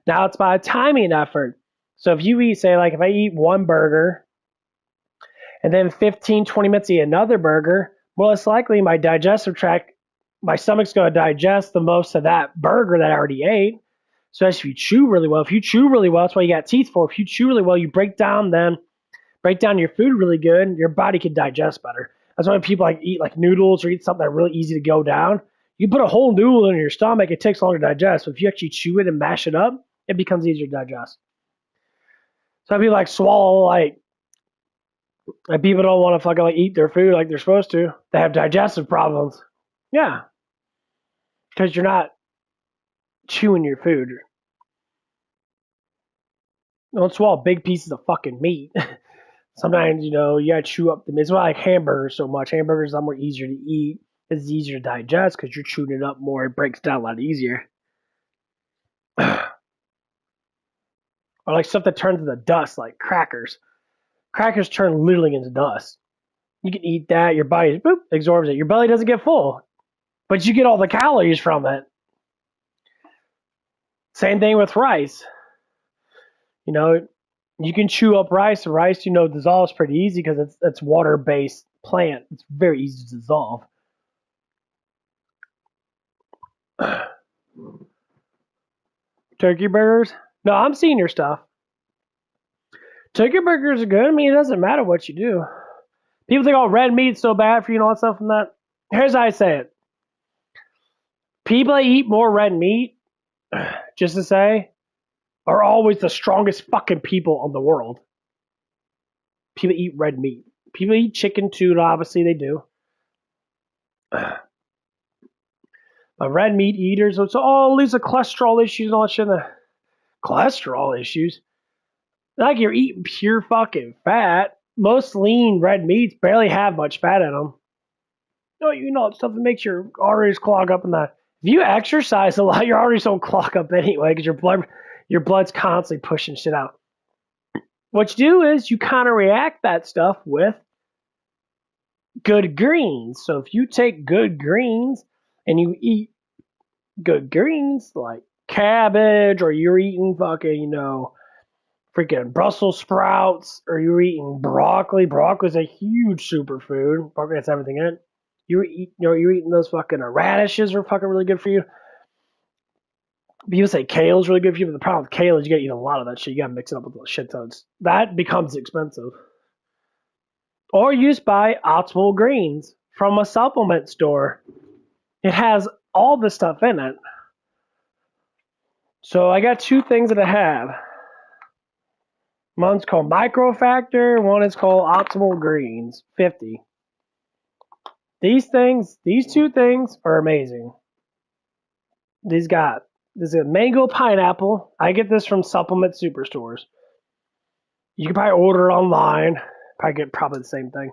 Now it's by a timing effort. So if you eat, say, like if I eat 1 burger and then 15, 20 minutes eat another burger, more or less likely my digestive tract, my stomach's going to digest the most of that burger that I already ate. So if you chew really well, that's why you got teeth for. If you chew really well, you break down your food really good, your body can digest better. That's why when people like eat like noodles or eat something that's really easy to go down. You put a whole noodle in your stomach, it takes longer to digest. But if you actually chew it and mash it up, it becomes easier to digest. So people like swallow like people don't want to fucking like eat their food like they're supposed to. They have digestive problems. Yeah. Because you're not chewing your food. Don't swallow big pieces of fucking meat. Sometimes, you gotta chew up the meat. It's why I like hamburgers so much. Hamburgers are a lot more easier to eat. It's easier to digest because you're chewing it up more. It breaks down a lot easier. Or like stuff that turns into dust, like crackers. Crackers turn literally into dust. You can eat that, your body absorbs it. Your belly doesn't get full, but you get all the calories from it. Same thing with rice. You can chew up rice. Rice, dissolves pretty easy because it's water-based plant. It's very easy to dissolve. Turkey burgers? No, I'm seeing your stuff. Turkey burgers are good. I mean, it doesn't matter what you do. People think, red meat's so bad for you and all that stuff and that. Here's how I say it. People that eat more red meat, just to say, are always the strongest fucking people in the world. People eat red meat. People eat chicken too, obviously they do. But red meat eaters, it's all these are cholesterol issues and all that shit. Cholesterol issues? Like you're eating pure fucking fat. Most lean red meats barely have much fat in them. It's stuff that makes your arteries clog up and that. If you exercise a lot, your arteries don't clog up anyway because your blood's constantly pushing shit out. What you do is you counteract that stuff with good greens. So if you take good greens and you eat good greens like cabbage, or you're eating fucking, freaking Brussels sprouts, or you're eating broccoli. Broccoli is a huge superfood. Broccoli has everything in it. You're eating those fucking radishes are fucking really good for you. People say kale's really good for you, but the problem with kale is you gotta eat a lot of that shit. You gotta mix it up with shit tons. That becomes expensive. Or you just buy Optimal Greens from a supplement store. It has all this stuff in it. So I got 2 things that I have. One's called Microfactor, one is called Optimal Greens 50. These 2 things are amazing. This is a mango pineapple. I get this from supplement superstores. You can probably order it online. Probably get the same thing.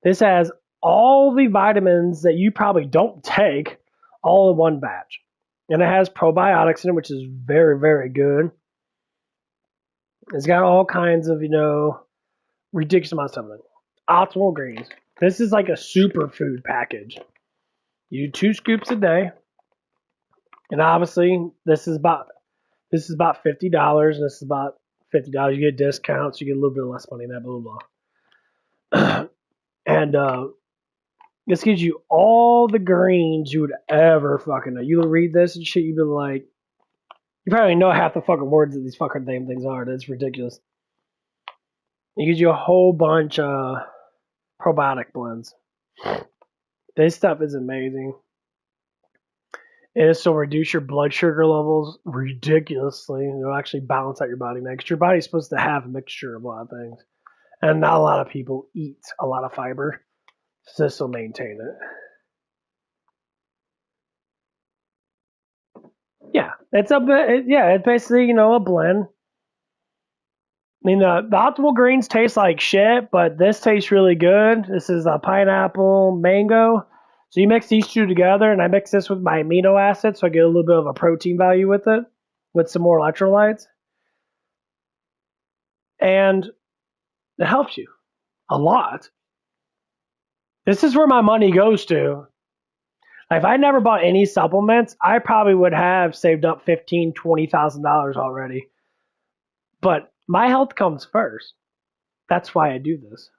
This has all the vitamins that you probably don't take all in one batch. And it has probiotics in it, which is very, very good. It's got all kinds of, ridiculous amounts of stuff in it. Optimal Greens. This is like a superfood package. You do 2 scoops a day. And obviously, this is about $50, and this is about $50. You get discounts. You get a little bit less money. That blah blah blah. And this gives you all the greens you would ever fucking know. You read this and shit, you'd be like, you probably know half the fucking words that these fucking damn things are. That's ridiculous. It gives you a whole bunch of probiotic blends. This stuff is amazing. It'll reduce your blood sugar levels ridiculously. It'll actually balance out your body, man. Because your body's supposed to have a mixture of a lot of things. And not a lot of people eat a lot of fiber. So this will maintain it. Yeah, it's basically, a blend. I mean, the optimal greens taste like shit, but this tastes really good. This is a pineapple mango. So you mix these two together, and I mix this with my amino acids, so I get a little bit of a protein value with it, with some more electrolytes. And it helps you a lot. This is where my money goes to. If I never bought any supplements, I probably would have saved up $15,000, $20,000 already. But my health comes first. That's why I do this.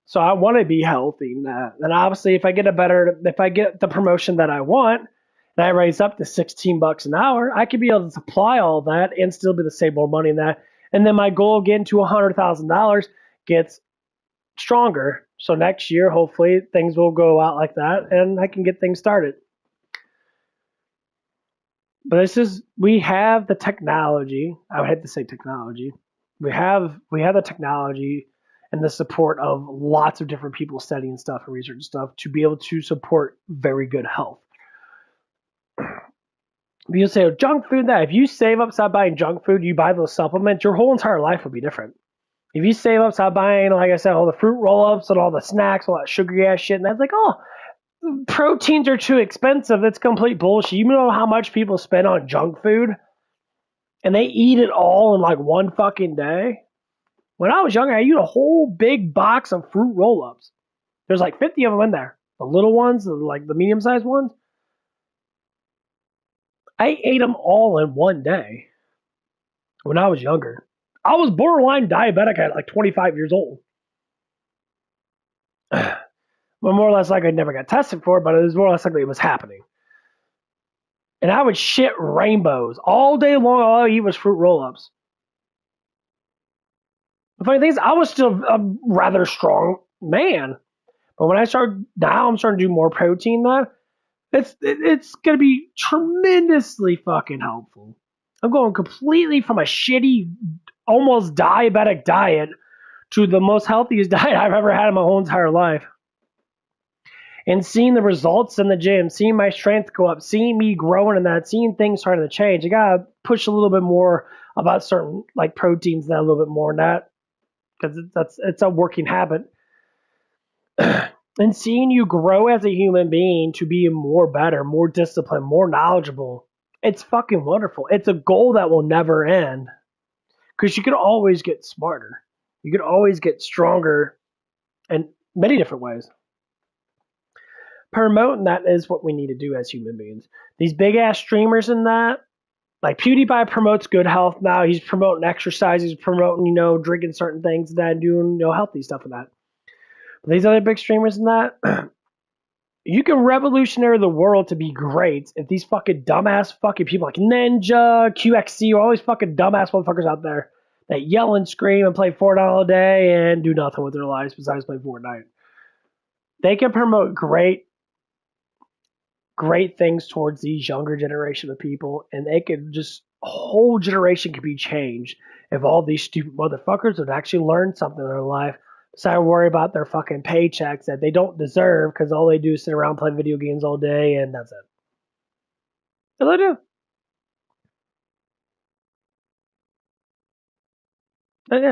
So I want to be healthy. And obviously, if I get the promotion that I want, and I raise up to $16 an hour, I could be able to supply all that and still be able to save more money in that. And then my goal of getting to $100,000 gets stronger. So next year, hopefully, things will go out like that, and I can get things started. But we have the technology. I would hate to say technology. We have the technology and the support of lots of different people studying stuff and research stuff to be able to support very good health. You'll say, junk food, that if you save up, stop buying junk food, you buy those supplements, your whole entire life will be different. If you save up, stop buying, like I said, all the fruit roll-ups and all the snacks, all that sugary ass shit, and that's like, proteins are too expensive. It's complete bullshit. You know how much people spend on junk food? And they eat it all in like one fucking day? When I was younger, I used a whole big box of fruit roll-ups. There's like 50 of them in there. The little ones, like the medium-sized ones. I ate them all in one day when I was younger. I was borderline diabetic at like 25 years old. Well, more or less like I never got tested for it, but it was more or less like it was happening. And I would shit rainbows. All day long, all I eat was fruit roll-ups. The funny thing is, I was still a rather strong man. But when I'm starting to do more protein now, it's going to be tremendously fucking helpful. I'm going completely from a shitty, almost diabetic diet to the most healthiest diet I've ever had in my whole entire life. And seeing the results in the gym, seeing my strength go up, seeing me growing in that, seeing things starting to change. I gotta push a little bit more about certain like proteins and that a little bit more in that, because it's a working habit. And seeing you grow as a human being to be better, more disciplined, more knowledgeable, it's fucking wonderful. It's a goal that will never end, because you can always get smarter. You can always get stronger in many different ways. Promoting that is what we need to do as human beings. These big ass streamers and that, like PewDiePie promotes good health now. He's promoting exercise. He's promoting, drinking certain things and that, and doing, healthy stuff and that. But these other big streamers and that, you can revolutionary the world to be great if these fucking dumbass fucking people like Ninja, QXC, all these fucking dumbass motherfuckers out there that yell and scream and play Fortnite all day and do nothing with their lives besides play Fortnite. They can promote great things towards these younger generation of people, and they could just, a whole generation could be changed if all these stupid motherfuckers would actually learn something in their life besides worry about their fucking paychecks that they don't deserve, because all they do is sit around play video games all day and that's it. That's all they do. But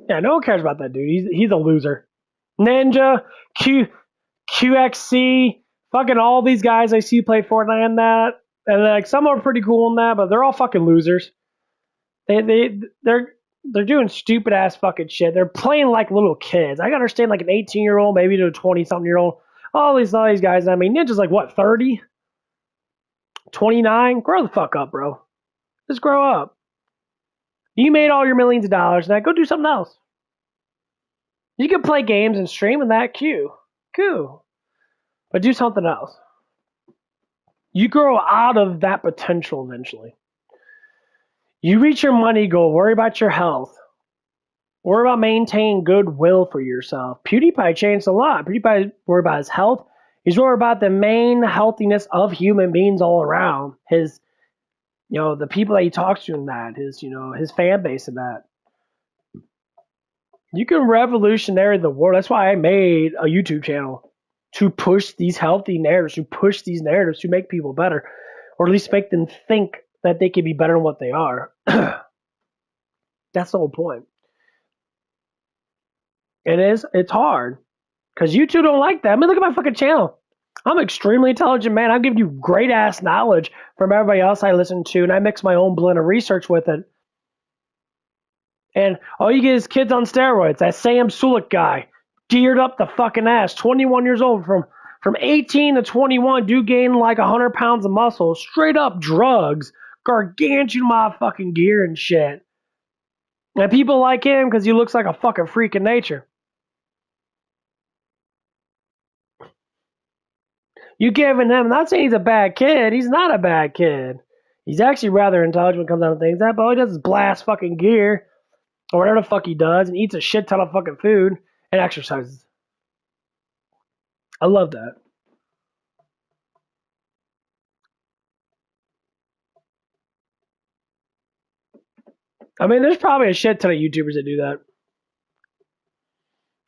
yeah, no one cares about that dude. He's a loser. Ninja, QXC, fucking all these guys I see play Fortnite and that, and like some are pretty cool in that, but they're all fucking losers. They're doing stupid ass fucking shit. They're playing like little kids. I can understand like an 18-year-old, maybe to a 20-something-year-old. All these guys. I mean, Ninja's like what, 30? 29, grow the fuck up, bro. Just grow up. You made all your millions of dollars, now go do something else. You can play games and stream and that, cool. But do something else. You grow out of that potential eventually. You reach your money goal, worry about your health. Worry about maintaining goodwill for yourself. PewDiePie changed a lot. PewDiePie worried about his health. He's worried about the main healthiness of human beings all around. His, the people that he talks to in that, his fan base in that. You can revolutionize the world. That's why I made a YouTube channel to push these healthy narratives, to make people better, or at least make them think that they can be better than what they are. That's the whole point. It's hard because YouTube don't like that. I mean, look at my fucking channel. I'm an extremely intelligent man. I'm giving you great ass knowledge from everybody else I listen to, and I mix my own blend of research with it. And all you get is kids on steroids. That Sam Sulek guy, geared up the fucking ass, 21 years old, from 18 to 21, dude gained like 100 pounds of muscle, straight up drugs, gargantuan motherfucking gear and shit. And people like him because he looks like a fucking freak in nature. You giving him, I'm not saying he's a bad kid. He's not a bad kid. He's actually rather intelligent when it comes down to things. But all he does is blast fucking gear, or whatever the fuck he does, and eats a shit ton of fucking food, and exercises. I love that. I mean, there's probably a shit ton of YouTubers that do that.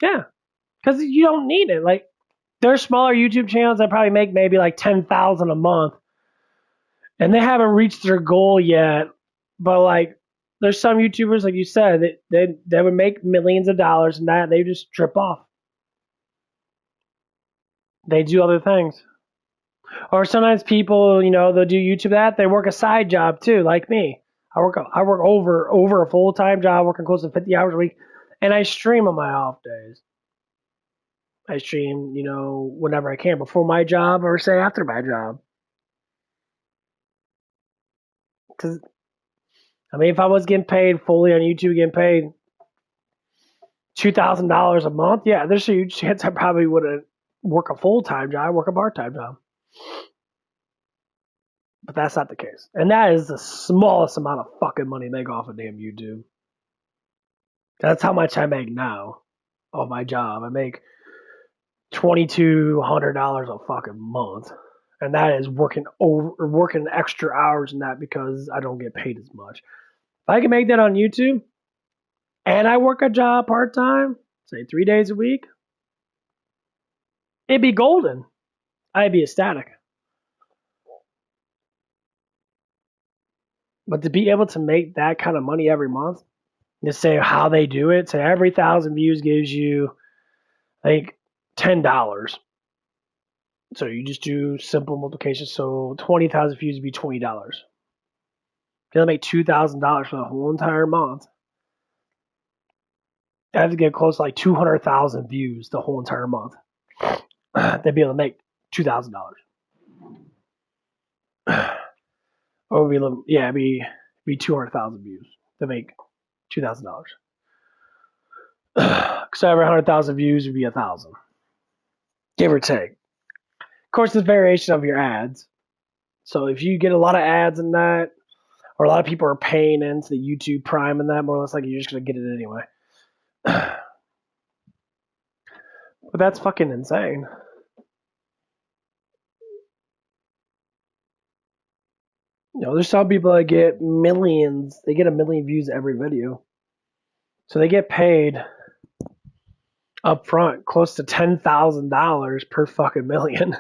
Yeah. Because you don't need it. Like, there's smaller YouTube channels that probably make maybe like $10,000 a month. And they haven't reached their goal yet. But like, there's some YouTubers, like you said, that they would make millions of dollars and that they just trip off. They do other things. Or sometimes people, they'll do YouTube that. They work a side job too, like me. I work over a full-time job, working close to 50 hours a week. And I stream on my off days. I stream, whenever I can, before my job or say after my job. Because, I mean, if I was getting paid fully on YouTube, getting paid $2,000 a month, yeah, there's a huge chance I probably wouldn't work a full-time job, work a part-time job. But that's not the case. And that is the smallest amount of fucking money I make off of damn YouTube. That's how much I make now off my job. I make $2,200 a fucking month, and that is working extra hours in that because I don't get paid as much. If I can make that on YouTube, and I work a job part time, say 3 days a week, it'd be golden. I'd be ecstatic. But to be able to make that kind of money every month, just say how they do it, say every 1,000 views gives you like $10. So you just do simple multiplication. So 20,000 views would be $20. They'll make $2,000 for the whole entire month. I have to get close to like 200,000 views the whole entire month. They'd be able to make $2,000. Or it'd be 200,000 views to make $2,000. So every 100,000 views would be 1,000, give or take. Of course, there's variation of your ads. So if you get a lot of ads in that, or a lot of people are paying into the YouTube Prime and that, more or less like you're just gonna get it anyway. But that's fucking insane. There's some people that get millions. They get 1 million views every video. So they get paid up front close to $10,000 per fucking million.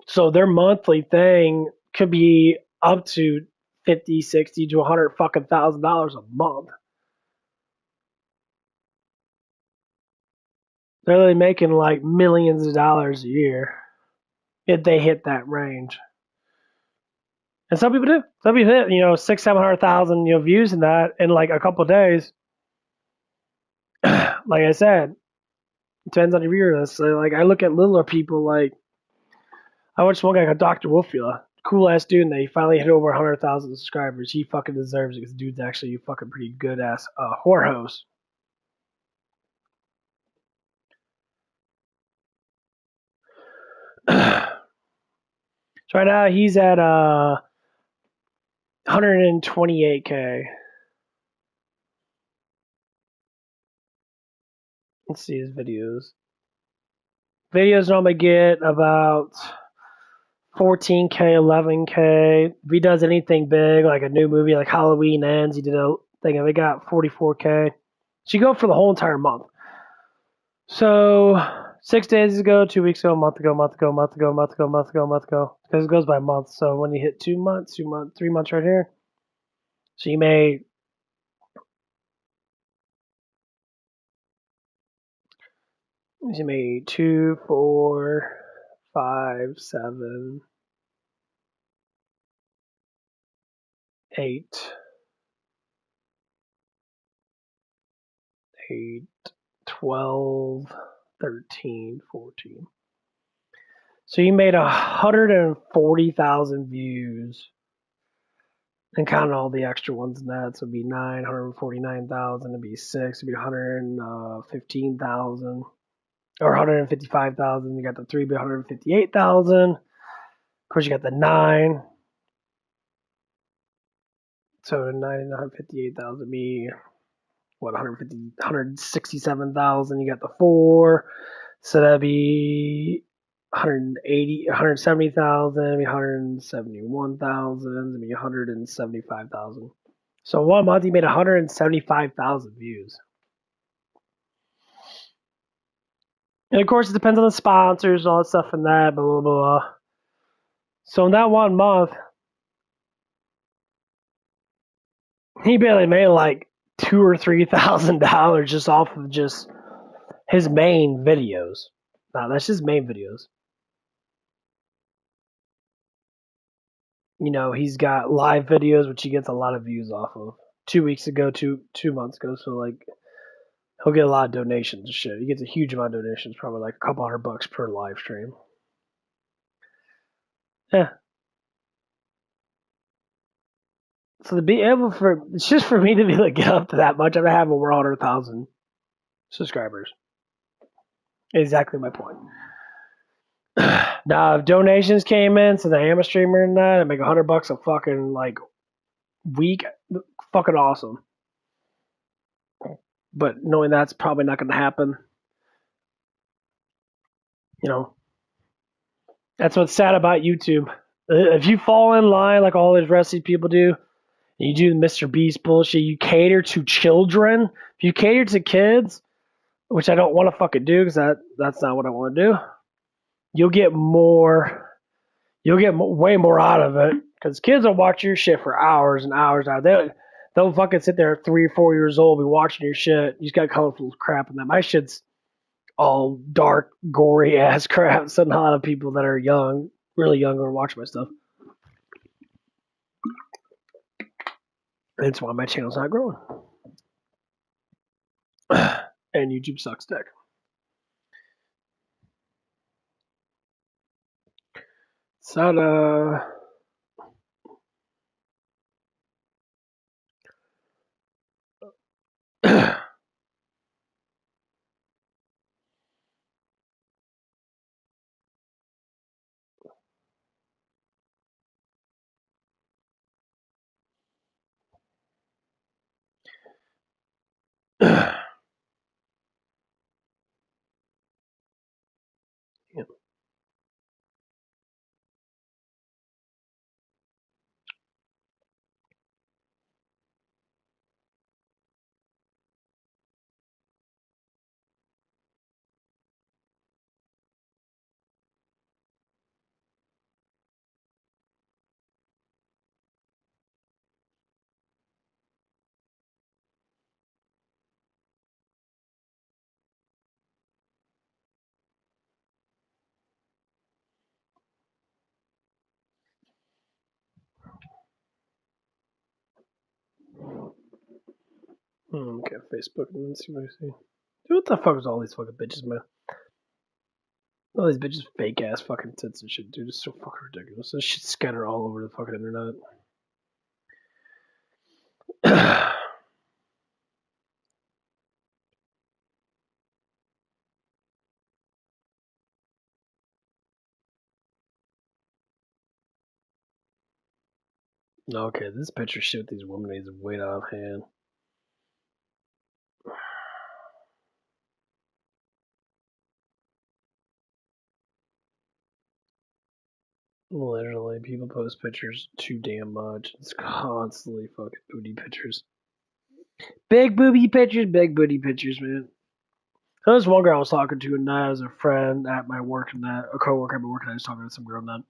So their monthly thing could be up to 50, 60 to 100 fucking $1,000 a month. They're really making like millions of dollars a year if they hit that range. And some people do. Some people hit, 600,000, 700,000, views in that in like a couple of days. Like I said, Depends on your viewer list. So, like, I look at littler people like I watched one guy called Dr. Wolfula. Cool ass dude, and they finally hit over 100,000 subscribers. He fucking deserves it because the dude's actually a fucking pretty good ass whore host. So right now he's at 128K. Let's see his videos. Videos normally get about 14K, 11K. If he does anything big, like a new movie, like Halloween Ends, he did a thing of it, got 44K. So you go for the whole entire month. So 6 days ago, 2 weeks ago, month ago, month ago, month ago, month ago, month ago, month ago. Because it goes by month. So when you hit 2 months, 3 months right here. So you made You made 2, 4, 5, 7, 8, 8, 12, 13, 14. So you made 140,000 views. And counting all the extra ones in that, so it'd be 949,000, it'd be 6, it'd be 115,000. Or 155,000. You got the 3, be 158,000. Of course, you got the 9. So 9 and 158,000 be what 167,000. You got the 4, so that'd be 170,000, 171,000, be 175,000. So 1 month he made 175,000 views. And of course, it depends on the sponsors, all that stuff, and that, blah blah blah. So in that 1 month, he barely made like $2,000 or $3,000 just off of just his main videos. Now that's his main videos. You know, he's got live videos which he gets a lot of views off of. 2 weeks ago, 2 months ago, so like he'll get a lot of donations and shit. He gets a huge amount of donations, probably like a couple $100 per live stream. Yeah. So to be able it's just for me to be able to get up to that much, I'm gonna have over 100,000 subscribers. Exactly my point. Now, if donations came in, so the I'm a streamer and that, I make $100 a fucking like week, fucking awesome. But knowing that's probably not going to happen, you know, that's what's sad about YouTube. If you fall in line like all these rest of these people do, and you do the Mr. Beast bullshit, you cater to children. If you cater to kids, which I don't want to fucking do because that's not what I want to do, you'll get more. You'll get way more out of it because kids will watch your shit for hours and hours. They'll fucking sit there at 3 or 4 years old, be watching your shit. You just got colorful crap in that. My shit's all dark, gory ass crap. So not a lot of people that are young, really young, are watching my stuff. That's why my channel's not growing. And YouTube sucks dick. Sada. Okay, Facebook. Let's see what I see. Dude, what the fuck is all these fucking bitches, man? All these bitches fake ass fucking tits and shit, dude. It's so fucking ridiculous. This shit's scattered all over the fucking internet. Okay, this picture shit with these women is way out of hand. Literally, people post pictures too damn much. It's constantly fucking booty pictures. Big booty pictures, man. So this one girl I was talking to, and I was a friend at my work, and that a coworker at my work, and I was talking to some girl, and that.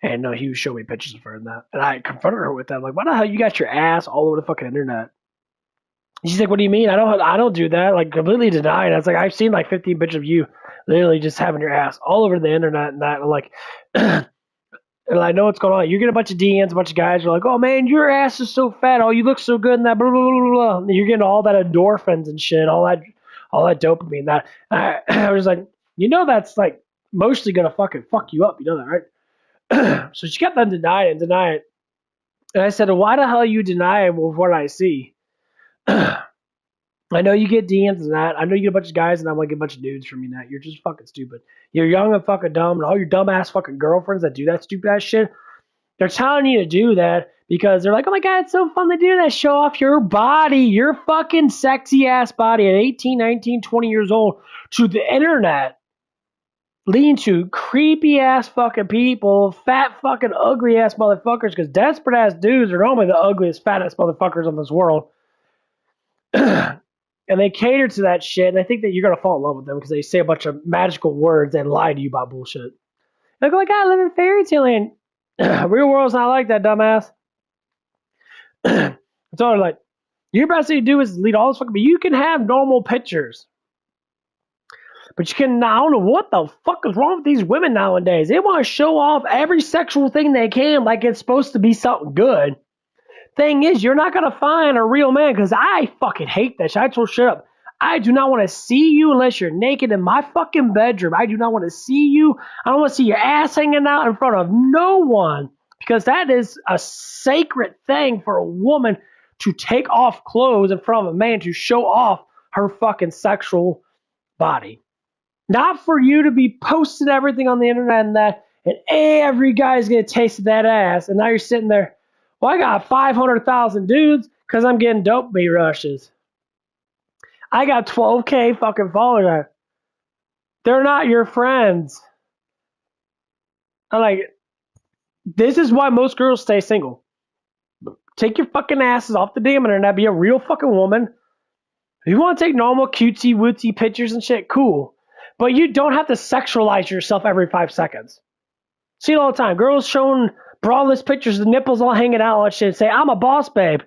And he was showing me pictures of her and that. And I confronted her with that. I'm like, why the hell you got your ass all over the fucking internet? And she's like, what do you mean? I don't do that. Like, completely denied. I was like, I've seen like 15 pictures of you literally just having your ass all over the internet and that. And I'm like, and I know what's going on. You get a bunch of DMs, a bunch of guys are like, oh man, your ass is so fat. Oh, you look so good and that, blah, blah, blah, blah. And you're getting all that endorphins and shit, all that dopamine. That I was like, that's like mostly gonna fucking fuck you up. You know that, right? So she kept on denying it. And I said, why the hell are you denying what I see? I know you get DMs and that. I know you get a bunch of guys and I'm like a bunch of dudes from you and that. You're just fucking stupid. You're young and fucking dumb. And all your dumbass fucking girlfriends that do that stupid ass shit, they're telling you to do that because they're like, oh my God, it's so fun to do that. Show off your body, your fucking sexy ass body at 18, 19, 20 years old to the internet. Leading to creepy ass fucking people, fat fucking ugly ass motherfuckers, because desperate ass dudes are normally the ugliest, fattest motherfuckers on this world. And they cater to that shit, and I think that you're gonna fall in love with them because they say a bunch of magical words and lie to you about bullshit. They're like, I live in fairy tale land. Real world's not like that, dumbass. It's all like, your best thing to do is lead all this fucking, but you can have normal pictures. But you can, I don't know what the fuck is wrong with these women nowadays. They want to show off every sexual thing they can like it's supposed to be something good. Thing is, you're not going to find a real man because I fucking hate that shit. I told shut up. I do not want to see you unless you're naked in my fucking bedroom. I do not want to see you. I don't want to see your ass hanging out in front of no one because that is a sacred thing for a woman to take off clothes in front of a man to show off her fucking sexual body. Not for you to be posting everything on the internet and that, and every guy's going to taste that ass. And now you're sitting there, well, I got 500,000 dudes because I'm getting dopamine rushes. I got 12K fucking followers. They're not your friends. I'm like, this is why most girls stay single. Take your fucking asses off the damn internet. Be a real fucking woman. If you want to take normal cutesy wootsy pictures and shit, cool. But you don't have to sexualize yourself every 5 seconds. See it all the time. Girls showing braless pictures, the nipples all hanging out and shit. Say, I'm a boss, babe.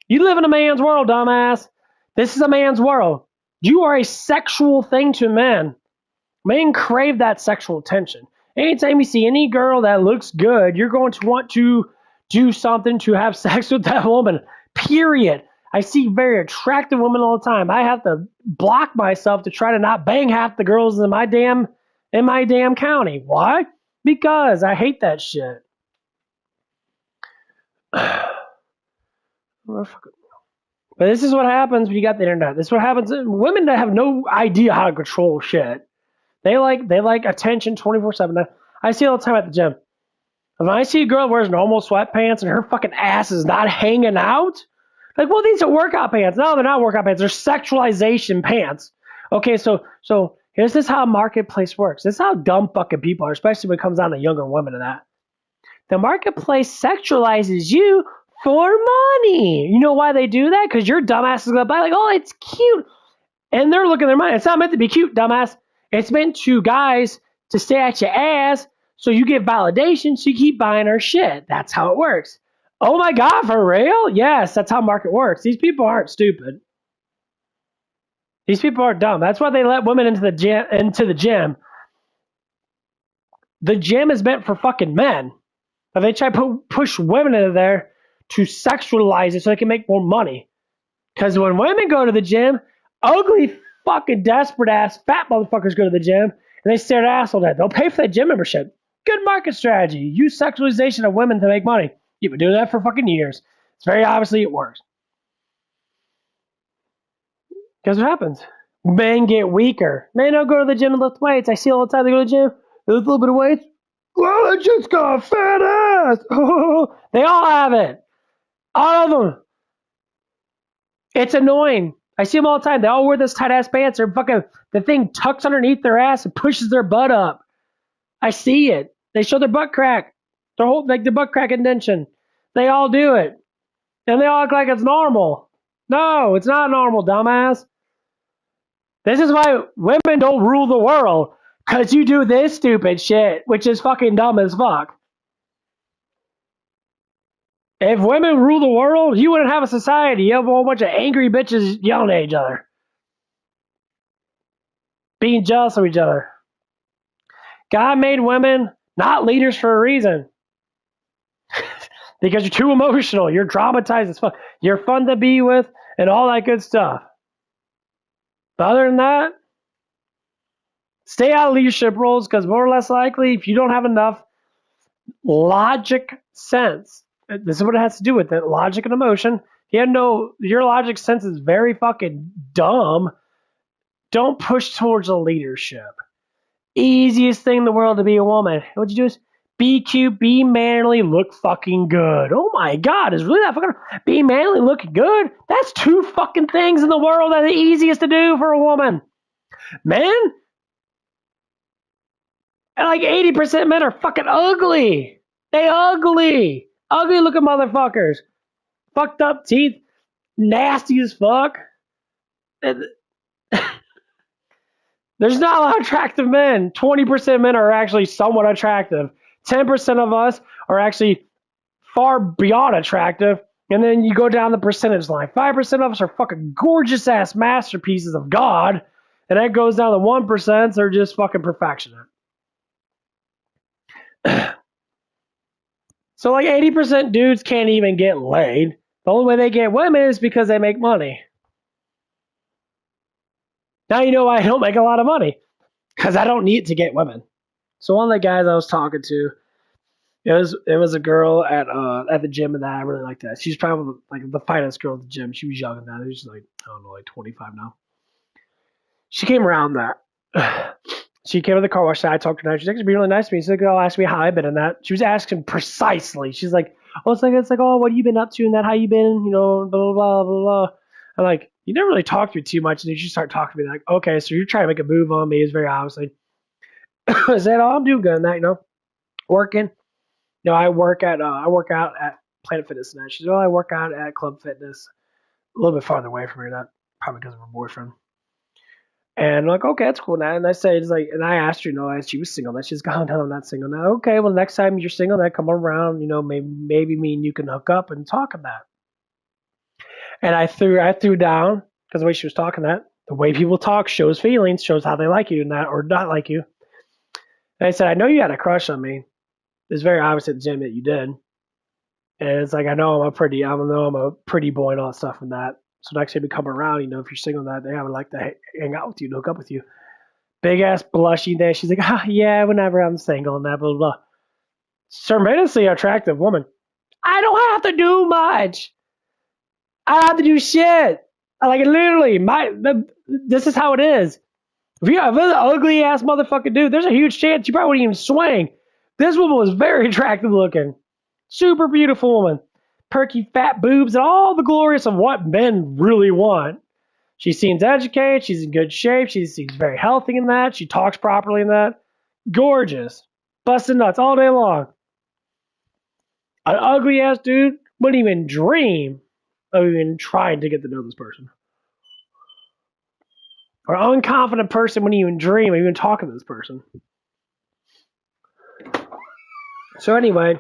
You live in a man's world, dumbass. This is a man's world. You are a sexual thing to men. Men crave that sexual attention. Anytime you see any girl that looks good, you're going to want to do something to have sex with that woman. Period. I see very attractive women all the time. I have to block myself to try to not bang half the girls in my damn county. Why? Because I hate that shit. But this is what happens when you got the internet. This is what happens. Women that have no idea how to control shit. They like attention 24/7. I see it all the time at the gym. When I see a girl that wears normal sweatpants and her fucking ass is not hanging out, like, well, these are workout pants. No, they're not workout pants. They're sexualization pants. Okay, so here's this how marketplace works. This is how dumb fucking people are, especially when it comes down to younger women and that. The marketplace sexualizes you for money. You know why they do that? Because your dumbass is going to buy, like, oh, it's cute. And they're looking at their money. It's not meant to be cute, dumbass. It's meant to guys to stay at your ass so you get validation so you keep buying her shit. That's how it works. Oh my God, for real? Yes, that's how market works. These people aren't stupid. These people are dumb. That's why they let women into the gym. The gym is meant for fucking men. But they try to push women into there to sexualize it so they can make more money. Because when women go to the gym, ugly fucking desperate ass fat motherfuckers go to the gym, and they stare their asshole at. They'll pay for that gym membership. Good market strategy. Use sexualization of women to make money. You've been doing that for fucking years. It's very obviously it works. Guess what happens? Men get weaker. Men don't go to the gym and lift weights. I see all the time they go to the gym, they lift a little bit of weights. Well, I just got a fat ass. They all have it. All of them. It's annoying. I see them all the time. They all wear this tight ass pants. They're fucking, the thing tucks underneath their ass and pushes their butt up. I see it. They show their butt crack. Their whole, like the butt crack indentation. They all do it. And they all act like it's normal. No, it's not normal, dumbass. This is why women don't rule the world. Because you do this stupid shit, which is fucking dumb as fuck. If women rule the world, you wouldn't have a society. You have a whole bunch of angry bitches yelling at each other. Being jealous of each other. God made women not leaders for a reason. Because you're too emotional. You're dramatized as fuck. You're fun to be with and all that good stuff. But other than that, stay out of leadership roles because more or less likely, if you don't have enough logic sense, this is what it has to do with it, logic and emotion. You know, your logic sense is very fucking dumb. Don't push towards a leadership. Easiest thing in the world to be a woman. What you do is be cute, be manly, look fucking good. Oh my God, is really that fucking be manly, looking good? That's two fucking things in the world that are the easiest to do for a woman. Men, and like 80% men are fucking ugly. They ugly. Ugly looking motherfuckers. Fucked up teeth. Nasty as fuck. There's not a lot of attractive men. 20% of men are actually somewhat attractive. 10% of us are actually far beyond attractive. And then you go down the percentage line. 5% of us are fucking gorgeous ass masterpieces of God. And that goes down to 1%. They're just fucking perfectionate. So like 80% dudes can't even get laid. The only way they get women is because they make money. Now you know why I don't make a lot of money. Because I don't need to get women. So one of the guys I was talking to, it was a girl at the gym, and that I really liked that. She's probably like the finest girl at the gym. She was young and that. She's like, I don't know, like 25 now. She came around that. She came to the car wash. I talked to her. She's like, "It's really nice to me." She's like, "Oh, ask me how I've been in that." She was asking precisely. She's like, "Oh, it's like, oh, what have you been up to in that? How you been? You know, blah blah blah blah blah." I'm like, "You never really talked to me too much." And then she started talking to me like, "Okay, so you're trying to make a move on me." It's very obviously. I said, "Oh, I'm doing good in that, you know, working. You know, I work out at Planet Fitness and that." She said, "Oh, I work out at Club Fitness, a little bit farther away from here. That probably because of her boyfriend." And I'm like, okay, that's cool now. And I said, it's like, and I asked her, you know, she was single. And she's gone, no, I'm not single now. Okay, well, next time you're single, then come around, you know, maybe me and you can hook up and talk about it. And I threw down because the way she was talking that, the way people talk shows feelings, shows how they like you and that, or not like you. And I said, I know you had a crush on me. It's very obvious at the gym that you did. And it's like, I know I'm a pretty boy and all that stuff and that. So next time you come around, you know, if you're single that day, I would like to hang out with you and hook up with you. Big ass blushy day. She's like, yeah, whenever I'm single and that, blah, blah, blah. Tremendously attractive woman. I don't have to do much. I don't have to do shit. Like, literally, this is how it is. If you're an ugly ass motherfucking dude, there's a huge chance you probably wouldn't even swing. This woman was very attractive looking. Super beautiful woman. Perky fat boobs and all the glorious of what men really want. She seems educated. She's in good shape. She seems very healthy in that. She talks properly in that. Gorgeous. Busting nuts all day long. An ugly ass dude wouldn't even dream of even trying to get to know this person. Or an unconfident person wouldn't even dream of even talking to this person. So anyway,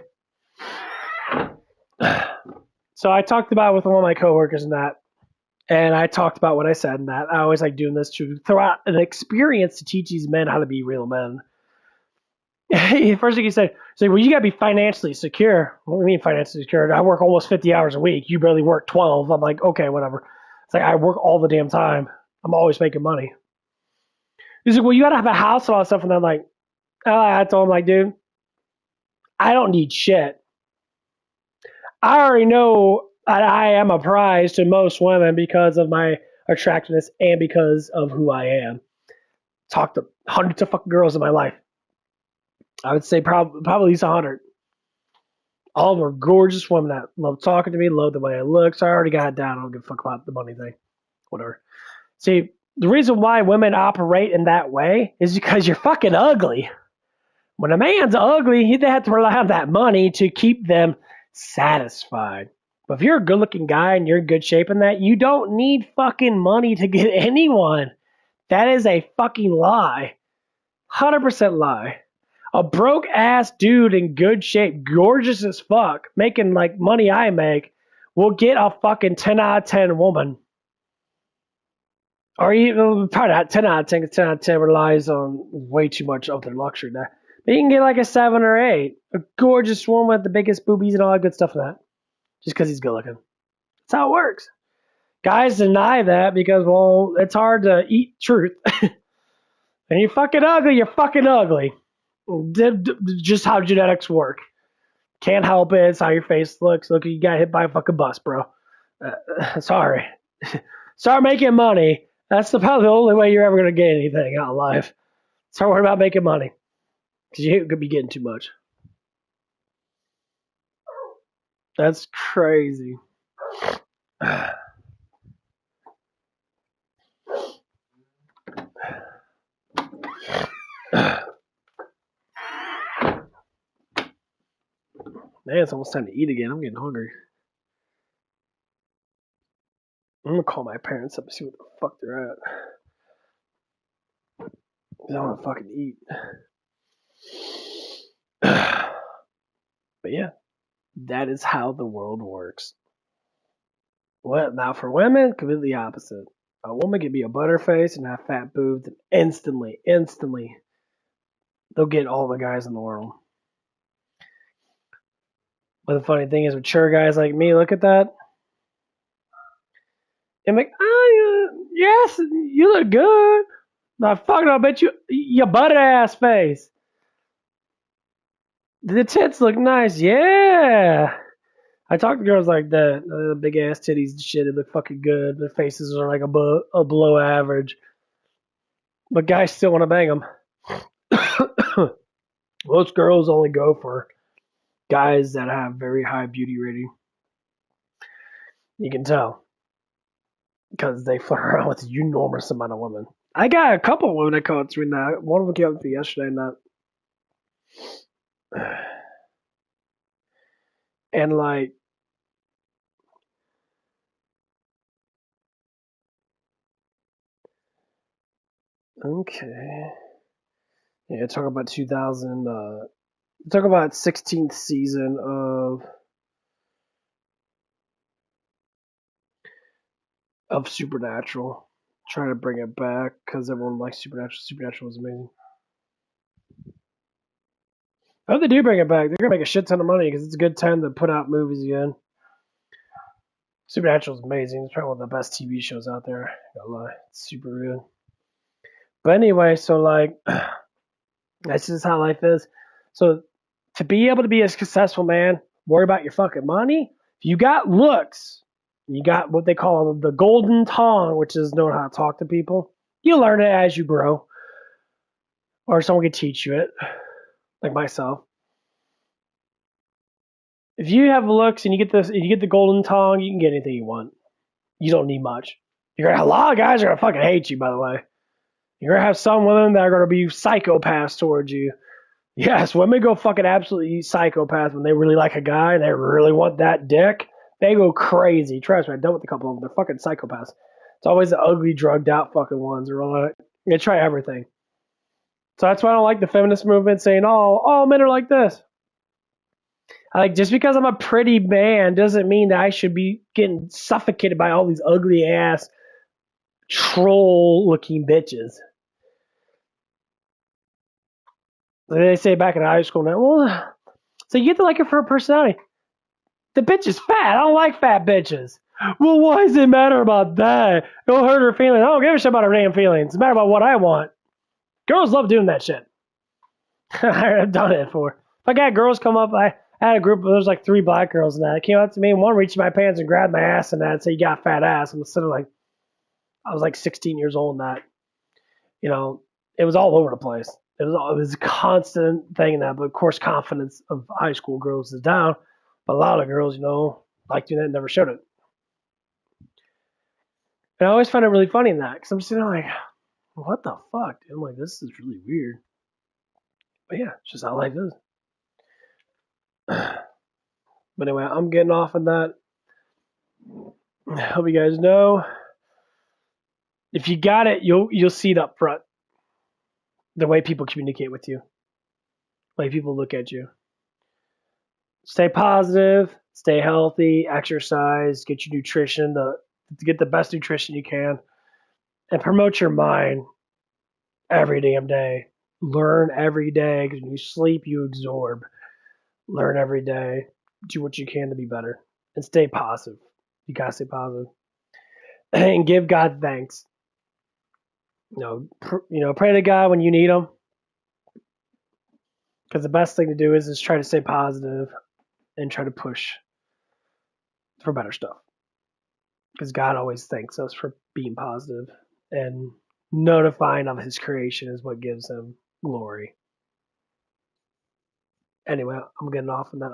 so I talked about it with one of my coworkers and that, and I talked about what I said and that. I always like doing this to throw out an experience to teach these men how to be real men. First thing he said, he's like, well, you got to be financially secure. What do you mean financially secure? I work almost 50 hours a week. You barely work 12. I'm like, okay, whatever. It's like, I work all the damn time. I'm always making money. He's like, well, you gotta have a house and all that stuff. And I'm like, I told him, like, dude, I don't need shit. I already know that I am a prize to most women because of my attractiveness and because of who I am. Talked to hundreds of fucking girls in my life. I would say probably at least 100. All of them are gorgeous women that love talking to me, love the way I look. So I already got it down. I don't give a fuck about the money thing. Whatever. See, the reason why women operate in that way is because you're fucking ugly. When a man's ugly, they have to rely on that money to keep them satisfied. But if you're a good looking guy and you're in good shape in that, you don't need fucking money to get anyone. That is a fucking lie. 100% lie. A broke ass dude in good shape, gorgeous as fuck, making like money I make, will get a fucking 10 out of 10 woman. Or even, probably not 10 out of 10, because 10 out of 10 relies on way too much of their luxury there. But you can get like a 7 or 8. A gorgeous woman with the biggest boobies and all that good stuff like that. Just because he's good looking. That's how it works. Guys deny that because, well, it's hard to eat truth. And you're fucking ugly, you're fucking ugly. Just how genetics work. Can't help it. It's how your face looks. Look, you got hit by a fucking bus, bro. Sorry. Start making money. That's probably the only way you're ever going to get anything out of life. Start worrying about making money. Because you could be getting too much. That's crazy. Man, it's almost time to eat again. I'm getting hungry. I'm gonna call my parents up and see what the fuck they're at. I want to fucking eat. But yeah, that is how the world works. Well, now for women, completely opposite. A woman can be a butterface and have fat boobs, and instantly, they'll get all the guys in the world. But the funny thing is, mature guys like me, look at that. I'm like, yes, you look good. Now, fucking, I bet your butt ass face. The tits look nice, yeah. I talk to girls like that, big ass titties and shit. They look fucking good. Their faces are like below average, but guys still want to bang them. Most girls only go for guys that have very high beauty rating. You can tell because they flirt around with an enormous amount of women. I got a couple of women that come up to me now. One of them came up to me yesterday, and like, okay, yeah, talk about 2000. Talk about 16th season of Supernatural. Trying to bring it back because everyone likes Supernatural. Supernatural was amazing. I hope they do bring it back. They're gonna make a shit ton of money because it's a good time to put out movies again. Supernatural is amazing. It's probably one of the best TV shows out there. I gotta lie, it's super good. But anyway, so like, that's just how life is. So to be able to be a successful man, worry about your fucking money. If you got looks, you got what they call the golden tongue, which is knowing how to talk to people. You learn it as you grow, or someone can teach you it, like myself. If you have looks and you get the golden tongue, you can get anything you want. You don't need much. A lot of guys are gonna fucking hate you, by the way. You're gonna have some women that are gonna be psychopaths towards you. Yes, women go fucking absolutely psychopath when they really like a guy and they really want that dick. They go crazy. Trust me, I've dealt with a couple of them. They're fucking psychopaths. It's always the ugly, drugged out fucking ones. They're all like, they try everything. So that's why I don't like the feminist movement saying, oh, all men are like this. Just because I'm a pretty man doesn't mean that I should be getting suffocated by all these ugly ass troll looking bitches. They say back in high school now, well, so you get to like her for her personality. The bitch is fat. I don't like fat bitches. Well, why does it matter about that? Don't hurt her feelings. I don't give a shit about her damn feelings. It's matter about what I want. Girls love doing that shit. I've done it before. If I got girls come up, I had a group, there was like 3 black girls and that came up to me, and one reached my pants and grabbed my ass and that and said, "You got fat ass." And instead of like, I was like 16 years old and that, you know, it was all over the place. It was a constant thing in that, but of course, confidence of high school girls is down. But a lot of girls, you know, like doing that and never showed it. And I always find it really funny in that because I'm just sitting there like, what the fuck, dude? I'm like, this is really weird. But yeah, it's just how life is. But anyway, I'm getting off of that. I hope you guys know. If you got it, you'll see it up front. The way people communicate with you. The way people look at you. Stay positive, stay healthy, exercise, get your nutrition to get the best nutrition you can, and promote your mind every damn day. Learn every day, because when you sleep, you absorb. Learn every day. Do what you can to be better. And stay positive. You gotta stay positive. And give God thanks. Pray to God when you need Him. Because the best thing to do is try to stay positive and try to push for better stuff. Because God always thanks us for being positive, and notifying of His creation is what gives Him glory. Anyway, I'm getting off on that.